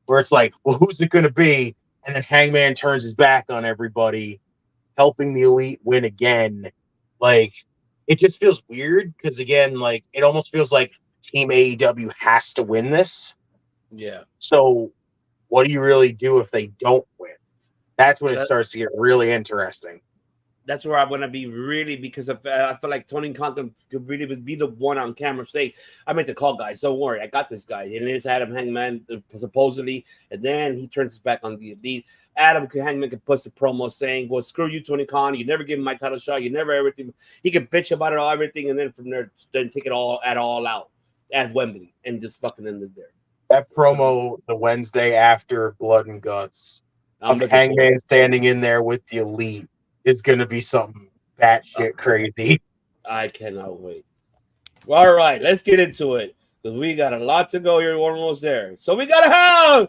J: where it's like, well, who's it going to be? And then Hangman turns his back on everybody, helping the Elite win again. Like, it just feels weird because, again, like, it almost feels like Team AEW has to win this.
M: Yeah.
J: So what do you really do if they don't win? That's when it starts to get really interesting.
M: That's where I want to be really, because I feel like Tony Khan could really be the one on camera say, I meant to call, guys. Don't worry. I got this guy. And it is Adam Hangman, supposedly. And then he turns his back on the Elite. Hangman could post a promo saying, well, screw you, Tony Khan. You never give him my title shot. You never everything. He could bitch about it all, everything. And then from there, then take it all out at Wembley and just fucking end it there.
J: That promo the Wednesday after Blood and Guts of Hangman standing in there with the Elite is going to be something batshit crazy.
M: I cannot wait. All right, let's get into it, because we got a lot to go here. We're almost there. So we got to have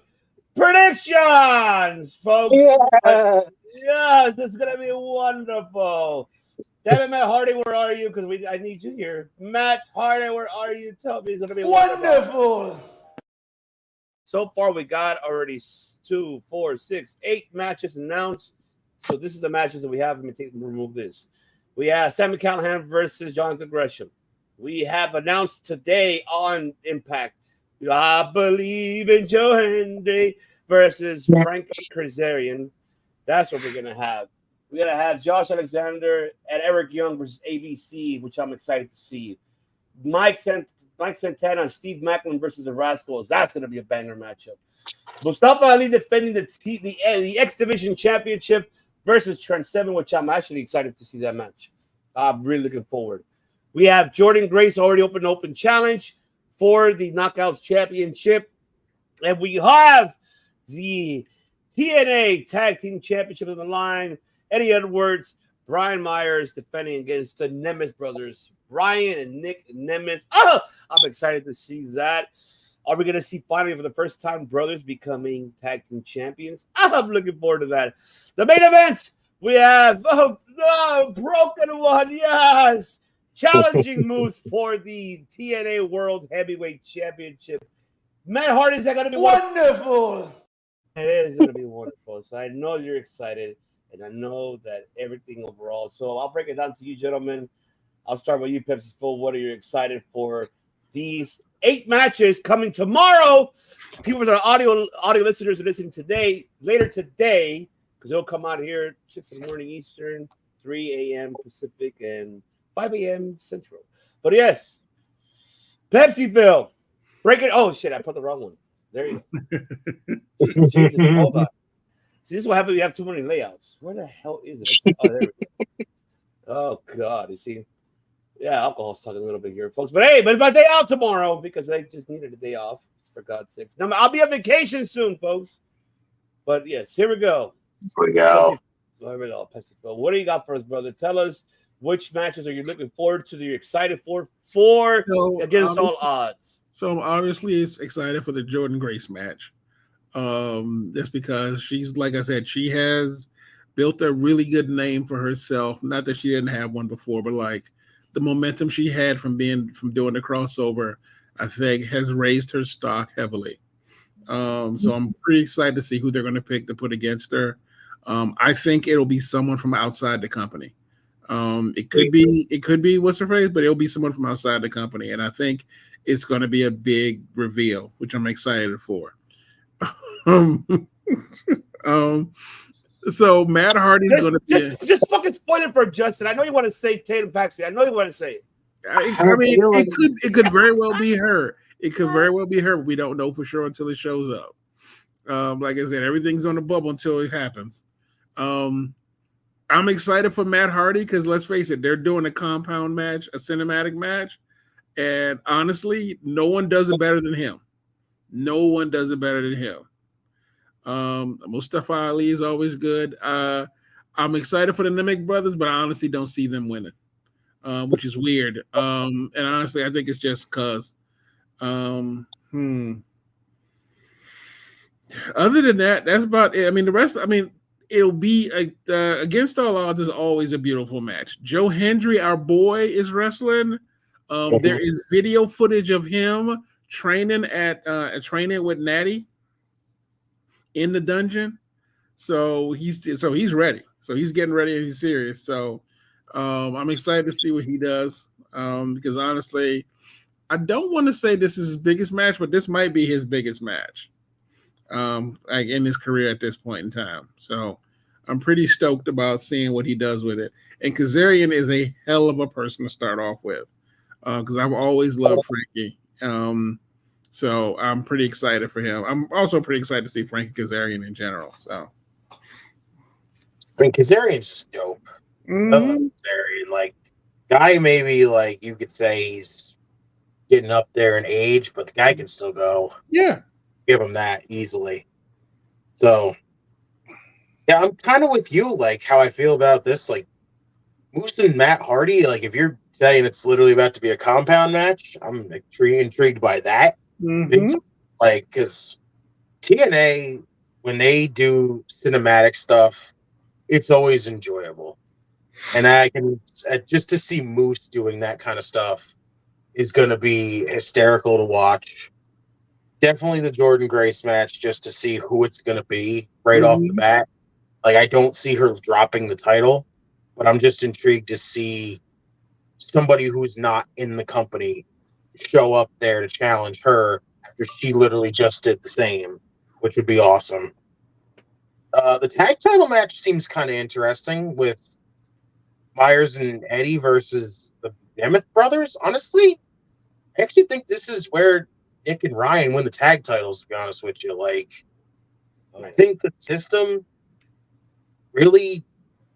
M: predictions, folks. Yes, it's going to be wonderful. Damn it, Matt Hardy, where are you? Because I need you here. Matt Hardy, where are you? Tell me it's going to be wonderful. So far, we got already 2, 4, 6, 8 matches announced. So this is the matches that we have. Let me remove this. We have Sami Callihan versus Jonathan Gresham. We have announced today on Impact, I Believe in Joe Hendry versus Frank Kazarian. That's what we're going to have. We're going to have Josh Alexander and Eric Young versus ABC, which I'm excited to see. Mike Santana and Steve Macklin versus the Rascals. That's going to be a banger matchup. Mustafa Ali defending the X Division Championship versus Trent Seven, which I'm actually excited to see that match. I'm really looking forward. We have Jordan Grace already open challenge for the Knockouts Championship. And we have the TNA Tag Team Championship on the line. Eddie Edwards, Brian Myers defending against the Nemeth brothers, Brian and Nick Nemeth. Oh, I'm excited to see that. Are we going to see finally for the first time brothers becoming tag team champions? I'm looking forward to that. The main event, we have Broken One, yes. Challenging moves for the TNA World Heavyweight Championship. Matt Hardy, is that going to be wonderful? It is going to be wonderful. So I know you're excited, and I know that everything overall. So I'll break it down to you, gentlemen. I'll start with you, Pepsi Full. What are you excited for these 8 matches coming tomorrow? People that are audio listeners are listening later today, because it'll come out here 6 in the morning Eastern, 3 a.m. Pacific, and 5 a.m. Central. But yes, Pepsiville, break it. Oh shit, I put the wrong one. There you go. Jesus, hold on. See, this is what happens when you have too many layouts. Where the hell is it? Oh, there we go. Oh, God. You see? Yeah, alcohol's talking a little bit here, folks. But hey, but it's my day off tomorrow because I just needed a day off, for God's sakes. Now, I'll be on vacation soon, folks. But yes, here we go.
J: Here we go.
M: What do you got for us, brother? Tell us which matches are you looking forward to, that you're excited for against all odds.
K: So I'm obviously excited for the Jordan Grace match. Just because she's, like I said, she has built a really good name for herself. Not that she didn't have one before, but like the momentum she had from doing the crossover, I think has raised her stock heavily. So I'm pretty excited to see who they're going to pick to put against her. I think it'll be someone from outside the company. It could be what's her face, but it'll be someone from outside the company, and I think it's going to be a big reveal, which I'm excited for. So Matt Hardy's going to
M: just fucking spoil it for Justin. I know you want to say Tatum Paxton. I know you want to say it.
K: I mean, it could very well be her. It could very well be her. But we don't know for sure until it shows up. Like I said, everything's on the bubble until it happens. I'm excited for Matt Hardy because let's face it, they're doing a compound match, a cinematic match, and honestly, no one does it better than him. No one does it better than him. Mustafa Ali is always good. I'm excited for the Nemec brothers, but I honestly don't see them winning, which is weird. And honestly, I think it's just because. Other than that, that's about it. I mean, the rest. I mean, it'll be against all odds is always a beautiful match. Joe Hendry, our boy, is wrestling. There is video footage of him training with Natty in the dungeon. So he's ready. So he's getting ready and he's serious. So I'm excited to see what he does. Because honestly, I don't want to say this is his biggest match, but this might be his biggest match. Like in his career at this point in time. So I'm pretty stoked about seeing what he does with it. And Kazarian is a hell of a person to start off with. Because I've always loved Frankie. So I'm pretty excited for him. I'm also pretty excited to see Frankie Kazarian in general. So
J: I mean, Kazarian's just dope.
K: Mm-hmm.
J: I love Kazarian. Like, guy maybe like you could say he's getting up there in age, but the guy can still go.
K: Yeah.
J: Give him that easily. So yeah, I'm kind of with you, like how I feel about this. Like Moose and Matt Hardy, like if you're saying it's literally about to be a compound match, I'm intrigued by that.
K: Mm-hmm.
J: Like, because TNA, when they do cinematic stuff, it's always enjoyable. And I can just to see Moose doing that kind of stuff is going to be hysterical to watch. Definitely the Jordan Grace match, just to see who it's going to be right off the bat. Like, I don't see her dropping the title, but I'm just intrigued to see somebody who's not in the company show up there to challenge her after she literally just did the same, which would be awesome. The tag title match seems kind of interesting with Myers and Eddie versus the Nemeth brothers. Honestly, I actually think this is where Nick and Ryan win the tag titles, to be honest with you. Like, I think the system really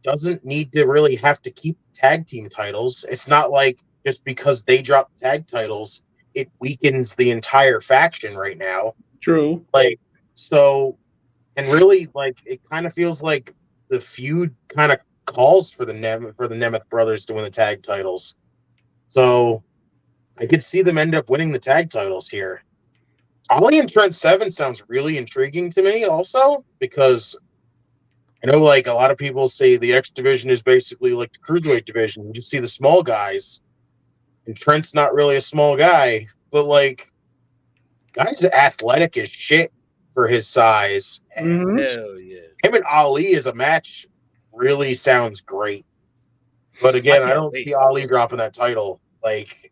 J: doesn't need to really have to keep tag team titles. It's not like just because they drop tag titles, it weakens the entire faction right now.
K: True.
J: Like, so, and really, like, it kind of feels like the feud kind of calls for the Nemeth brothers to win the tag titles. So I could see them end up winning the tag titles here. Ollie and Trent Seven sounds really intriguing to me also, because I know, like, a lot of people say the X division is basically like the cruiserweight division. You just see the small guys, and Trent's not really a small guy, but like, guy's athletic as shit for his size. And
M: hell yeah,
J: him and Ali as a match really sounds great. But again, I don't see Ali dropping that title. Like,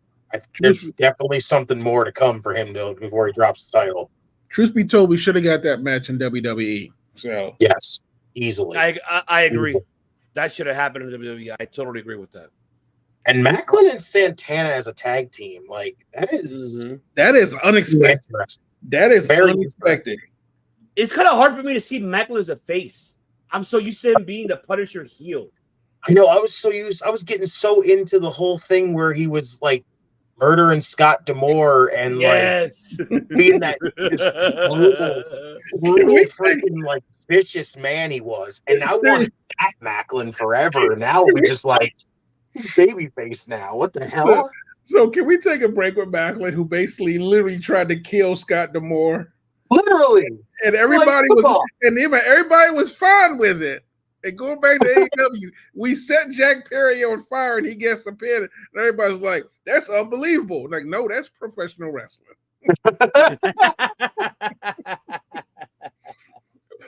J: there's definitely something more to come for him before he drops the title.
K: Truth be told, we should have got that match in WWE. So
J: yes. Easily.
M: I agree. Easily. That should have happened in WWE. I totally agree with that.
J: And Macklin and Santana as a tag team, like, that is
K: unexpected. That is very unexpected.
M: it's kind of hard for me to see Macklin as a face. I'm so used to him being the Punisher heel.
J: I know. I was getting so into the whole thing where he was like murdering Scott D'Amore and like being that just brutal freaking like vicious man he was. And I wanted that Macklin forever. And now we're just like he's babyface now. What the hell?
K: So can we take a break with Macklin, who basically literally tried to kill Scott D'Amore?
J: Literally.
K: And everybody everybody was fine with it. And going back to AEW, we set Jack Perry on fire and he gets the pin. And everybody's like, that's unbelievable. Like, no, that's professional wrestling.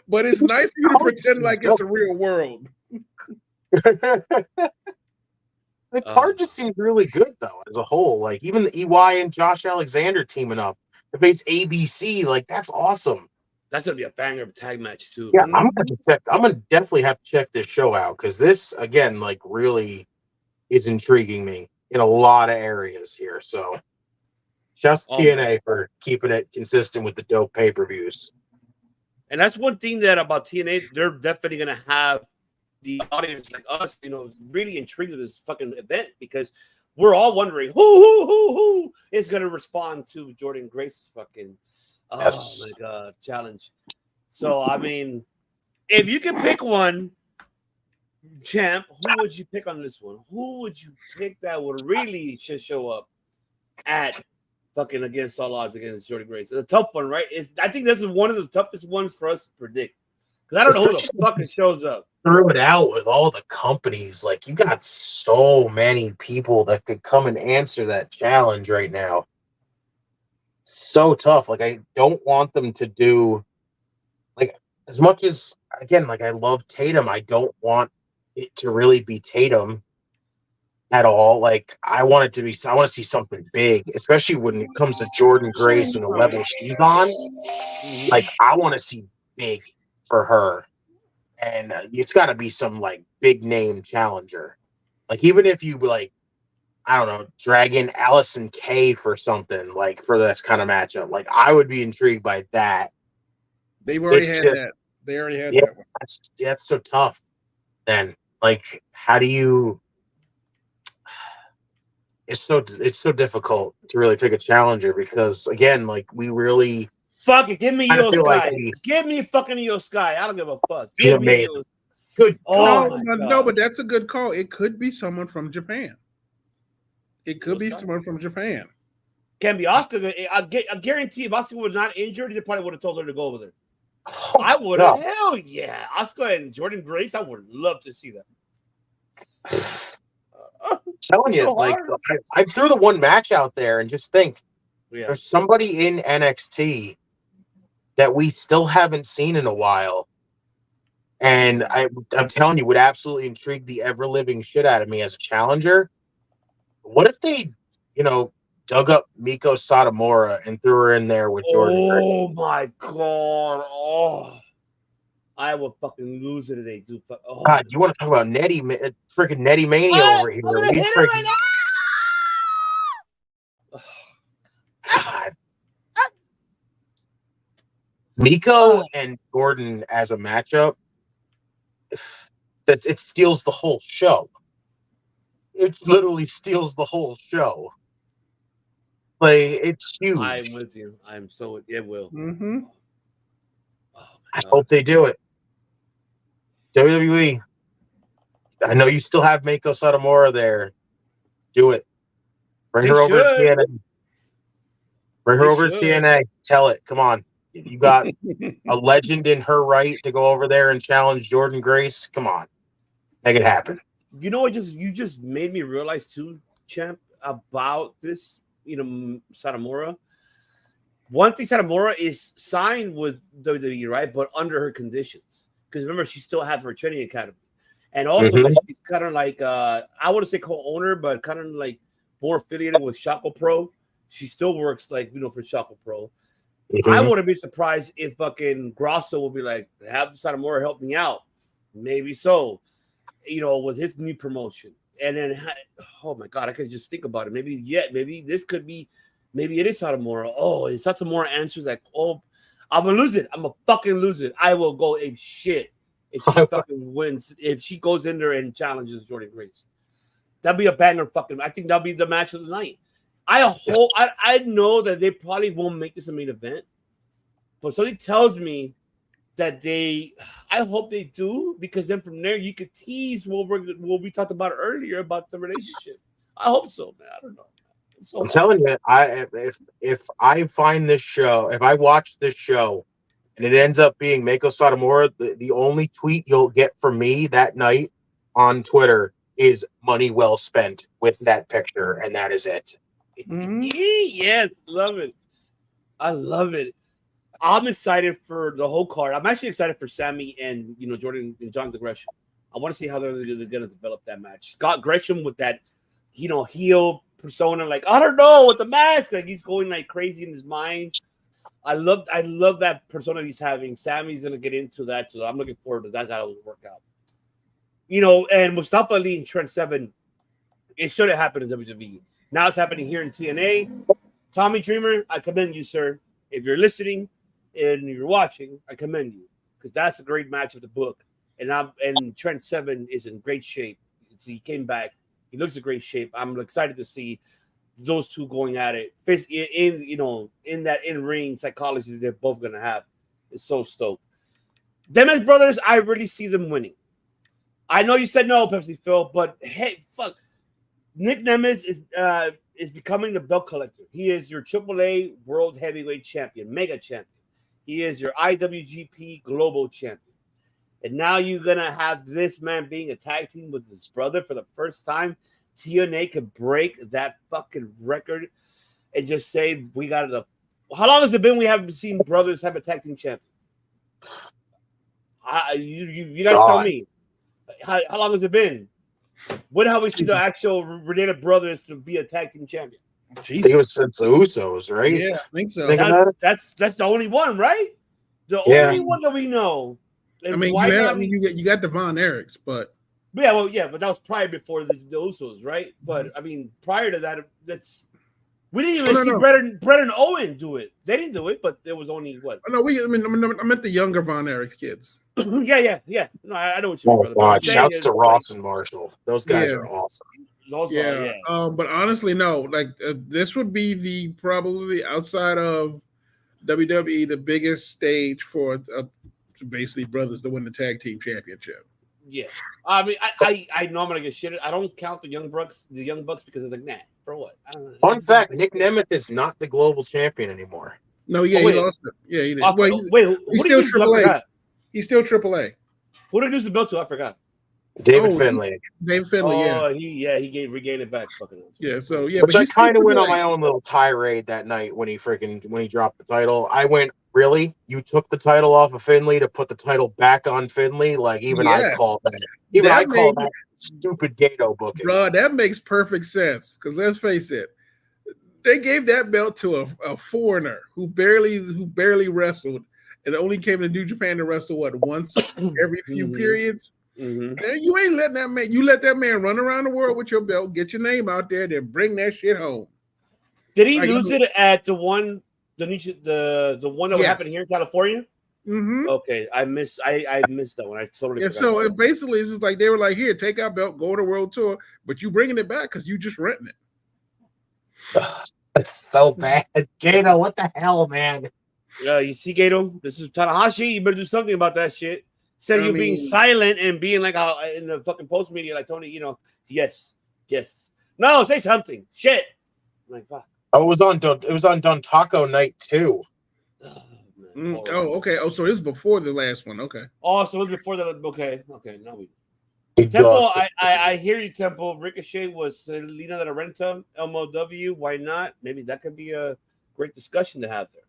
K: But it's nice for you to pretend like it's the real world.
J: The card just seems really good, though, as a whole. Like, even the EY and Josh Alexander teaming up to face ABC, like, that's awesome.
M: That's gonna be a banger tag match too.
J: Yeah, I'm gonna definitely have to check this show out because this, again, like really is intriguing me in a lot of areas here. So, shouts to TNA for keeping it consistent with the dope pay-per-views.
M: And that's one thing that about TNA, they're definitely gonna have the audience like us, really intrigued with this fucking event because we're all wondering who is gonna respond to Jordan Grace's fucking. Oh my God, challenge. So, I mean, if you could pick one, champ, who would you pick on this one? Who would you pick that would really should show up at fucking against all odds against Jordan Grace? It's a tough one, right? I think this is one of the toughest ones for us to predict. Because I don't know who the fucking shows up.
J: Throw it out with all the companies. Like, you got so many people that could come and answer that challenge right now. So tough. Like, I don't want them to do like as much as again, like I love Tatum. I don't want it to really be Tatum at all. Like I want to see something big, especially when it comes to Jordan Grace and the level she's on. Like I want to see big for her. And it's got to be some like big name challenger. Like even if you like I don't know, drag in Allison Kay for something like for this kind of matchup. Like I would be intrigued by that.
K: They've already had that. They already had that one.
J: That's so tough. Then, like, how do you? It's so difficult to really pick a challenger because again, like we really
M: fuck it. Give me Io Sky. Give me fucking Io Sky. I don't give a fuck. Give me Io.
J: Good.
K: No, but that's a good call. It could be someone from Japan. It could be someone from Japan.
M: Can be Oscar. I guarantee if Oscar was not injured, they probably would have told her to go over there. I would have. Hell yeah. Oscar and Jordan Grace, I would love to see that.
J: I'm telling you, like, I threw the one match out there and just think there's somebody in NXT that we still haven't seen in a while. And I'm telling you, would absolutely intrigue the ever-living shit out of me as a challenger. What if they, dug up Miko Satomura and threw her in there with Jordan Grace?
M: Oh my God! Oh, I would fucking lose it if they do. Oh.
J: God, you want to talk about freaking Nettie Mania over here? God, Miko and Jordan as a matchup, it steals the whole show. It literally steals the whole show. Like it's huge.
M: I'm with you. It will.
K: Mm-hmm.
J: I hope they do it. WWE. I know you still have Mako Satomura there. Do it. Bring her over to TNA. Bring her over to TNA. Tell it. Come on. You got a legend in her right to go over there and challenge Jordan Grace. Come on. Make it happen.
M: You know what? You just made me realize too, champ, about this. Satomura. One thing, Satomura is signed with WWE, right? But under her conditions, because remember she still has her training academy, and also she's kind of like I wouldn't say co-owner, but kind of like more affiliated with Shako Pro. She still works like for Shako Pro. I wouldn't be surprised if fucking Grosso will be like, have Satomura help me out. Maybe so, with his new promotion. And then, oh my God, I could just think about it. Maybe this could be, maybe it is Satomura. Oh, is Satomura answers like, oh, I'm gonna lose it. I'm gonna fucking lose it. I will go ape shit if she fucking wins. If she goes in there and challenges Jordan Grace, that'd be a banger. Fucking, I think that'll be the match of the night. I hope. I know that they probably won't make this a main event, but something tells me that they. I hope they do, because then from there you could tease what we talked about earlier about the relationship. I hope so, man. I don't know.
J: I'm telling you, if I find this show, if I watch this show, and it ends up being Mako Satomura, the only tweet you'll get from me that night on Twitter is money well spent with that picture, and that is it.
M: Yes, love it. I love it. I'm excited for the whole card. I'm actually excited for Sammy and Jordan and Jonathan Gresham. I want to see how they're going to develop that match. Scott Gresham with that, heel persona, like, I don't know, with the mask, like he's going like crazy in his mind. I love that persona he's having. Sammy's going to get into that, so I'm looking forward to that. That'll work out. And Mustafa Ali and Trent Seven, it should have happened in WWE. Now it's happening here in TNA. Tommy Dreamer, I commend you, sir. If you're listening and you're watching, I commend you, because that's a great match of the book. And Trent Seven is in great shape. He came back. He looks in great shape. I'm excited to see those two going at it. In that in-ring psychology they're both going to have. It's so stoked. Them as brothers, I really see them winning. I know you said no, Pepsi Phil, but hey, fuck. Nick Nemeth is becoming the belt collector. He is your AAA World Heavyweight Champion, Mega Champion. He is your IWGP Global Champion. And now you're going to have this man being a tag team with his brother for the first time. TNA could break that fucking record and just say, we got it. How long has it been we haven't seen brothers have a tag team champion? You guys tell me. How long has it been? When have we seen the actual related brothers to be a tag team champion?
J: I think it was since the Usos, right?
K: Yeah, I think so.
M: That's the only one, right? The only one that we know. And
K: I mean, you got the Von Erichs, but
M: but that was probably before the Usos, right? But I mean, prior to that, we didn't even see Brett and Owen do it. They didn't do it, but there was only what?
K: No, I meant the younger Von Erichs kids.
M: Yeah. No, I know what you mean, brother.
J: God, shouts to Ross and Marshall. Those guys are awesome.
K: But honestly, no. Like this would be probably outside of WWE the biggest stage for basically brothers to win the tag team championship.
M: Yeah, I mean, I know I'm gonna get shitted. I don't count the Young Bucks because it's like, nah, for what? I don't know.
J: Fun fact: Nick Nemeth is not the global champion anymore.
K: No, he lost it. Yeah, he did. He's still AAA. He's still AAA.
M: Who did he lose the belt to? I forgot.
J: David Finlay.
K: David Finlay.
M: He regained it back. Fucking.
K: Yeah. So
J: which I kind of went on my own little tirade that night when he dropped the title. I went, really? You took the title off of Finlay to put the title back on Finlay? Like I call that. I call that stupid Gato booking.
K: Bro, that makes perfect sense. Because let's face it, they gave that belt to a foreigner who barely wrestled and only came to New Japan to wrestle once every few periods.
M: Mm-hmm.
K: And you ain't letting that man. You let that man run around the world with your belt, get your name out there, then bring that shit home.
M: Did he lose it at the one? The one that happened here in California?
K: Mm-hmm.
M: Okay, I missed that one. I totally forgot.
K: So basically, it's just like they were like, "Here, take our belt, go on a world tour, but you bringing it back because you just renting it."
J: That's so bad, Gato. What the hell, man?
M: Yeah, you see, Gato. This is Tanahashi. You better do something about that shit. Instead of you being silent and being like in the fucking post media, like Tony, yes. No, say something. Shit. I'm like, fuck.
J: Oh, it was on Don Taco night too.
K: Okay. Oh, so it was before the last one. Okay.
M: Oh, so it was before that. Okay. Now Temple, I hear you, Temple. Ricochet was Selena de la Renta, MLW. Why not? Maybe that could be a great discussion to have there.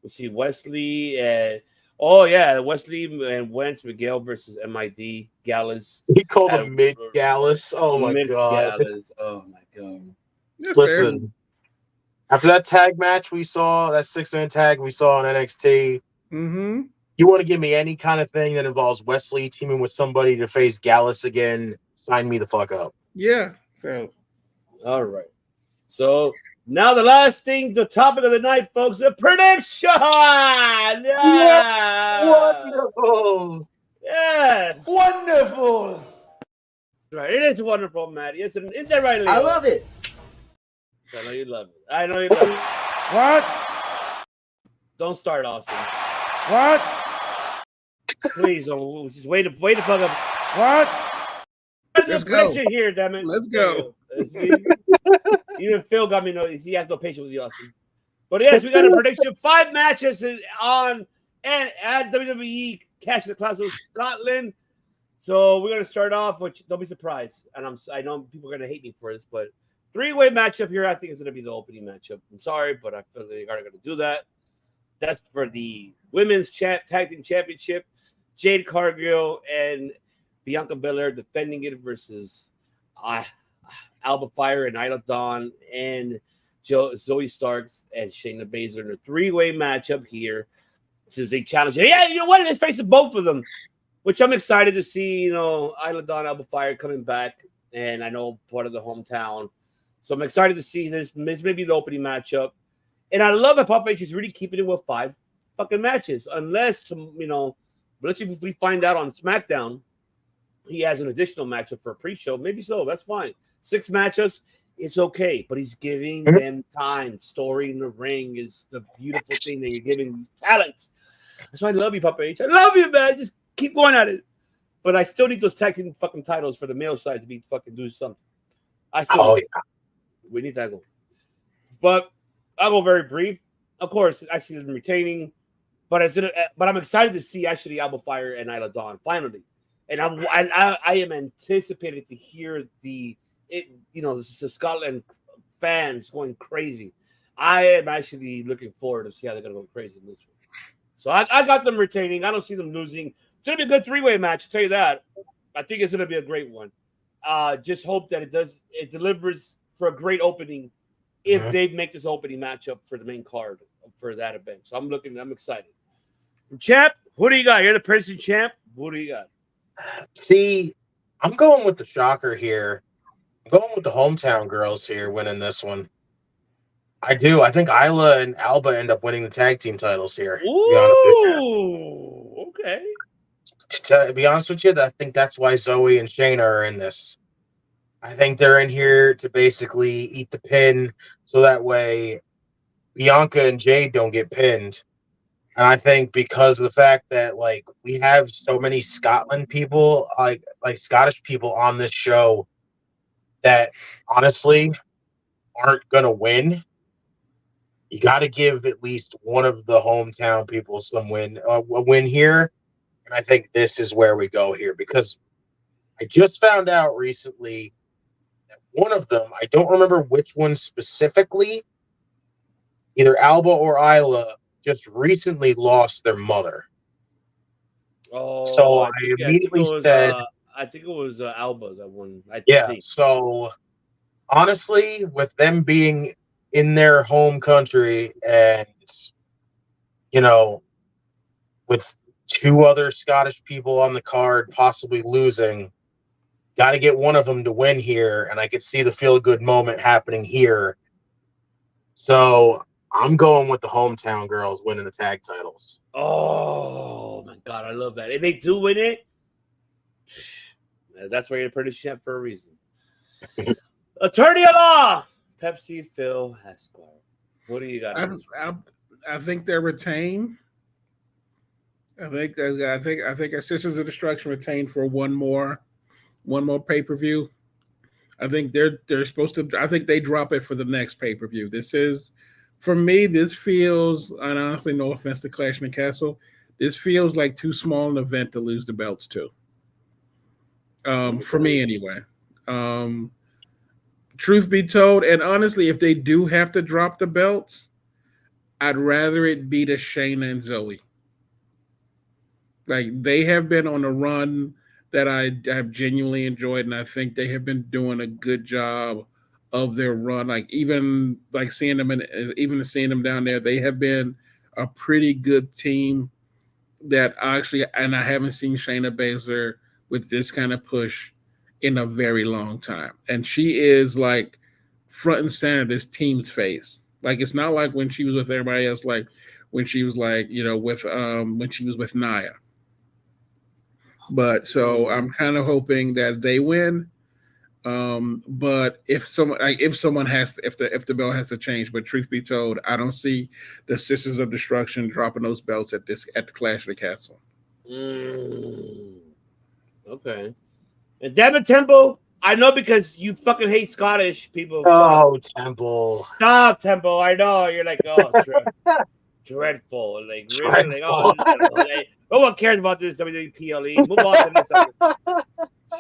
M: We see Wesley and Wesley and Wentz, Miguel versus MID Gallus.
J: He called him Mid Gallus. Oh my god.
M: Gallus. Oh my god.
J: Listen. After that tag match we saw, that 6-man tag we saw on NXT, you want to give me any kind of thing that involves Wesley teaming with somebody to face Gallus again, sign me the fuck up.
K: Yeah. So,
M: all right. So now the last thing, the topic of the night, folks, the prediction. Yeah.
J: Wonderful.
M: Yes.
L: Wonderful.
M: Right. It is wonderful, Matt. Isn't that right, Leo?
A: I love it.
M: I know you love it. I know you love it.
L: What?
M: Don't start, Austin.
L: What?
M: Please don't. Just wait to fuck up.
L: What?
K: Let's go.
M: Here, damn it.
K: Let's go.
M: Even Phil got me. He has no patience with you, Austin. But yes, we got a prediction: 5 matches on and at WWE Cash in the Clash of Scotland. So we're gonna start off, which don't be surprised, and I know people are gonna hate me for this, but 3-way matchup here. I think is gonna be the opening matchup. I'm sorry, but I feel they are gonna do that. That's for the women's tag team championship. Jade Cargill and Bianca Belair defending it versus Alba Fire and Isla Dawn and Zoe Starks and Shayna Baszler in a 3-way matchup here. This is a challenge. Yeah, you know what? Let's face it, both of them, which I'm excited to see. You know, Isla Dawn, Alba Fire coming back, and I know part of the hometown. So I'm excited to see this. This may be the opening matchup. And I love that Papa H is really keeping it with 5 fucking matches. Unless if we find out on SmackDown he has an additional matchup for a pre-show, maybe so. That's fine. 6 matches, it's okay. But he's giving them time. Story in the ring is the beautiful thing that you're giving these talents. That's why I love you, Papa H. I love you, man. Just keep going at it. But I still need those tag team fucking titles for the male side to be fucking do something. We need that go. But I'll go very brief. Of course, I see them retaining, but I'm excited to see actually Alba Fire and Isla Dawn finally, and I am anticipated to hear the Scotland fans going crazy. I am actually looking forward to see how they're gonna go crazy in this one. So I got them retaining. I don't see them losing. It's gonna be a good 3-way match. I'll tell you that. I think it's gonna be a great one. Just hope that it delivers for a great opening. If they make this opening matchup for the main card for that event. So I'm excited. Champ, who do you got? You're the Princeton champ. Who do you got?
J: See, I'm going with the shocker here. I'm going with the hometown girls here winning this one. I do. I think Isla and Alba end up winning the tag team titles here.
M: Ooh, to be honest with you. Okay.
J: To be honest with you, I think that's why Zoe and Shayna are in this. I think they're in here to basically eat the pin so that way Bianca and Jade don't get pinned. And I think because of the fact that we have so many Scotland people, like Scottish people on this show that honestly aren't gonna win, you got to give at least one of the hometown people a win here. And I think this is where we go here because I just found out recently that one of them, I don't remember which one specifically, either Alba or Isla, just recently lost their mother.
M: Oh,
J: so I immediately said,
M: I think it was Alba's that one.
J: So honestly, with them being in their home country and, with 2 other Scottish people on the card possibly losing, got to get one of them to win here, and I could see the feel-good moment happening here. So I'm going with the hometown girls winning the tag titles.
M: Oh, my God, I love that. If they do win it, that's why you're pretty champ for a reason. Attorney at law, Pepsi Phil Esquire. What do you got?
K: I think they're retained. I think our Sisters of Destruction retained for one more pay-per-view. I think they're supposed to. I think they drop it for the next pay-per-view. This is, for me, this feels, and honestly, no offense to Clash in the Castle, this feels like too small an event to lose the belts to. For me, anyway. Truth be told, and honestly, if they do have to drop the belts, I'd rather it be to Shayna and Zoe. Like, they have been on a run that I have genuinely enjoyed, and I think they have been doing a good job of their run. Even seeing them down there, they have been a pretty good team. That actually, and I haven't seen Shayna Baszler with this kind of push in a very long time, and she is front and center this team's face. Like it's not like when she was with everybody else, like when she was like, with when she was with Nia. But so I'm kind of hoping that they win. But if someone has to, if the belt has to change, but truth be told, I don't see the Sisters of Destruction dropping those belts at the Clash of the Castle.
M: Okay. And Devin Temple, I know because you fucking hate Scottish people.
J: Oh, Temple.
M: Stop, Temple. I know. You're like, oh, dreadful. Like, really? Like, oh, no. Like, no one cares about this WWE PLE. Move on to this stuff.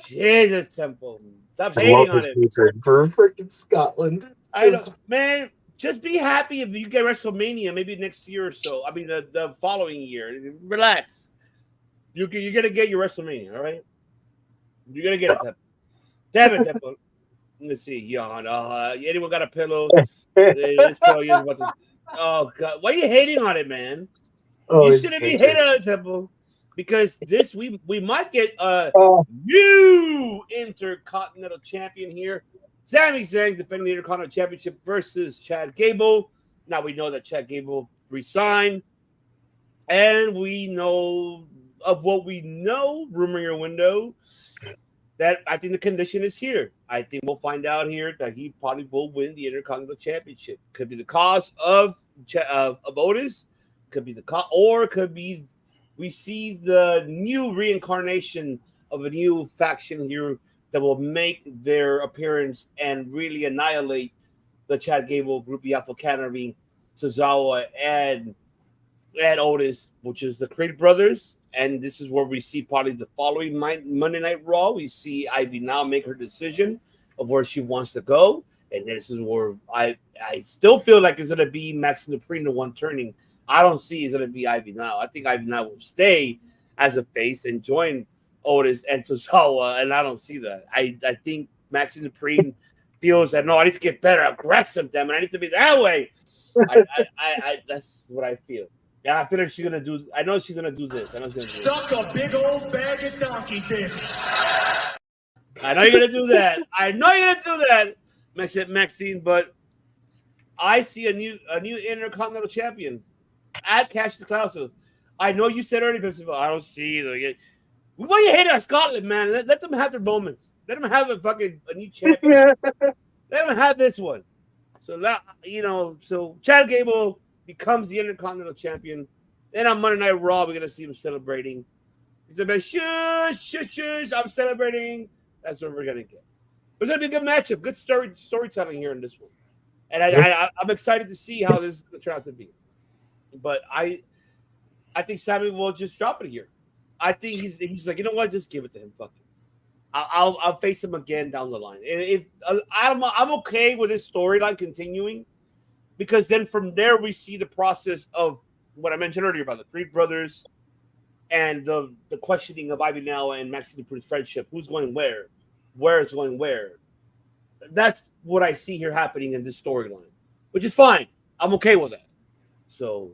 M: Jesus, Temple. Stop hating on it.
J: Hatred for freaking Scotland.
M: I know, man. Just be happy if you get WrestleMania maybe next year or so. I mean, the following year. Relax. You're gonna get your WrestleMania, all right? You're gonna get it, Temple. Temple. Let's see, yawn. Anyone got a pillow? This pillow is about to... Oh God, why are you hating on it, man? You shouldn't be hating on it, Temple. Because we might get a new Intercontinental Champion here. Sami Zayn defending the Intercontinental Championship versus Chad Gable. Now we know that Chad Gable resigned. And we know of what we know, rumor your window, that I think the condition is here. I think we'll find out here that he probably will win the Intercontinental Championship. Could be the cause of Otis. Could be the cause, or it could be we see the new reincarnation of a new faction here that will make their appearance and really annihilate the Chad Gable, Ruby Alpha Canary, Tozawa, and Otis, which is the Creed brothers. And this is where we see probably the following Monday Night Raw. We see Ivy now make her decision of where she wants to go. And this is where I still feel like it's going to be Maxine Dupree, the one turning. I don't see it's going to be Ivy now. I think Ivy now will stay as a face and join Otis and Tozawa, and I don't see that. I think Maxine Dupree feels that, no, I need to get better, aggressive, damn it. I need to be that way. I that's what I feel. Yeah, I feel like she's going to do – I know she's going to do this. I know she's going to do
L: Suck a big old bag of donkey dicks.
M: I know you're going to do that. I know you're going to do that, Maxine, but I see a new Intercontinental Champion at Cash the Castle. I know you said earlier, I don't see it. Why you hate on Scotland, man? Let them have their moments. Let them have a new champion. Let them have this one. So that so Chad Gable becomes the Intercontinental Champion. Then on Monday Night Raw, we're gonna see him celebrating. He's gonna be shush, I'm celebrating. That's what we're gonna get. But it's gonna be a good matchup, good storytelling here in this one. And I'm excited to see how this is gonna turn out to be. But I think Sammy will just drop it here. I think he's like, you know what? Just give it to him. Fuck it. I'll face him again down the line. If I'm okay with this storyline continuing, because then from there we see the process of what I mentioned earlier about the Creed brothers and the questioning of Ivy now and Maxine Dupree's friendship. Who's going where? Where is going where? That's what I see here happening in this storyline, which is fine. I'm okay with that. So,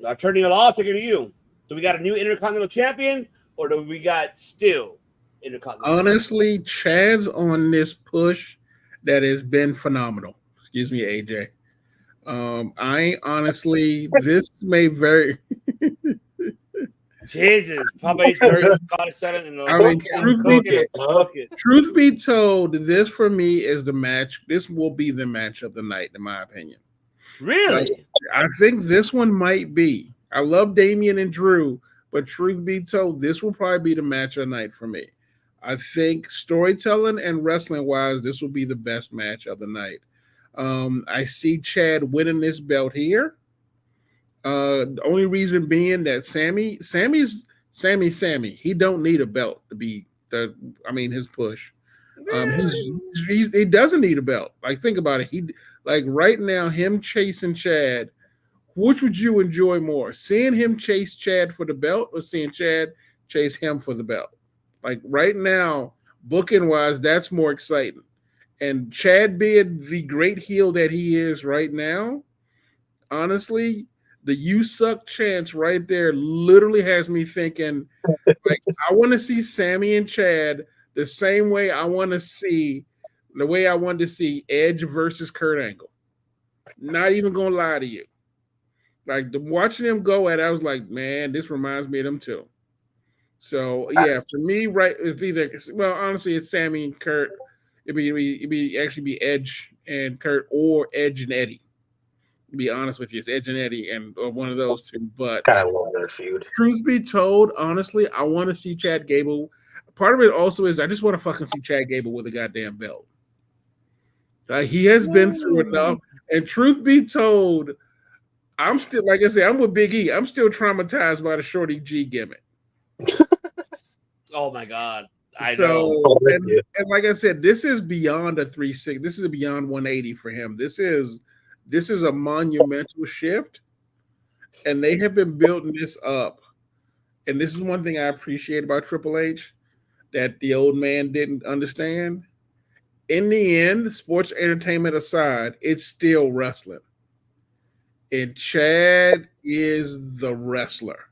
M: I'm turning it all. I'll take it to you. Do we got a new Intercontinental Champion, or do we got still Intercontinental?
K: Honestly, Chad's on this push that has been phenomenal. Excuse me, AJ. This may very.
M: Jesus, Papa H.
K: Truth be told, this for me is the match. This will be the match of the night, in my opinion.
M: Really?
K: I think this one might be. I love Damian and Drew, but truth be told, this will probably be the match of the night for me. I think storytelling and wrestling wise, this will be the best match of the night. I see Chad winning this belt here. The only reason being that Sammy's Sammy. He don't need a belt to be his push. He doesn't need a belt. Like, think about it. Right now, him chasing Chad, which would you enjoy more? Seeing him chase Chad for the belt or seeing Chad chase him for the belt? Like, right now, booking wise, that's more exciting. And Chad being the great heel that he is right now, honestly, the "you suck" chance right there literally has me thinking, like, I want to see Sammy and Chad the same way I want to see the way I wanted to see Edge versus Kurt Angle. Not even gonna lie to you. Like watching them go at it, I was like, man, this reminds me of them too. So yeah, for me, right, it's either honestly, it's Sammy and Kurt. It'd be Edge and Kurt or Edge and Eddie. To be honest with you, it's Edge and Eddie and or one of those two. But
J: kind of love their feud.
K: Truth be told, honestly, I want to see Chad Gable. Part of it also is I just want to fucking see Chad Gable with a goddamn belt. He has been through enough. And truth be told, I'm still, like I said, I'm with Big E. I'm still traumatized by the Shorty G gimmick.
M: Oh my God.
K: And like I said, this is beyond a 360. This is beyond 180 for him. This is a monumental shift. And they have been building this up. And this is one thing I appreciate about Triple H that the old man didn't understand. In the end, sports entertainment aside, it's still wrestling. And Chad is the wrestler.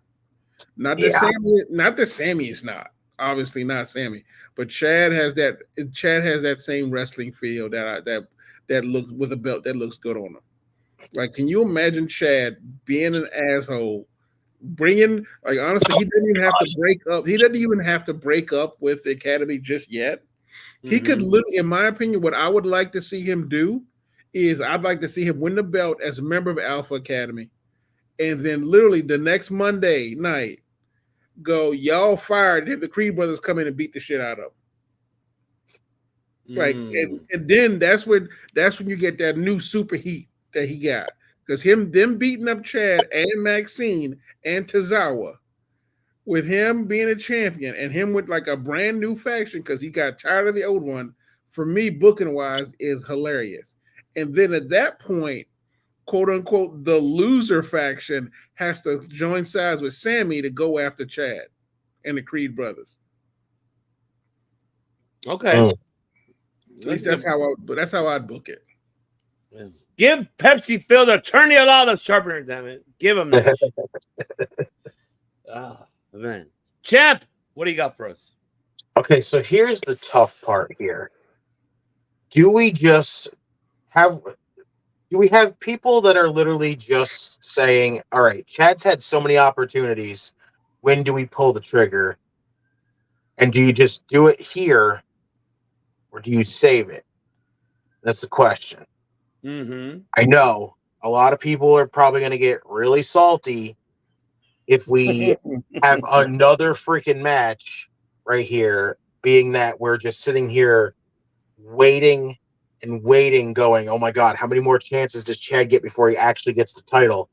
K: Not that Sammy is not. Obviously not Sammy. But Chad has that same wrestling feel that looks with a belt that looks good on him. Like, can you imagine Chad being an asshole? Honestly, he doesn't even have to break up. He doesn't even have to break up with the Academy just yet. He could literally, in my opinion, what I would like to see him do is I'd like to see him win the belt as a member of Alpha Academy. And then literally the next Monday night, go, y'all fired if the Creed brothers come in and beat the shit out of him. Like, and then that's when you get that new super heat that he got. Because them beating up Chad and Maxine and Tozawa, with him being a champion and him with like a brand new faction because he got tired of the old one, for me, booking wise, is hilarious. And then at that point, quote unquote, the loser faction has to join sides with Sammy to go after Chad and the Creed brothers.
M: Okay.
K: At least that's how I'd book it.
M: Give Pepsi Phil the attorney of law the sharpener, damn it. Give him that. Man. Champ, what do you got for us?
J: Okay, so here's the tough part here. Do we have people that are literally just saying, all right, Chad's had so many opportunities. When do we pull the trigger? And do you just do it here or do you save it? That's the question.
M: Mm-hmm.
J: I know a lot of people are probably going to get really salty if we have another freaking match right here, being that we're just sitting here waiting and waiting, going, oh my God, how many more chances does Chad get before he actually gets the title?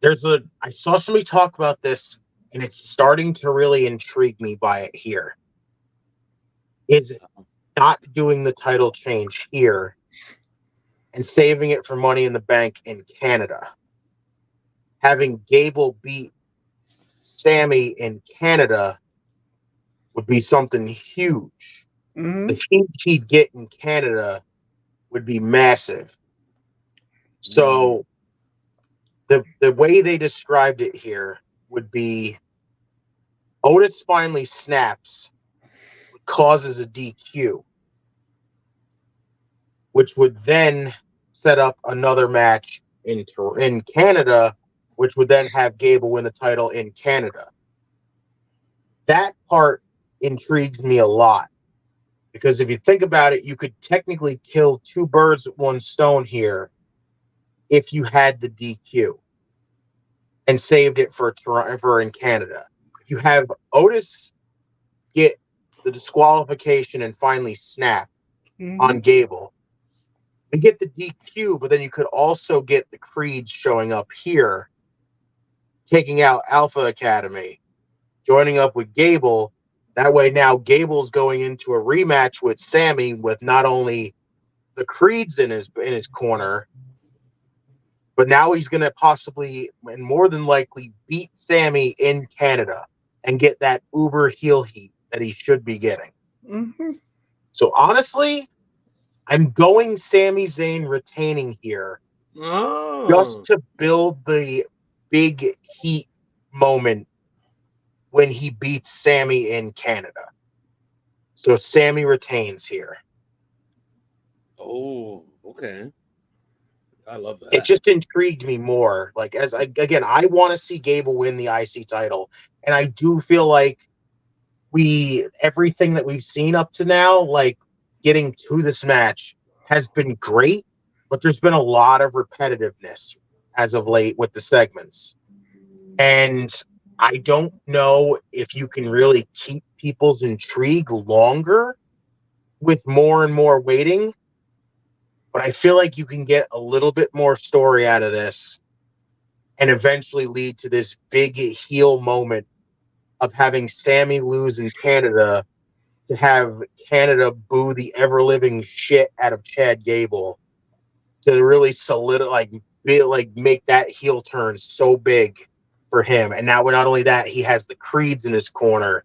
J: I saw somebody talk about this, and it's starting to really intrigue me by it here. Is it not doing the title change here and saving it for Money in the Bank in Canada? Having Gable beat Sammy in Canada would be something huge.
K: Mm-hmm.
J: The heat he'd get in Canada would be massive. So the way they described it here would be Otis finally snaps, causes a DQ, which would then set up another match in Canada, which would then have Gable win the title in Canada. That part intrigues me a lot. Because if you think about it, you could technically kill two birds with one stone here if you had the DQ and saved it for in Canada. If you have Otis get the disqualification and finally snap on Gable, you get the DQ, but then you could also get the Creeds showing up here, taking out Alpha Academy, joining up with Gable. That way now Gable's going into a rematch with Sammy with not only the Creeds in his corner, but now he's going to possibly and more than likely beat Sammy in Canada and get that uber heel heat that he should be getting.
K: Mm-hmm.
J: So honestly, I'm going Sami Zayn retaining here just to build the big heat moment when he beats Sammy in Canada. So Sammy retains here.
M: Oh, okay. I love that.
J: It just intrigued me more. Like, I want to see Gable win the IC title, and I do feel like everything that we've seen up to now, like getting to this match, has been great, but there's been a lot of repetitiveness as of late with the segments, and I don't know if you can really keep people's intrigue longer with more and more waiting. But I feel like you can get a little bit more story out of this and eventually lead to this big heel moment of having Sammy lose in Canada to have Canada boo the ever living shit out of Chad Gable to really make that heel turn so big for him. And now, not only that, he has the Creeds in his corner.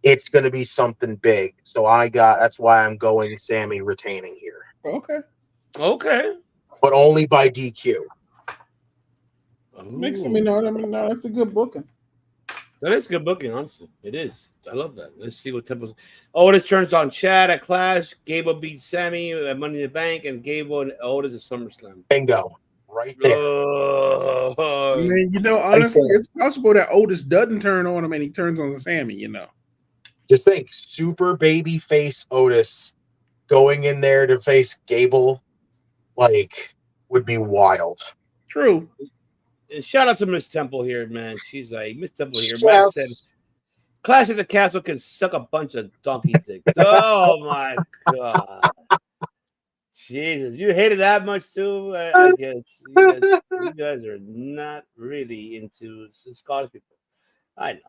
J: It's going to be something big. So that's why I'm going Sammy retaining here.
M: Okay.
J: But only by DQ.
K: Makes me know. No, that's a good booking.
M: That is good booking, honestly. It is. I love that. Let's see what Temple's. Otis turns on Chad at Clash. Gable beats Sammy at Money in the Bank, and Gable and Otis at SummerSlam.
J: Bingo. Right there.
K: I mean, honestly, it's possible that Otis doesn't turn on him and he turns on Sammy,
J: Just think, super baby face Otis going in there to face Gable, would be wild.
K: True.
M: And shout out to Miss Temple here, man. She's like, Miss Temple here. Mike said, Clash at the Castle can suck a bunch of donkey dicks. Oh, my God. Jesus, you hated that much, too? I guess. You guys are not really into Scottish people. I know.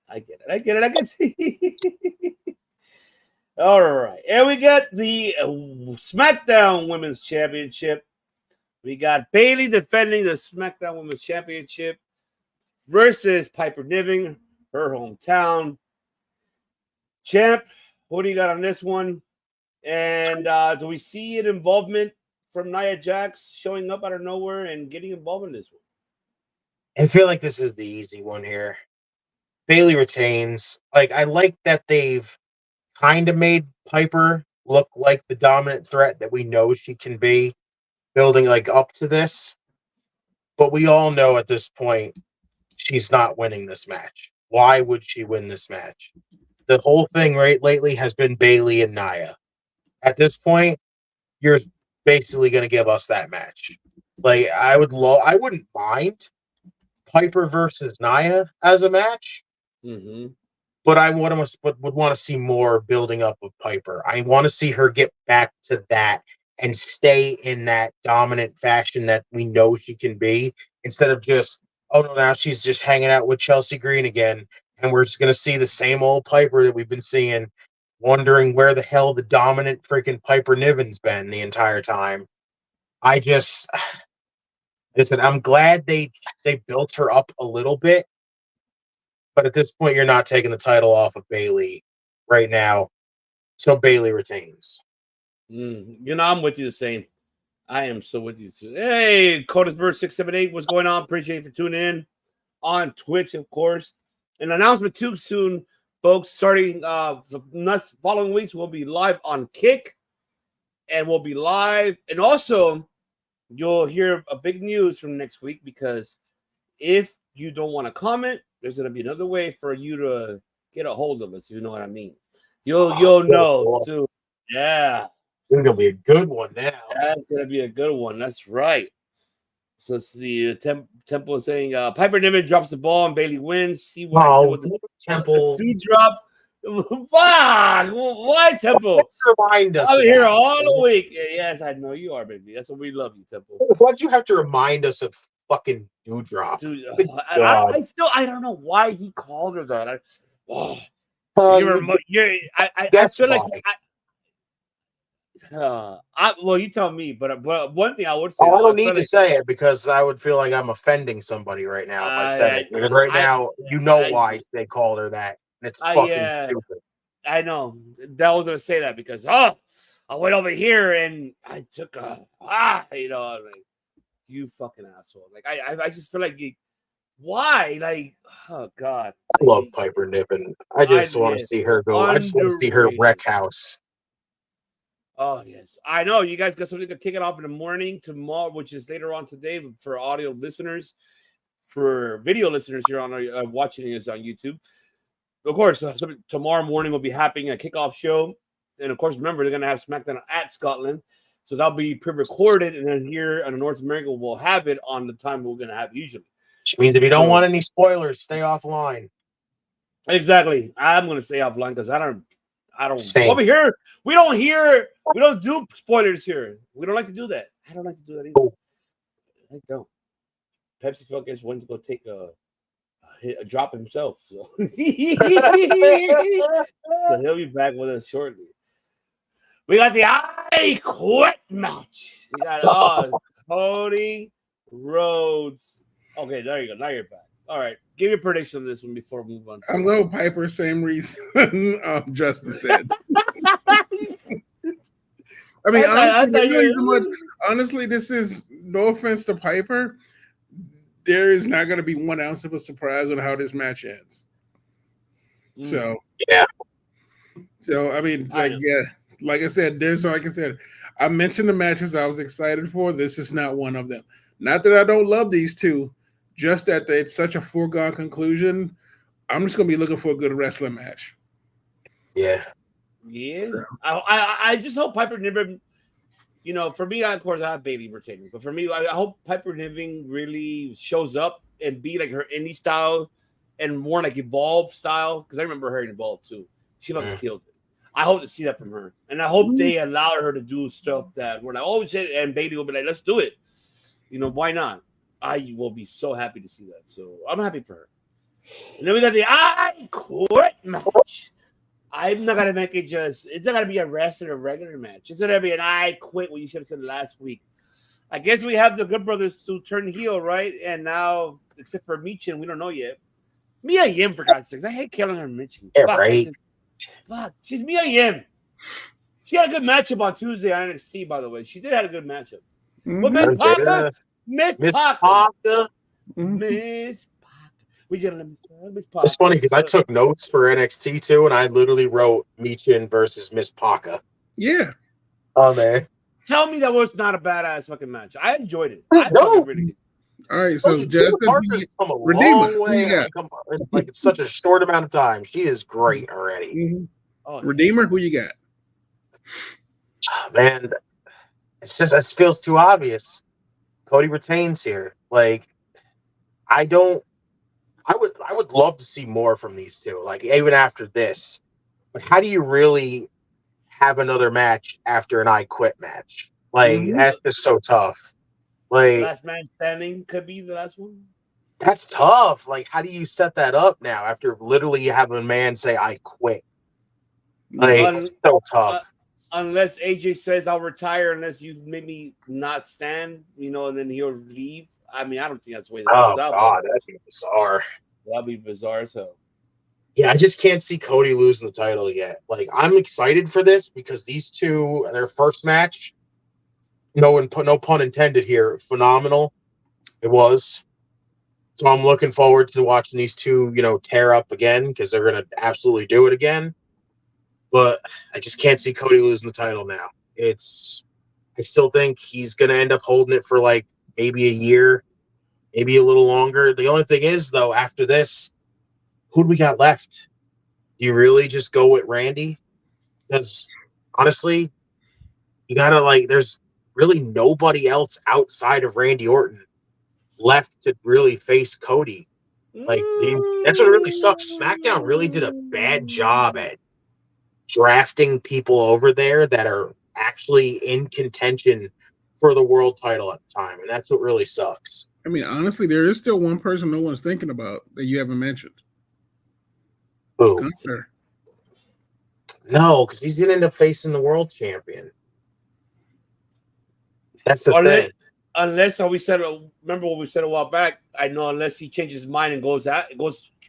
M: I get it. I can see. All right. And we got the SmackDown Women's Championship. We got Bayley defending the SmackDown Women's Championship versus Piper Niven, her hometown. Champ, what do you got on this one? And do we see an involvement from Nia Jax showing up out of nowhere and getting involved in this one?
J: I feel like this is the easy one here. Bayley retains. I like that they've kind of made Piper look like the dominant threat that we know she can be, building up to this. But we all know at this point she's not winning this match. Why would she win this match? The whole thing lately has been Bayley and Nia. At this point, you're basically going to give us that match. I wouldn't mind Piper versus Nia as a match.
M: Mm-hmm.
J: But I would want to see more building up of Piper. I want to see her get back to that and stay in that dominant fashion that we know she can be, instead of just, oh no, now she's just hanging out with Chelsea Green again, and we're just going to see the same old Piper that we've been seeing, wondering where the hell the dominant freaking Piper Niven's been the entire time. Listen, I'm glad they built her up a little bit. But at this point, you're not taking the title off of Bayley right now. So Bayley retains.
M: I'm with you the same. I am so with you. Hey, Codisburg 678, what's going on? Appreciate you for tuning in on Twitch, of course. An announcement too soon, folks. Starting the next following weeks, we'll be live on Kick. And we'll be live. And also, you'll hear a big news from next week, because if you don't want to comment, there's going to be another way for you to get a hold of us, if you know what I mean. You'll know, too. Yeah.
J: It's going to be a good one now.
M: That's going to be a good one. That's right. So let's see. Temple is saying Piper Niven drops the ball and Bayley wins. See what
J: Temple.
M: Drop. Fuck! Why, Temple?
J: Remind us.
M: I'm here all the week. Yes, I know you are, baby. That's what we love you, Temple.
J: Why'd you have to remind us of fucking Dewdrop?
M: Dude, I don't know why he called her that. I feel like well, you tell me, but one thing I would say.
J: I don't need to say it, because I would feel like I'm offending somebody right now if I say it. Because right now, why they called her that. And it's fucking stupid.
M: I know. That was going to say that because, I went over here and I took you fucking asshole. I just feel like, why? Oh, God.
J: I love Piper Niven. I just want to see her go. I just want to see her wreck house.
M: Oh, yes. I know. You guys got something to kick it off in the morning tomorrow, which is later on today for audio listeners. For video listeners here on watching us on YouTube. Of course, tomorrow morning will be happening a kickoff show. And, of course, remember, they're going to have SmackDown at Scotland. So that'll be pre-recorded. And then here in North America, we'll have it on the time we're going to have it usually.
J: Which means if you don't want any spoilers, stay offline.
M: Exactly. I'm going to stay offline because I don't
J: Same.
M: over here. We don't do spoilers here. We don't like to do that. I don't like to do that either. I don't. Pepsi Phil gets one to go take a drop himself. So. So he'll be back with us shortly. We got the I Quit match. We got Cody Rhodes. Okay, there you go. Now you're back. All right. Give your prediction on this one before we move on.
K: I'm going Piper, same reason Justin said. I mean, honestly, this is no offense to Piper. There is not going to be 1 ounce of a surprise on how this match ends. So,
J: yeah.
K: So, I mean, like I said, I mentioned the matches I was excited for. This is not one of them. Not that I don't love these two, just that it's such a foregone conclusion. I'm just going to be looking for a good wrestling match.
J: Yeah.
M: Yeah. I just hope Piper Niven, for me, of course, I have Bayley retaining. But for me, I hope Piper Niven really shows up and be like her indie style and more like Evolve style. Because I remember her in Evolve too. She fucking killed it. I hope to see that from her. And I hope they allow her to do stuff that we're like, oh shit, and Bayley will be like, let's do it. Why not? I will be so happy to see that. So I'm happy for her. And then we got the I Quit match. I'm not gonna make it it's not gonna be a wrestling or regular match. It's gonna be an I Quit, what you should have said last week. I guess we have the Good Brothers to turn heel, right? And now, except for Michin, we don't know yet. Mia Yim, for God's sakes. I hate killing her Michin.
J: Yeah, right.
M: Fuck, she's Mia Yim. She had a good matchup on Tuesday on NXT, by the way. She did have a good matchup. But Miss Parker, Miss Parker. We get Miss Parker.
J: It's funny because I took notes for NXT too, and I literally wrote Michin versus Miss Parker.
K: Yeah.
J: On there.
M: Tell me that was not a badass fucking match. I enjoyed it.
J: No.
K: All right, so Justin,
J: Parker's come a long way. Come on, like it's such a short amount of time. She is great already.
K: Mm-hmm. Oh, Redeemer, who you got?
J: Oh, man, it feels too obvious. Cody retains here. Like, I would love to see more from these two. Like even after this, but how do you really have another match after an I Quit match? Like that's just so tough. Like
M: last man standing could be the last one.
J: That's tough. Like, how do you set that up now after literally you have a man say I quit? Like it's so tough.
M: Unless AJ says I'll retire unless you made me not stand, and then he'll leave. I mean, I don't think that's the way that goes out. Oh
J: God, that'd be bizarre.
M: That'd be bizarre as hell.
J: Yeah, I just can't see Cody losing the title yet. Like, I'm excited for this because these two, their first match, no pun intended here, phenomenal. It was. So I'm looking forward to watching these two, tear up again because they're going to absolutely do it again. But I just can't see Cody losing the title now. I still think he's going to end up holding it for like maybe a year, maybe a little longer. The only thing is, though, after this, who do we got left? Do you really just go with Randy? Because honestly, you got to there's really nobody else outside of Randy Orton left to really face Cody. That's what really sucks. SmackDown really did a bad job at drafting people over there that are actually in contention for the world title at the time, and that's what really sucks.
K: I mean, honestly, there is still one person no one's thinking about that you haven't mentioned.
J: Who?
K: Gunther.
J: No, because he's gonna end up facing the world champion. That's the thing.
M: Unless we said, remember what we said a while back? I know unless he changes his mind and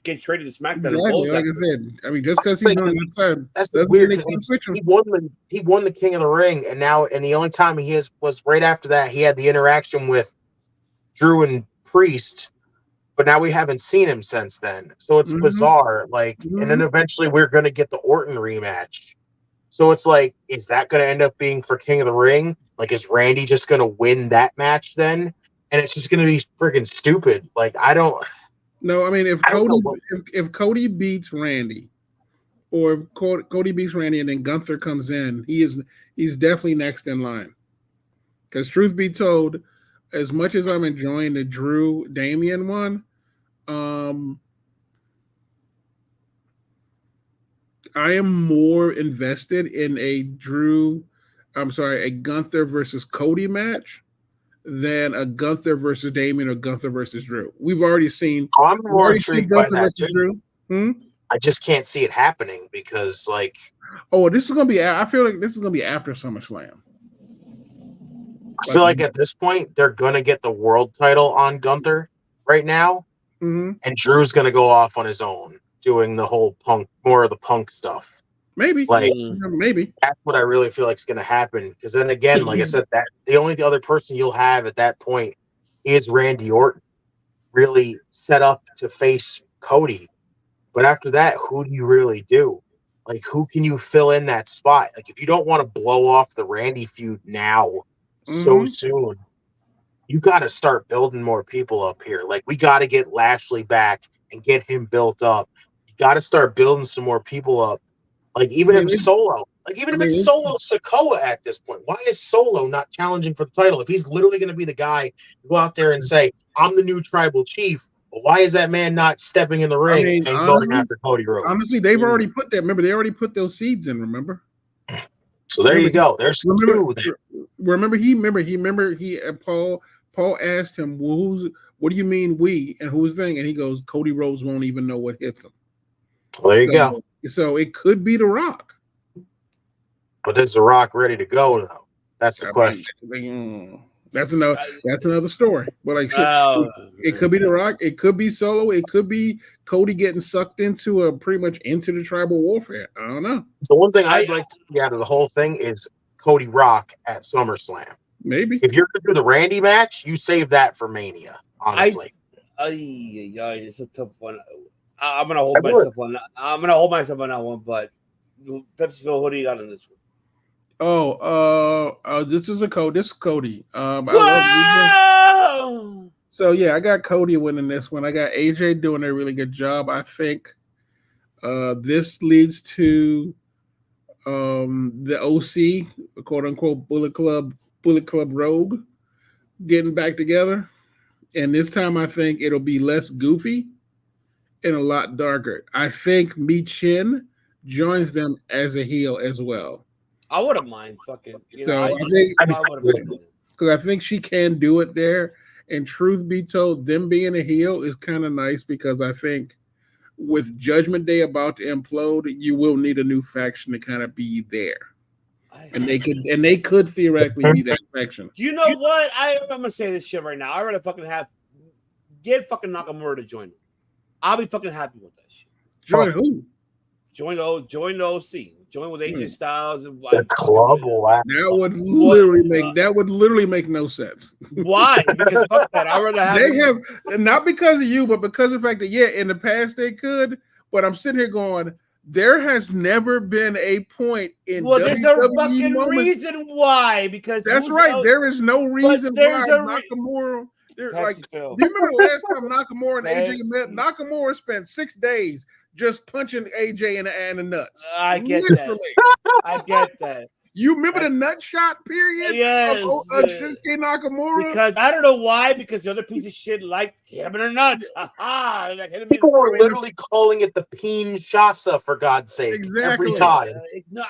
M: gets traded to SmackDown.
K: Exactly, like I said. I mean, just because he's on the inside,
J: that's weird. He won the King of the Ring, and the only time was right after that. He had the interaction with Drew and Priest, but now we haven't seen him since then. So it's bizarre. And then eventually we're gonna get the Orton rematch. So it's like, is that going to end up being for King of the Ring? Like, is Randy just going to win that match then? And it's just going to be freaking stupid. Like, I don't.
K: No, I mean, if
J: I don't know
K: Cody if Cody beats Randy, or if Cody beats Randy and then Gunther comes in, he's definitely next in line. Because truth be told, as much as I'm enjoying the Drew Damian one, I am more invested in a Gunther versus Cody match than a Gunther versus Damian or Gunther versus Drew. We've already seen.
J: I'm more intrigued by
K: Gunther
J: that
K: versus
J: too.
K: Drew.
J: I just can't see it happening because, like,
K: this is gonna be. I feel like this is gonna be after SummerSlam.
J: I feel like at this point they're gonna get the world title on Gunther right now, and Drew's gonna go off on his own, doing the whole more of the Punk stuff.
K: Maybe, maybe
J: that's what I really feel like is gonna happen. Because then again, like I said, that the other person you'll have at that point is Randy Orton, really set up to face Cody. But after that, who do you really do? Like, who can you fill in that spot? Like, if you don't want to blow off the Randy feud now so soon, you got to start building more people up here. Like, we got to get Lashley back and get him built up. You got to start building some more people up. Like, even if Solo, it's Solo Sikoa at this point, why is Solo not challenging for the title? If he's literally going to be the guy to go out there and say, I'm the new tribal chief, well, why is that man not stepping in the ring and going after Cody Rhodes?
K: Honestly, they've already put that. Remember, they already put those seeds in. Remember?
J: So there you go. There's two.
K: Paul asked him, well, what do you mean we? And who's thing? And he goes, Cody Rhodes won't even know what hits him.
J: Well, there you go.
K: So it could be The Rock.
J: But is The Rock ready to go now? That's the question.
K: That's another story. But like, it could be The Rock. It could be Solo. It could be Cody getting sucked into pretty much into the tribal warfare. I don't know.
J: So one thing I'd like to see out of the whole thing is Cody Rock at SummerSlam.
K: Maybe
J: if you're going to do the Randy match, you save that for Mania. Honestly,
M: it's a tough one. I'm gonna hold myself on. I'm gonna hold myself on that one. But Pepsiville, what do you got on this one?
K: This is Cody. This is Cody.
M: Whoa!
K: So yeah, I got Cody winning this one. I got AJ doing a really good job. I think this leads to the OC, quote unquote Bullet Club Rogue getting back together. And this time I think it'll be less goofy and a lot darker. I think Mi Chin joins them as a heel as well.
M: I wouldn't mind fucking.
K: I think she can do it there. And truth be told, them being a heel is kind of nice because I think with Judgment Day about to implode, you will need a new faction to kind of be there. And they could theoretically be that faction.
M: You know what? I'm gonna say this shit right now. I rather fucking get fucking Nakamura to join me. I'll be fucking happy with that shit.
K: Join who?
M: Join the OC. Join with AJ Styles and
J: the club.
K: That would literally make no sense.
M: Why? Because fuck that. I rather have
K: they have not because of you, but because of the fact that in the past they could. But I'm sitting here going, there has never been a point in
M: there's a fucking reason why. Because
K: that's right. There is no reason why Nakamura. Do you remember the last time Nakamura and AJ met? Nakamura spent 6 days just punching AJ in the nuts.
M: I get that. I get that.
K: You remember the nut shot period?
M: Yes.
K: Of Shinsuke Nakamura?
M: Because I don't know why. Because the other piece of shit hit him in the nuts.
J: People were literally calling it the Kinshasa, for God's sake.
K: Exactly.
J: Every time.
M: No,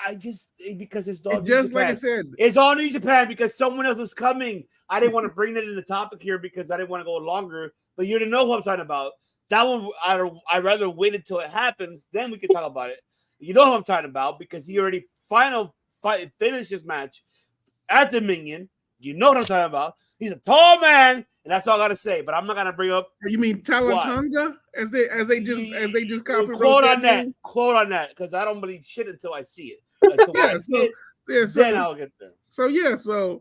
M: because it's all
K: just like I said,
M: it's all New Japan because someone else was coming. I didn't want to bring it in the topic here because I didn't want to go longer. But you didn't know who I'm talking about. That one, I'd rather wait until it happens. Then we can talk about it. You know who I'm talking about because he already finished his match at Dominion. You know what I'm talking about. He's a tall man, and that's all I gotta say. But I'm not gonna bring up.
K: You mean Talatonga? As they just copy
M: quote on that because I don't believe shit until I see it. Then I'll get there.
K: So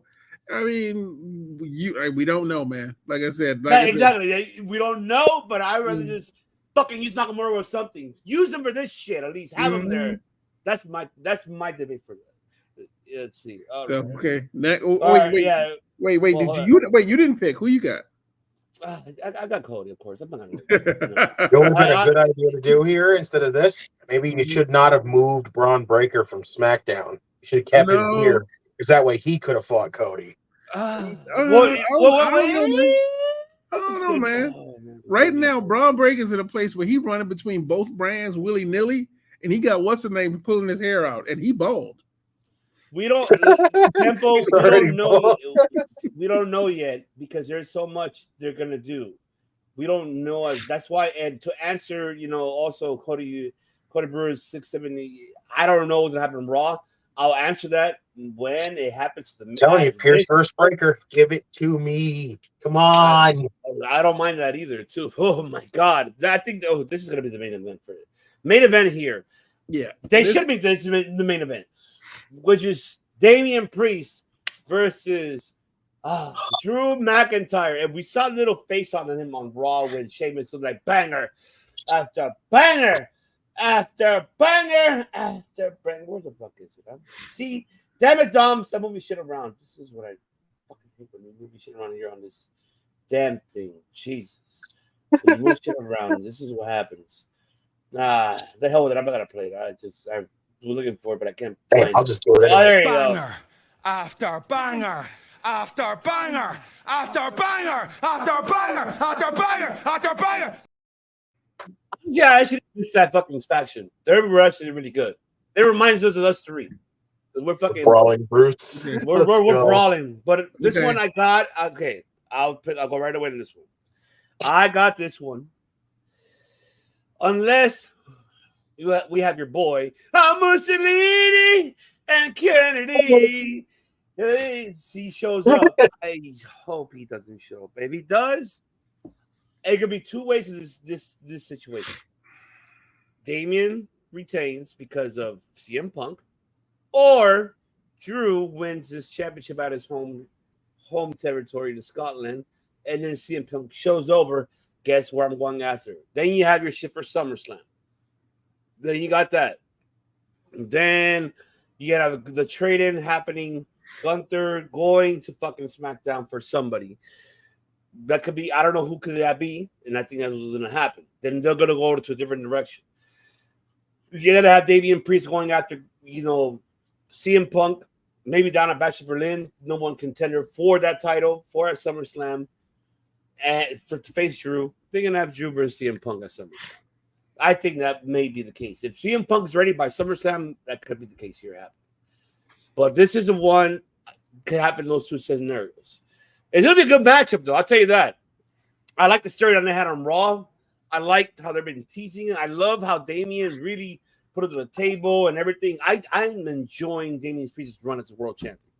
K: I mean, we don't know, man. Like I said,
M: exactly. We don't know, but I'd rather just fucking use Nakamura or something. Use him for this shit. At least have him there. That's my debate for that. Let's see.
K: Okay. Wait.
M: Well,
K: You didn't pick. Who you got?
M: I got Cody, of course. I'm not gonna.
J: You know what would have been a good idea to do here instead of this? Maybe you should not have moved Braun Breaker from SmackDown. You should have kept him here because that way he could have fought Cody.
K: I don't know, man. Right now, Braun Breaker's in a place where he running between both brands willy nilly, and he got what's the name pulling his hair out, and he bald.
M: We don't Tempo. We don't know yet because there's so much they're gonna do. We don't know. That's why. And to answer, also Cody Brewer's 670. I don't know what's gonna happen in Raw. I'll answer that when it happens to the.
J: I'm telling you, Pierce first breaker. Give it to me. Come on.
M: I don't mind that either. Too. Oh my God. I think this is gonna be the main event for it. Main event here.
K: Yeah,
M: they should be the main event, which is Damian Priest versus Drew McIntyre. And we saw a little face on him on Raw when Sheamus was like banger after banger after banger after banger. Where the fuck is it? See, damn it, Dom, stop moving shit around. This is what I fucking hate when you move shit around here on this damn thing. Jesus. When you move shit around, this is what happens. Nah, the hell with it. I'm not gonna play it. I was looking for it, but I can't.
J: I'll just do it.
M: There you go.
G: Banger after banger after banger after banger after banger after banger after banger.
M: Yeah, I should miss that fucking faction. They were actually really good. It reminds us of us three. We're fucking
J: brawling brutes.
M: We're brawling. But this one I got. Okay, I'll go right away to this one. I got this one. Unless we have your boy Mussolini and Kennedy. He shows up. I hope he doesn't show up. If he does, it could be two ways to this situation. Damian retains because of CM Punk, or Drew wins this championship at his home territory in Scotland, and then CM Punk shows over. Guess where I'm going after? Then you have your shit for SummerSlam. Then you got that. Then you have the trade-in happening. Gunther going to fucking SmackDown for somebody. That could be, I don't know who could that be, and I think that's what's going to happen. Then they're going to go to a different direction. You're going to have Damian Priest going after, CM Punk, maybe down at Bash of Berlin, no one contender for that title, for at SummerSlam. And to face Drew, they're gonna have Drew versus CM Punk at SummerSlam. I think that may be the case. If CM Punk's ready by SummerSlam, that could be the case here. But this is the one could happen in those two scenarios. It's gonna be a good matchup, though. I'll tell you that. I like the storyline they had on Raw. I liked how they've been teasing it. I love how Damian really put it to the table and everything. I'm enjoying Damian Priest's run as a world champion.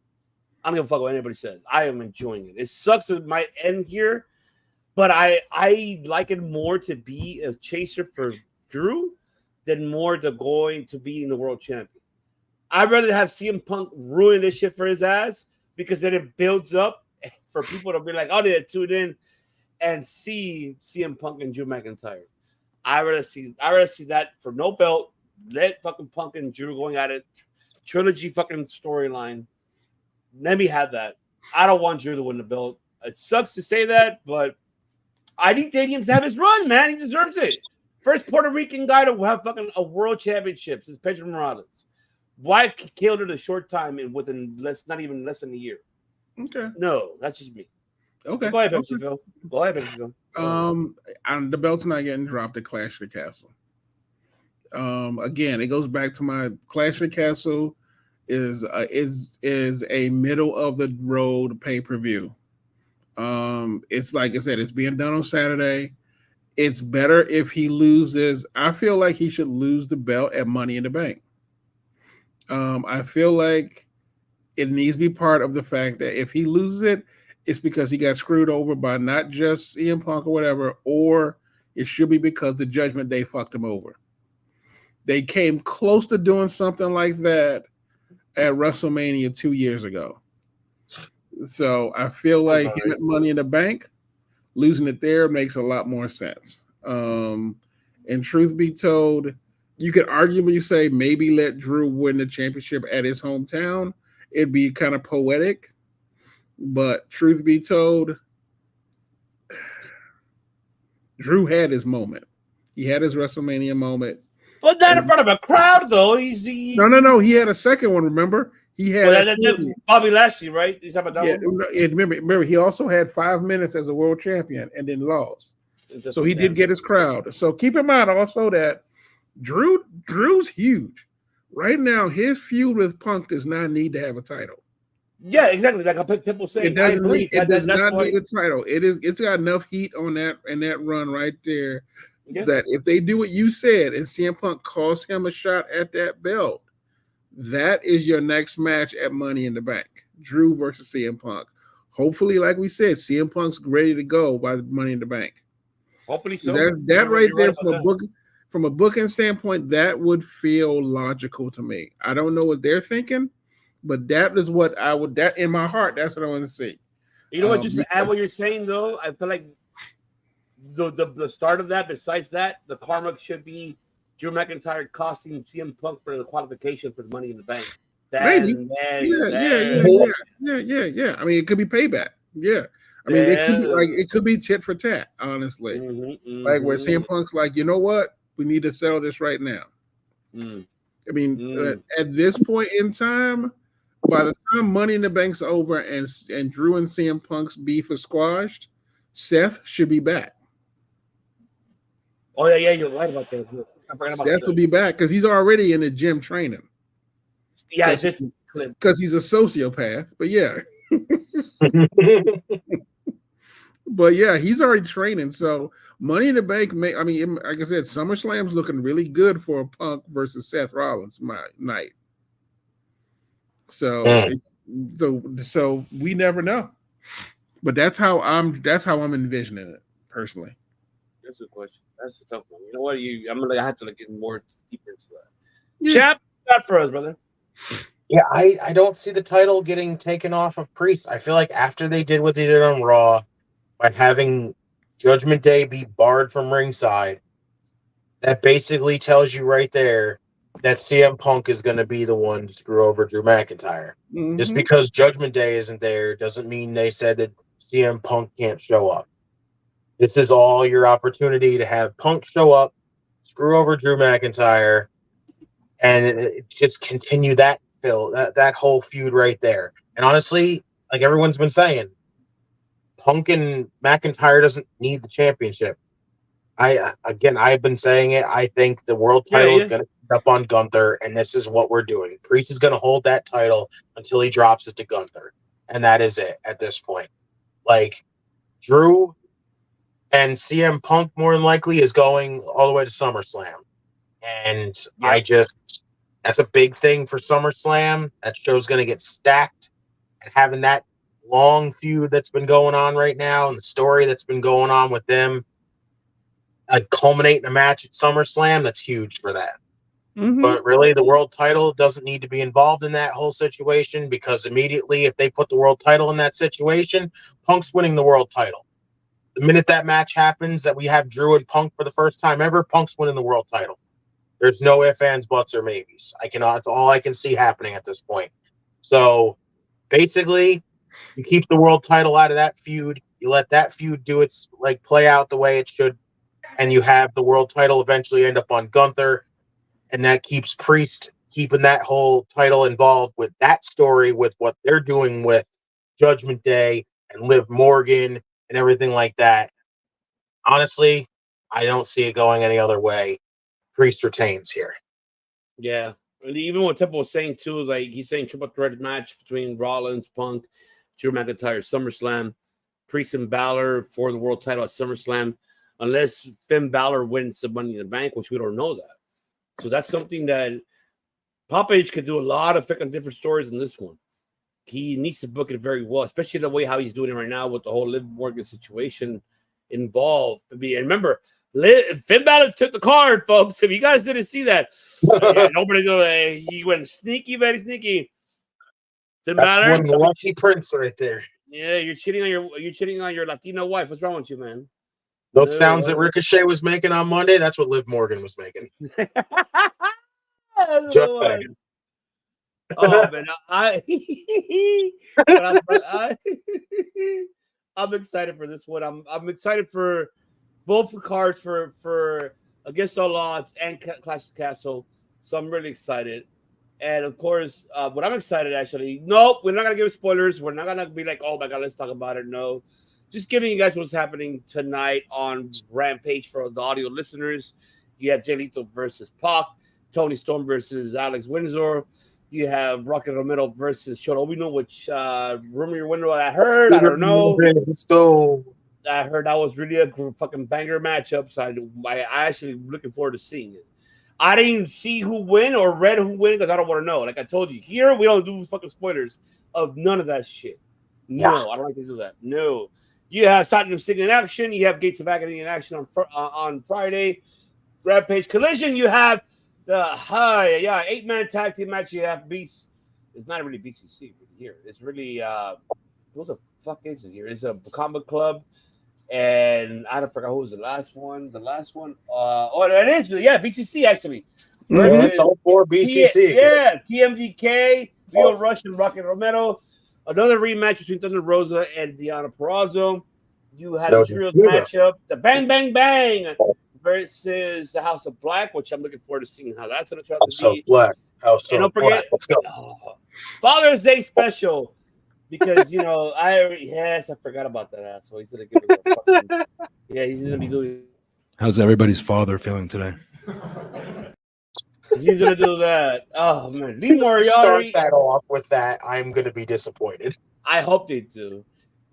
M: I don't give a fuck what anybody says. I am enjoying it. It sucks it might end here. But I like it more to be a chaser for Drew than more to going to being the world champion. I'd rather have CM Punk ruin this shit for his ass because then it builds up for people to be like, oh, they tune in and see CM Punk and Drew McIntyre. I'd rather see that for no belt. Let fucking Punk and Drew going at it. Trilogy fucking storyline. Let me have that. I don't want Drew to win the belt. It sucks to say that, but I need Damian to have his run, man. He deserves it. First Puerto Rican guy to have fucking a world championship since Pedro Morales. Why killed it a short time and not even less than a year?
K: Okay.
M: No, that's just me.
K: Okay.
M: Go ahead, Pepsi Phil. Go ahead, Pepsi Phil.
K: The belt's not getting dropped at Clash of the Castle. Again, it goes back to my Clash of the Castle is a middle of the road pay-per-view. It's like I said, it's being done on Saturday. It's better if he loses. I feel like he should lose the belt at Money in the Bank. I feel like it needs to be part of the fact that if he loses it, it's because he got screwed over by not just CM Punk or whatever, or it should be because the Judgment Day fucked him over. They came close to doing something like that at WrestleMania 2 years ago. So I feel like him at Money in the Bank, losing it there makes a lot more sense. And truth be told, You could arguably say maybe let Drew win the championship at his hometown. It'd be kind of poetic. But truth be told, Drew had his moment. He had his WrestleMania moment.
M: But not in front of a crowd, though.
K: No. He had a second one, remember? He had
M: Bobby Lashley, right? He's talking about that one?
K: Remember, he also had 5 minutes as a world champion and then lost. So he did get his crowd. So keep in mind also that Drew's huge. Right now, his feud with Punk does not need to have a title.
M: Yeah, exactly. Like people say,
K: it does not need a title. It's got enough heat on that and that run right there that if they do what you said and CM Punk costs him a shot at that belt, that is your next match at Money in the Bank. Drew versus CM Punk. Hopefully, like we said, CM Punk's ready to go by Money in the Bank.
M: Hopefully so.
K: That right there from a booking standpoint, that would feel logical to me. I don't know what they're thinking, but that is what I would. That in my heart, that's what I want to see.
M: You know what? Just to add what you're saying, though, I feel like the start of that. Besides that, the karma should be Drew McIntyre costing CM Punk for the qualification for the Money in the Bank.
K: Maybe. Yeah. I mean, it could be payback. Yeah. I mean, it could be tit for tat, honestly. Like where CM Punk's like, you know what? We need to settle this right now. I mean, at this point in time, by the time Money in the Bank's over and Drew and CM Punk's beef is squashed, Seth should be back.
M: Oh yeah, you're right about that.
K: Seth will be back because he's already in the gym training.
M: Yeah, it's just
K: because he's a sociopath. But yeah. But yeah, he's already training. So Money in the Bank, like I said, SummerSlam's looking really good for a Punk versus Seth Rollins night. So we never know. But that's how I'm envisioning it personally.
M: That's a question. That's a tough one. You know what? I have to get more deeper into that. Yeah. Chap, not for us, brother.
J: Yeah, I don't see the title getting taken off of Priest. I feel like after they did what they did on Raw, by having Judgment Day be barred from ringside, that basically tells you right there that CM Punk is going to be the one to screw over Drew McIntyre. Mm-hmm. Just because Judgment Day isn't there doesn't mean they said that CM Punk can't show up. This is all your opportunity to have Punk show up, screw over Drew McIntyre, and just continue that whole feud right there. And honestly, like everyone's been saying, Punk and McIntyre doesn't need the championship. I've been saying it. I think the world title is going to end up on Gunther, and this is what we're doing. Priest is going to hold that title until he drops it to Gunther, and that is it at this point. Like Drew and CM Punk more than likely is going all the way to SummerSlam, and that's a big thing for SummerSlam. That show's going to get stacked, and having that long feud that's been going on right now and the story that's been going on with them culminate in a match at SummerSlam, that's huge for that. Mm-hmm. But really, the world title doesn't need to be involved in that whole situation, because immediately if they put the world title in that situation, Punk's winning the world title. The minute that match happens, that we have Drew and Punk for the first time ever, Punk's winning the world title. There's no ifs, ands, buts, or maybes. That's all I can see happening at this point. So basically, you keep the world title out of that feud. You let that feud play out the way it should, and you have the world title eventually end up on Gunther, and that keeps Priest keeping that whole title involved with that story, with what they're doing with Judgment Day and Liv Morgan and everything like that. Honestly, I don't see it going any other way. Priest retains here.
M: Yeah. And even what Temple was saying too, like he's saying triple threat match between Rollins, Punk, Drew McIntyre, SummerSlam, Priest and Balor for the world title at SummerSlam, unless Finn Balor wins the Money in the Bank, which we don't know that. So that's something that Papa H could do a lot of freaking different stories in this one. He needs to book it very well, especially the way how he's doing it right now with the whole Liv Morgan situation involved. And remember, Finn Balor took the card, folks. If you guys didn't see that, he went sneaky, very sneaky. Finn Balor,
J: one lucky prince right there.
M: Yeah, you're cheating on your Latino wife. What's wrong with you, man?
J: Those sounds that Ricochet was making on Monday, that's what Liv Morgan was making. Just saying.
M: Oh man, I'm excited for this one. I'm excited for both cards for Against All Odds and Clash of Castle. So I'm really excited. And of course, what I'm excited actually. Nope, we're not gonna give spoilers. We're not gonna be like, oh my god, let's talk about it. No, just giving you guys what's happening tonight on Rampage for the audio listeners. You have Jay Lethal versus Pac, Tony Storm versus Alex Windsor. You have Rocket Romero versus Shota Umino, which rumor your window I heard. I don't know.
J: Let's go.
M: I heard that was really a fucking banger matchup. So I actually looking forward to seeing it. I didn't even see who win or read who win because I don't want to know. Like I told you, here we don't do fucking spoilers of none of that shit. No, I don't like to do that. No. You have Saturn Singh in action. You have Gates of Agony in action on Friday. Rampage Collision. You have the 8-man tag team match. You have Beast. It's not really BCC here. It's really what the fuck is it here? It's a combat club. And I don't forget who was the last one. The last one, it is, BCC actually.
J: Yeah, it's all for BCC.
M: TMDK, Leo Rush and Rocket Romero. Another rematch between Thunder Rosa and Deonna Purrazzo. You had the trios matchup, the Bang Bang Bang versus the House of Black, which I'm looking forward to seeing how that's going to turn out to be.
J: House of Black. Let's go.
M: Father's Day special. Because I forgot about that asshole. He's gonna give me he's gonna be doing.
E: How's everybody's father feeling today?
M: He's gonna do that. Oh man, Lee Moriarty.
J: Start that off with that. I'm gonna be disappointed.
M: I hope they do.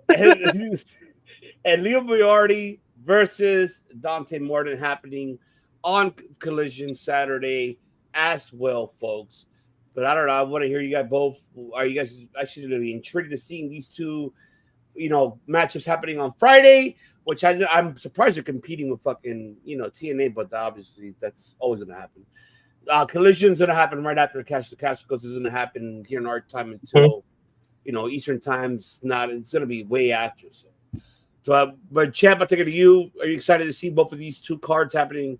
M: And Leo Moriarty versus Dante Martin happening on Collision Saturday as well, folks. But I don't know. I want to hear you guys both. Are you guys actually intrigued to seeing these two, matchups happening on Friday? Which I'm surprised they're competing with fucking, TNA, but obviously that's always going to happen. Collision's going to happen right after Cash to Cash because it's going to happen here in our time until, Eastern time's not. It's going to be way after. So, but Champ, I'll take it to you. Are you excited to see both of these two cards happening,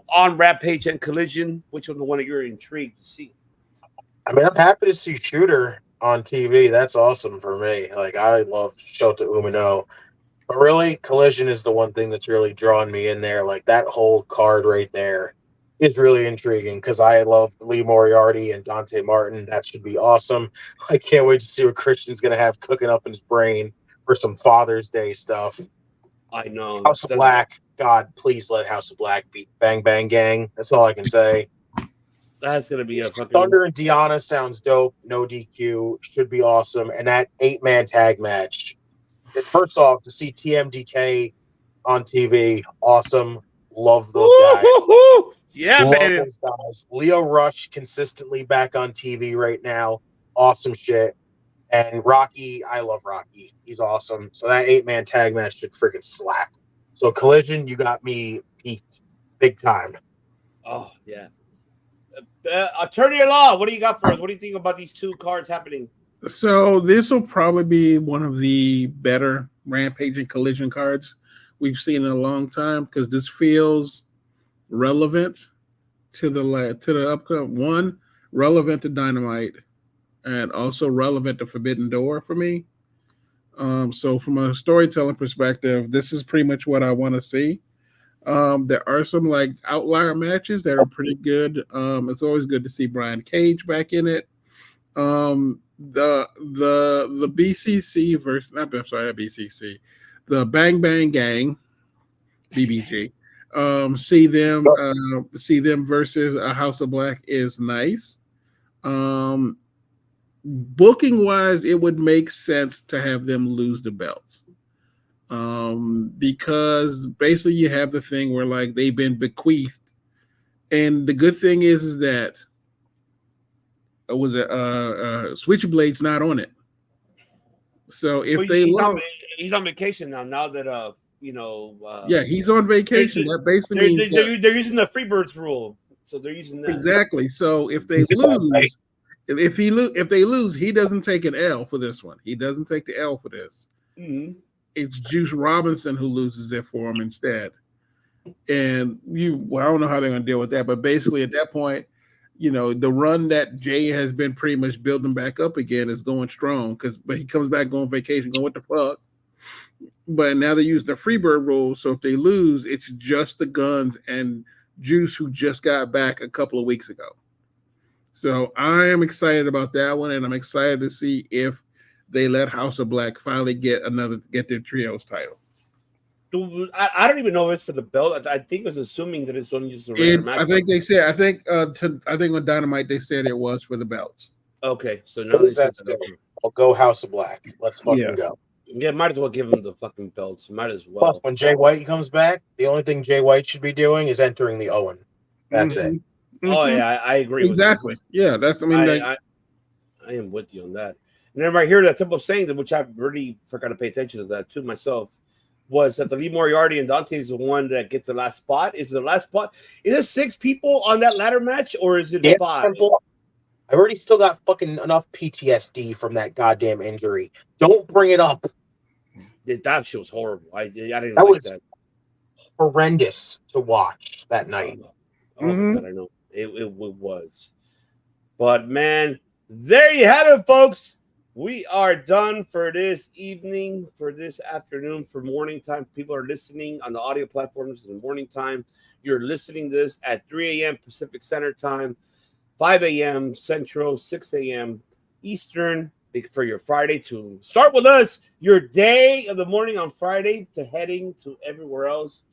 M: on Rampage and Collision? Which one the one that you're intrigued to see?
J: I mean, I'm happy to see Shooter on TV. That's awesome for me. Like, I love Shota Umino. But really, Collision is the one thing that's really drawn me in there. Like, that whole card right there is really intriguing because I love Lee Moriarty and Dante Martin. That should be awesome. I can't wait to see what Christian's going to have cooking up in his brain for some Father's Day stuff.
M: I know.
J: House of Black. God, please let House of Black beat Bang Bang Gang. That's all I can say.
M: That's going to be a fucking...
J: Thunder and Deonna sounds dope. No DQ. Should be awesome. And that 8-man tag match. First off, to see TMDK on TV, awesome. Love those guys.
M: Yeah,
J: Love
M: baby.
J: those guys. Leo Rush consistently back on TV right now. Awesome shit. And Rocky, I love Rocky. He's awesome. So that 8-man tag match should freaking slap. So Collision, you got me peaked. Big time.
M: Oh, yeah. Attorney at Law, what do you got for us? What do you think about these two cards happening?
K: So this will probably be one of the better Rampage and Collision cards we've seen in a long time because this feels relevant to the upcoming one, relevant to Dynamite, and also relevant to Forbidden Door for me. So from a storytelling perspective, this is pretty much what I want to see. There are some like outlier matches that are pretty good. It's always good to see Brian Cage back in it. The BCC versus not BCC, the Bang Bang Gang, BBG. See them versus a House of Black is nice. Booking wise, it would make sense to have them lose the belts. Because basically you have the thing where like they've been bequeathed, and the good thing is that Switchblade's not on it. So if
M: he's on vacation now that
K: he's on vacation. That basically means
M: they're using the Freebirds rule, so they're using that
K: exactly. So if they lose, if they lose, he doesn't take an L for this one. He doesn't take the L for this.
M: Mm-hmm.
K: it's Juice Robinson who loses it for him instead. And I don't know how they're going to deal with that, but basically at that point, the run that Jay has been pretty much building back up again is going strong but he comes back going vacation, going, what the fuck? But now they use the Freebird rule, so if they lose, it's just the Guns and Juice who just got back a couple of weeks ago. So I am excited about that one, and I'm excited to see if they let House of Black finally get their trios title.
M: I don't even know if it's for the belt. I think it was assuming that it's only just a regular match.
K: I think they said. I think on Dynamite they said it was for the belts.
M: Okay, so now
J: I'll go House of Black. Let's fucking go.
M: Yeah, might as well give him the fucking belts. Might as well.
J: Plus, when Jay White comes back, the only thing Jay White should be doing is entering the Owen. That's it.
M: Oh yeah, I agree.
K: Exactly. Yeah, that's.
M: I am with you on that. And then right here, that simple saying, which I really forgot to pay attention to that too myself, was that the Lee Moriarty and Dante is the one that gets the last spot. Is the last spot? Is it 6 people on that ladder match, or is it 5?
J: Temple, I've already still got fucking enough PTSD from that goddamn injury. Don't bring it up.
M: That shit was horrible. I didn't
J: that
M: like
J: was
M: that.
J: Horrendous to watch that night.
M: Oh my God, I know. It was. But man, there you have it, folks. We are done for this evening, for this afternoon, for morning time. People are listening on the audio platforms in the morning time. You're listening to this at 3 a.m. Pacific Standard Time, 5 a.m. Central, 6 a.m. Eastern for your Friday to start with us, your day of the morning on Friday to heading to everywhere else.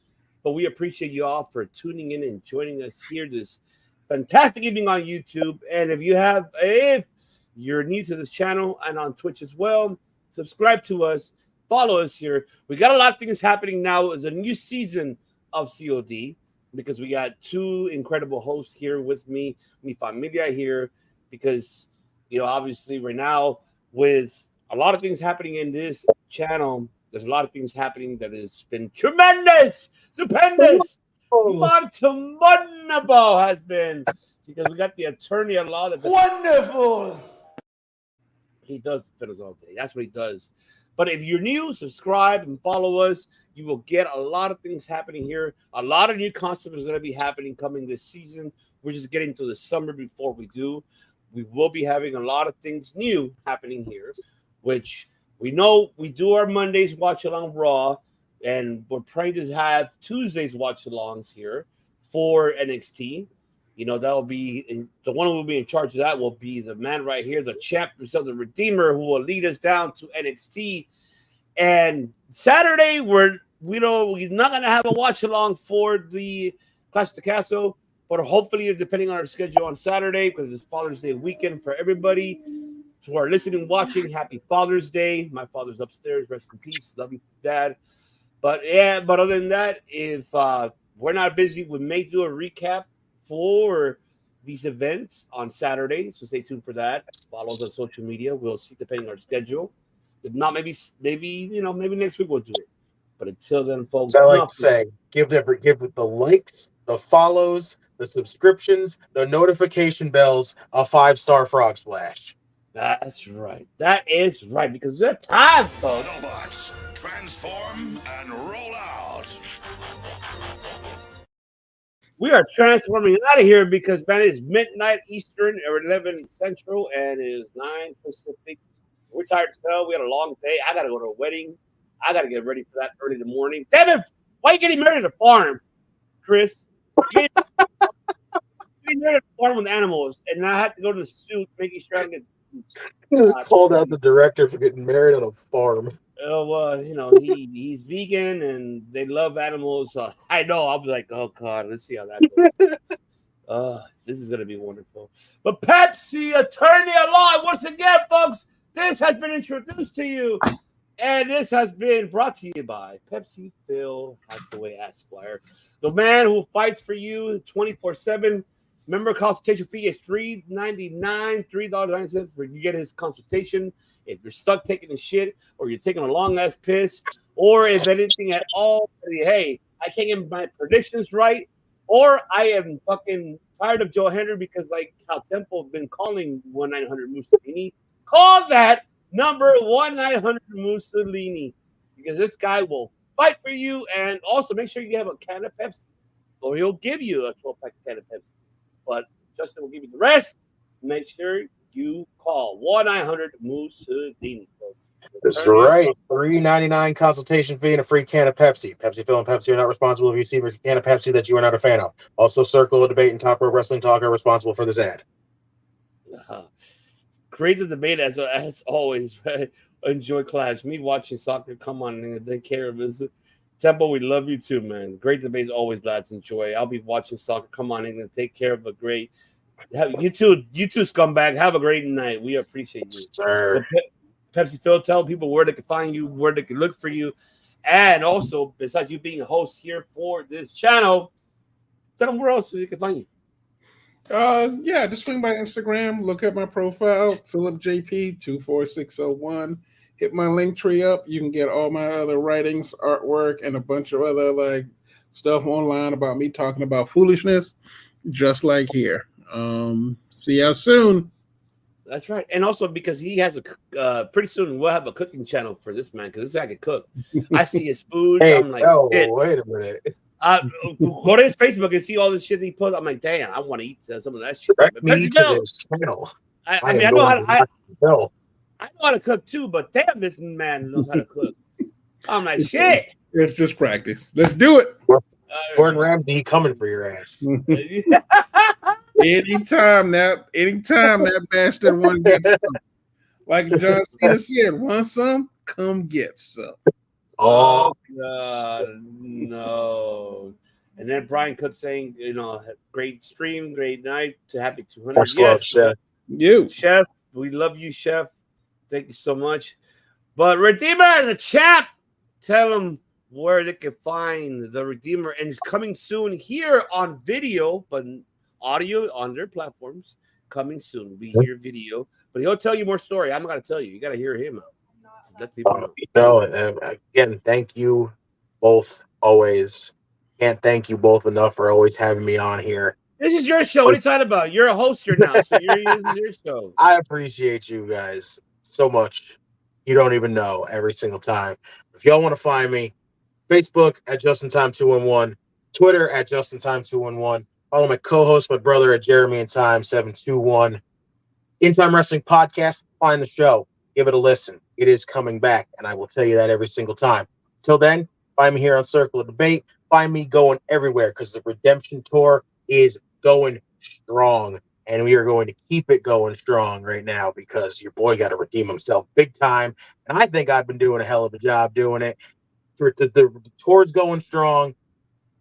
M: But we appreciate you all for tuning in and joining us here this fantastic evening on YouTube. And if you're new to this channel and on Twitch as well, subscribe to us, follow us here. We got a lot of things happening now. It's a new season of COD because we got 2 incredible hosts here with me, Mi Familia here, because, obviously right now with a lot of things happening in this channel, there's a lot of things happening that has been tremendous, stupendous, monumental has been, because we got the attorney at law that
G: Wonderful.
M: He does fit us all day. That's what he does. But if you're new, subscribe and follow us. You will get a lot of things happening here. A lot of new concepts is going to be happening coming this season. We're just getting to the summer before we do. We will be having a lot of things new happening here, which we know we do our Mondays watch along Raw, and we're praying to have Tuesdays watch alongs here for NXT. That'll be the one who will be in charge of that will be the man right here, the champ himself, the Redeemer, who will lead us down to NXT. And Saturday, we're not gonna have a watch along for the Clash of the Castle, but hopefully, depending on our schedule on Saturday, because it's Father's Day weekend for everybody who are listening and watching. Happy Father's Day! My father's upstairs. Rest in peace. Love you, Dad. But other than that, if we're not busy, we may do a recap for these events on Saturday, so stay tuned for that. Follow us on social media. We'll see depending on our schedule. If not, maybe next week we'll do it. But until then, folks,
J: I like to say, give the likes, the follows, the subscriptions, the notification bells a 5-star frog splash.
M: That's right. That is right, because it's time, folks.
G: Autobots, transform and roll out.
M: We are transforming out of here because, man, it's midnight Eastern or 11 Central and it is 9 Pacific. We're tired as hell. We had a long day. I got to go to a wedding. I got to get ready for that early in the morning. Damn it. Why are you getting married at a farm, Chris? Getting married at a farm with animals, and I have to go to the suit making sure I get.
J: Just called out the director for getting married on a farm.
M: He's vegan and they love animals. I know. I was like, oh God, let's see how that goes. This is gonna be wonderful. But Pepsi Attorney at Law, once again, folks, this has been introduced to you, and this has been brought to you by Pepsi Phil Hathaway Esquire, the man who fights for you 24/7. Member consultation fee is $3.99, $3.90 for you get his consultation. If you're stuck taking a shit, or you're taking a long ass piss, or if anything at all, hey, I can't get my predictions right, or I am fucking tired of Joe Henry because like how Temple have been calling 1-900 Mussolini. Call that number 1-900 Mussolini. because this guy will fight for you. And also make sure you have a can of Pepsi, or he'll give you a 12-pack can of Pepsi. But Justin will give you the rest. Make sure you call 1-900-Mussolini, folks.
J: That's right. $3.99 consultation fee and a free can of Pepsi. Pepsi Phil and Pepsi are not responsible if you receive a can of Pepsi that you are not a fan of. Also, Circle of Debate and Top Rope Wrestling Talk are responsible for this ad.
M: Great debate as always. Enjoy Clash. Me watching soccer. Come on and take care of us. Temple, we love you too, man. Great debates always, lads. Enjoy. I'll be watching soccer. Come on in and take care of a great. You too, scumbag. Have a great night. We appreciate you,
J: sir.
M: Pepsi Phil, tell people where they can find you, where they can look for you, and also besides you being a host here for this channel, tell them where else they can find you.
K: Yeah, just swing by Instagram, look at my profile, PhilipJP24601. Hit my link tree up. You can get all my other writings, artwork, and a bunch of other like stuff online about me talking about foolishness, just like here. See y'all soon.
M: That's right, and also because he has a pretty soon we'll have a cooking channel for this man because this guy can cook. I see his food.
J: Hey,
M: I'm like,
J: wait a minute.
M: Go to his Facebook and see all the shit he put. I'm like, damn, I want to eat some of that shit.
J: Direct me to this channel.
M: I mean, I know how to cook too, but damn, this man knows how to cook. I'm like, shit.
K: It's just practice. Let's do it.
J: Gordon Ramsay coming for your ass.
K: Anytime that bastard one gets some. Like John Cena said, want some? Come get some.
J: Oh
M: God, no. And then Brian Cook saying, great stream, great night, to happy 200.
J: Yes, Chef.
K: Chef,
M: we love you, Chef. Thank you so much. But Redeemer, the champ, tell them where they can find the Redeemer, and it's coming soon here on video, but audio on their platforms. Coming soon. We hear video, but he'll tell you more story. I'm not gonna tell you. You got to hear him out. Let people know.
J: Again, thank you both always. Can't thank you both enough for always having me on here.
M: This is your show. What are you talking about? You're a host here now, so this is your show.
J: I appreciate you guys so much. You don't even know every single time. If y'all want to find me, Facebook at JustinTime211, Twitter at JustinTime211. Follow my co-host, my brother at JeremyInTime721. In Time Wrestling Podcast. Find the show. Give it a listen. It is coming back, and I will tell you that every single time. Till then, find me here on Circle of Debate. Find me going everywhere because the Redemption Tour is going strong, and we are going to keep it going strong right now because your boy got to redeem himself big time, and I think I've been doing a hell of a job doing it. The tour's going strong.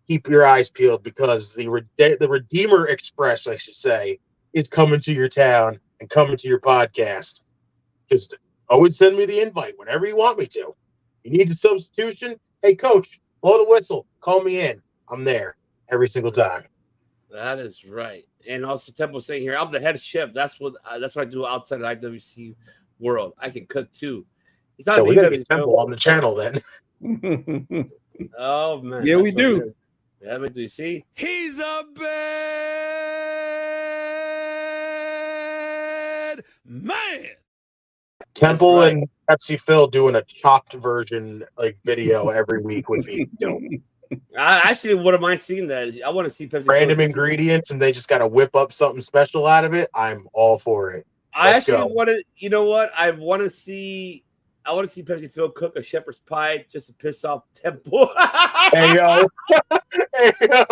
J: Keep your eyes peeled because the Redeemer Express, I should say, is coming to your town and coming to your podcast. Just always send me the invite whenever you want me to. You need a substitution? Hey, coach, blow the whistle. Call me in. I'm there every single time.
M: That is right. And also, Temple saying here, I'm the head chef. That's what I do outside of the IWC world. I can cook too. He's not
J: we got to get Temple on the channel then.
M: Oh man,
K: yeah, we do.
M: Yeah, but do you see?
G: He's a bad man.
J: Temple and Pepsi Phil doing a chopped version video every week would be dope.
M: I actually wouldn't mind seeing that. I want to see Pepsi
J: random ingredients and they just got to whip up something special out of it. I'm all for it.
M: I actually want to. You know what? I want to see Pepsi Phil cook a shepherd's pie just to piss off Temple.
J: Hey yo. Hey yo.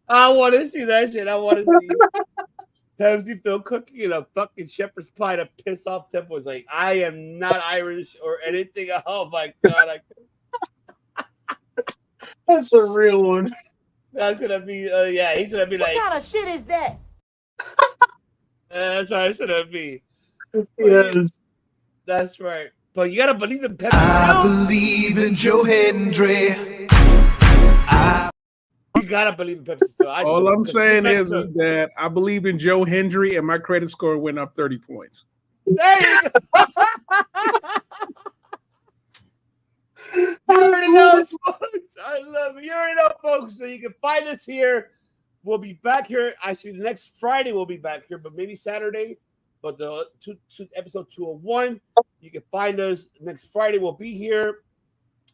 M: I want to see that shit. I want to see Pepsi Phil cooking a fucking shepherd's pie to piss off Temple. It's like, I am not Irish or anything. Oh my god.
J: That's a real one.
M: That's gonna be he's gonna be like,
P: what kind of shit is that?
M: That's how it's gonna be.
J: Yes.
M: That's right. But you gotta believe in Pepsi.
F: I believe in Joe Hendry.
M: You gotta believe in Pepsi Phil.
K: All I'm saying is that I believe in Joe Hendry and my credit score went up 30 points.
M: There you go. You already know, folks. I love it. You already know, folks. So you can find us here. We'll be back here. Actually, next Friday we'll be back here, but maybe Saturday But the episode 201, you can find us next Friday. We'll be here.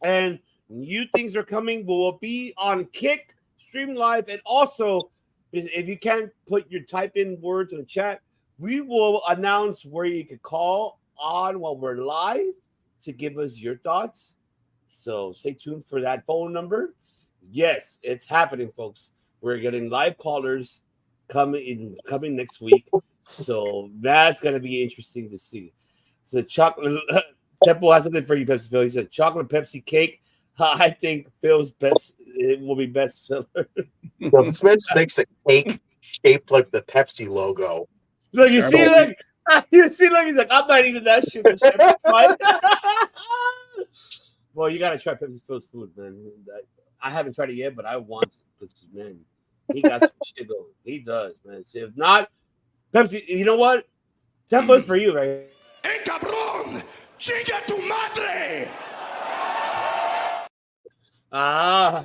M: And new things are coming. We'll be on Kick, stream live. And also, if you can't put your type in words in the chat, we will announce where you can call on while we're live to give us your thoughts. So stay tuned for that phone number. Yes, it's happening, folks. We're getting live callers coming next week. So that's going to be interesting to see. So chocolate Temple has something for you, Pepsi Phil. He said chocolate Pepsi cake. I think Phil's best. It will be best seller.
J: Well, this man makes a cake shaped like the Pepsi logo.
M: Look, you see, like he's like, I'm not eating that shit. Well, you gotta try Pepsi Phil's food, man. I haven't tried it yet, but I want to because man, he got some shit going. He does, man. See, if not, Pepsi, you know what? Temple is for you, right?
G: ¡Eh, cabrón! ¡Chinga tu madre!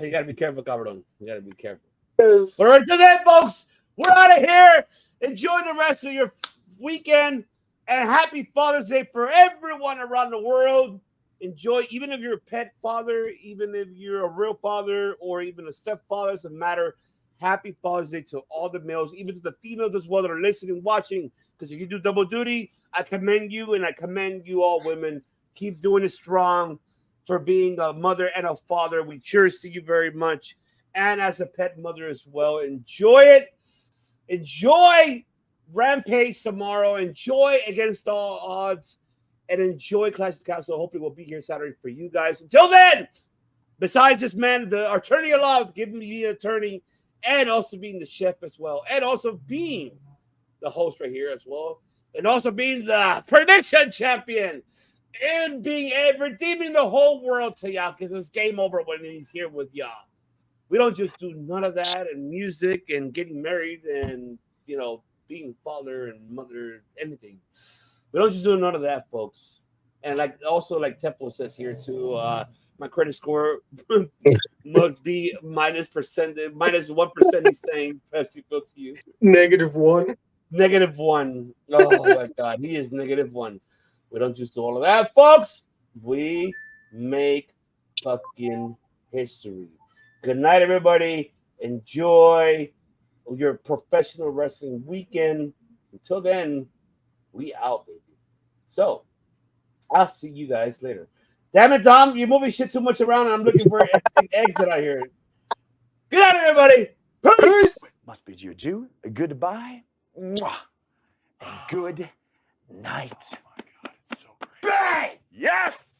M: You gotta be careful, cabron. You gotta be careful. Yes. But until then, folks, we're out of here. Enjoy the rest of your weekend and happy Father's Day for everyone around the world. Enjoy, even if you're a pet father, even if you're a real father, or even a stepfather, doesn't matter. Happy Father's Day to all the males, even to the females as well that are listening, watching. Because if you do double duty, I commend you, and I commend you all women. Keep doing it strong for being a mother and a father. We cheers to you very much. And as a pet mother as well. Enjoy it. Enjoy Rampage tomorrow. Enjoy Against All Odds. And enjoy Clash of the Castle. Hopefully we'll be here Saturday for you guys. Until then, besides this man, the attorney of law, giving me the attorney, and also being the chef as well. And also being the host right here as well. And also being the prediction champion. And being redeeming the whole world to y'all, because it's game over when he's here with y'all. We don't just do none of that and music and getting married and, you know, being father and mother, anything. We don't just do none of that, folks. And like Temple says here too, my credit score must be -1%. He's saying Pepsi Phil to you.
J: -1.
M: -1. Oh my God, he is -1. We don't just do all of that, folks. We make fucking history. Good night, everybody. Enjoy your professional wrestling weekend. Until then, we out, baby. So, I'll see you guys later. Damn it, Dom. You're moving shit too much around, and I'm looking for an exit out here. Good night, everybody. Peace.
Q: Must bid you adieu, a goodbye, mwah, and good night.
G: Bang! Yes!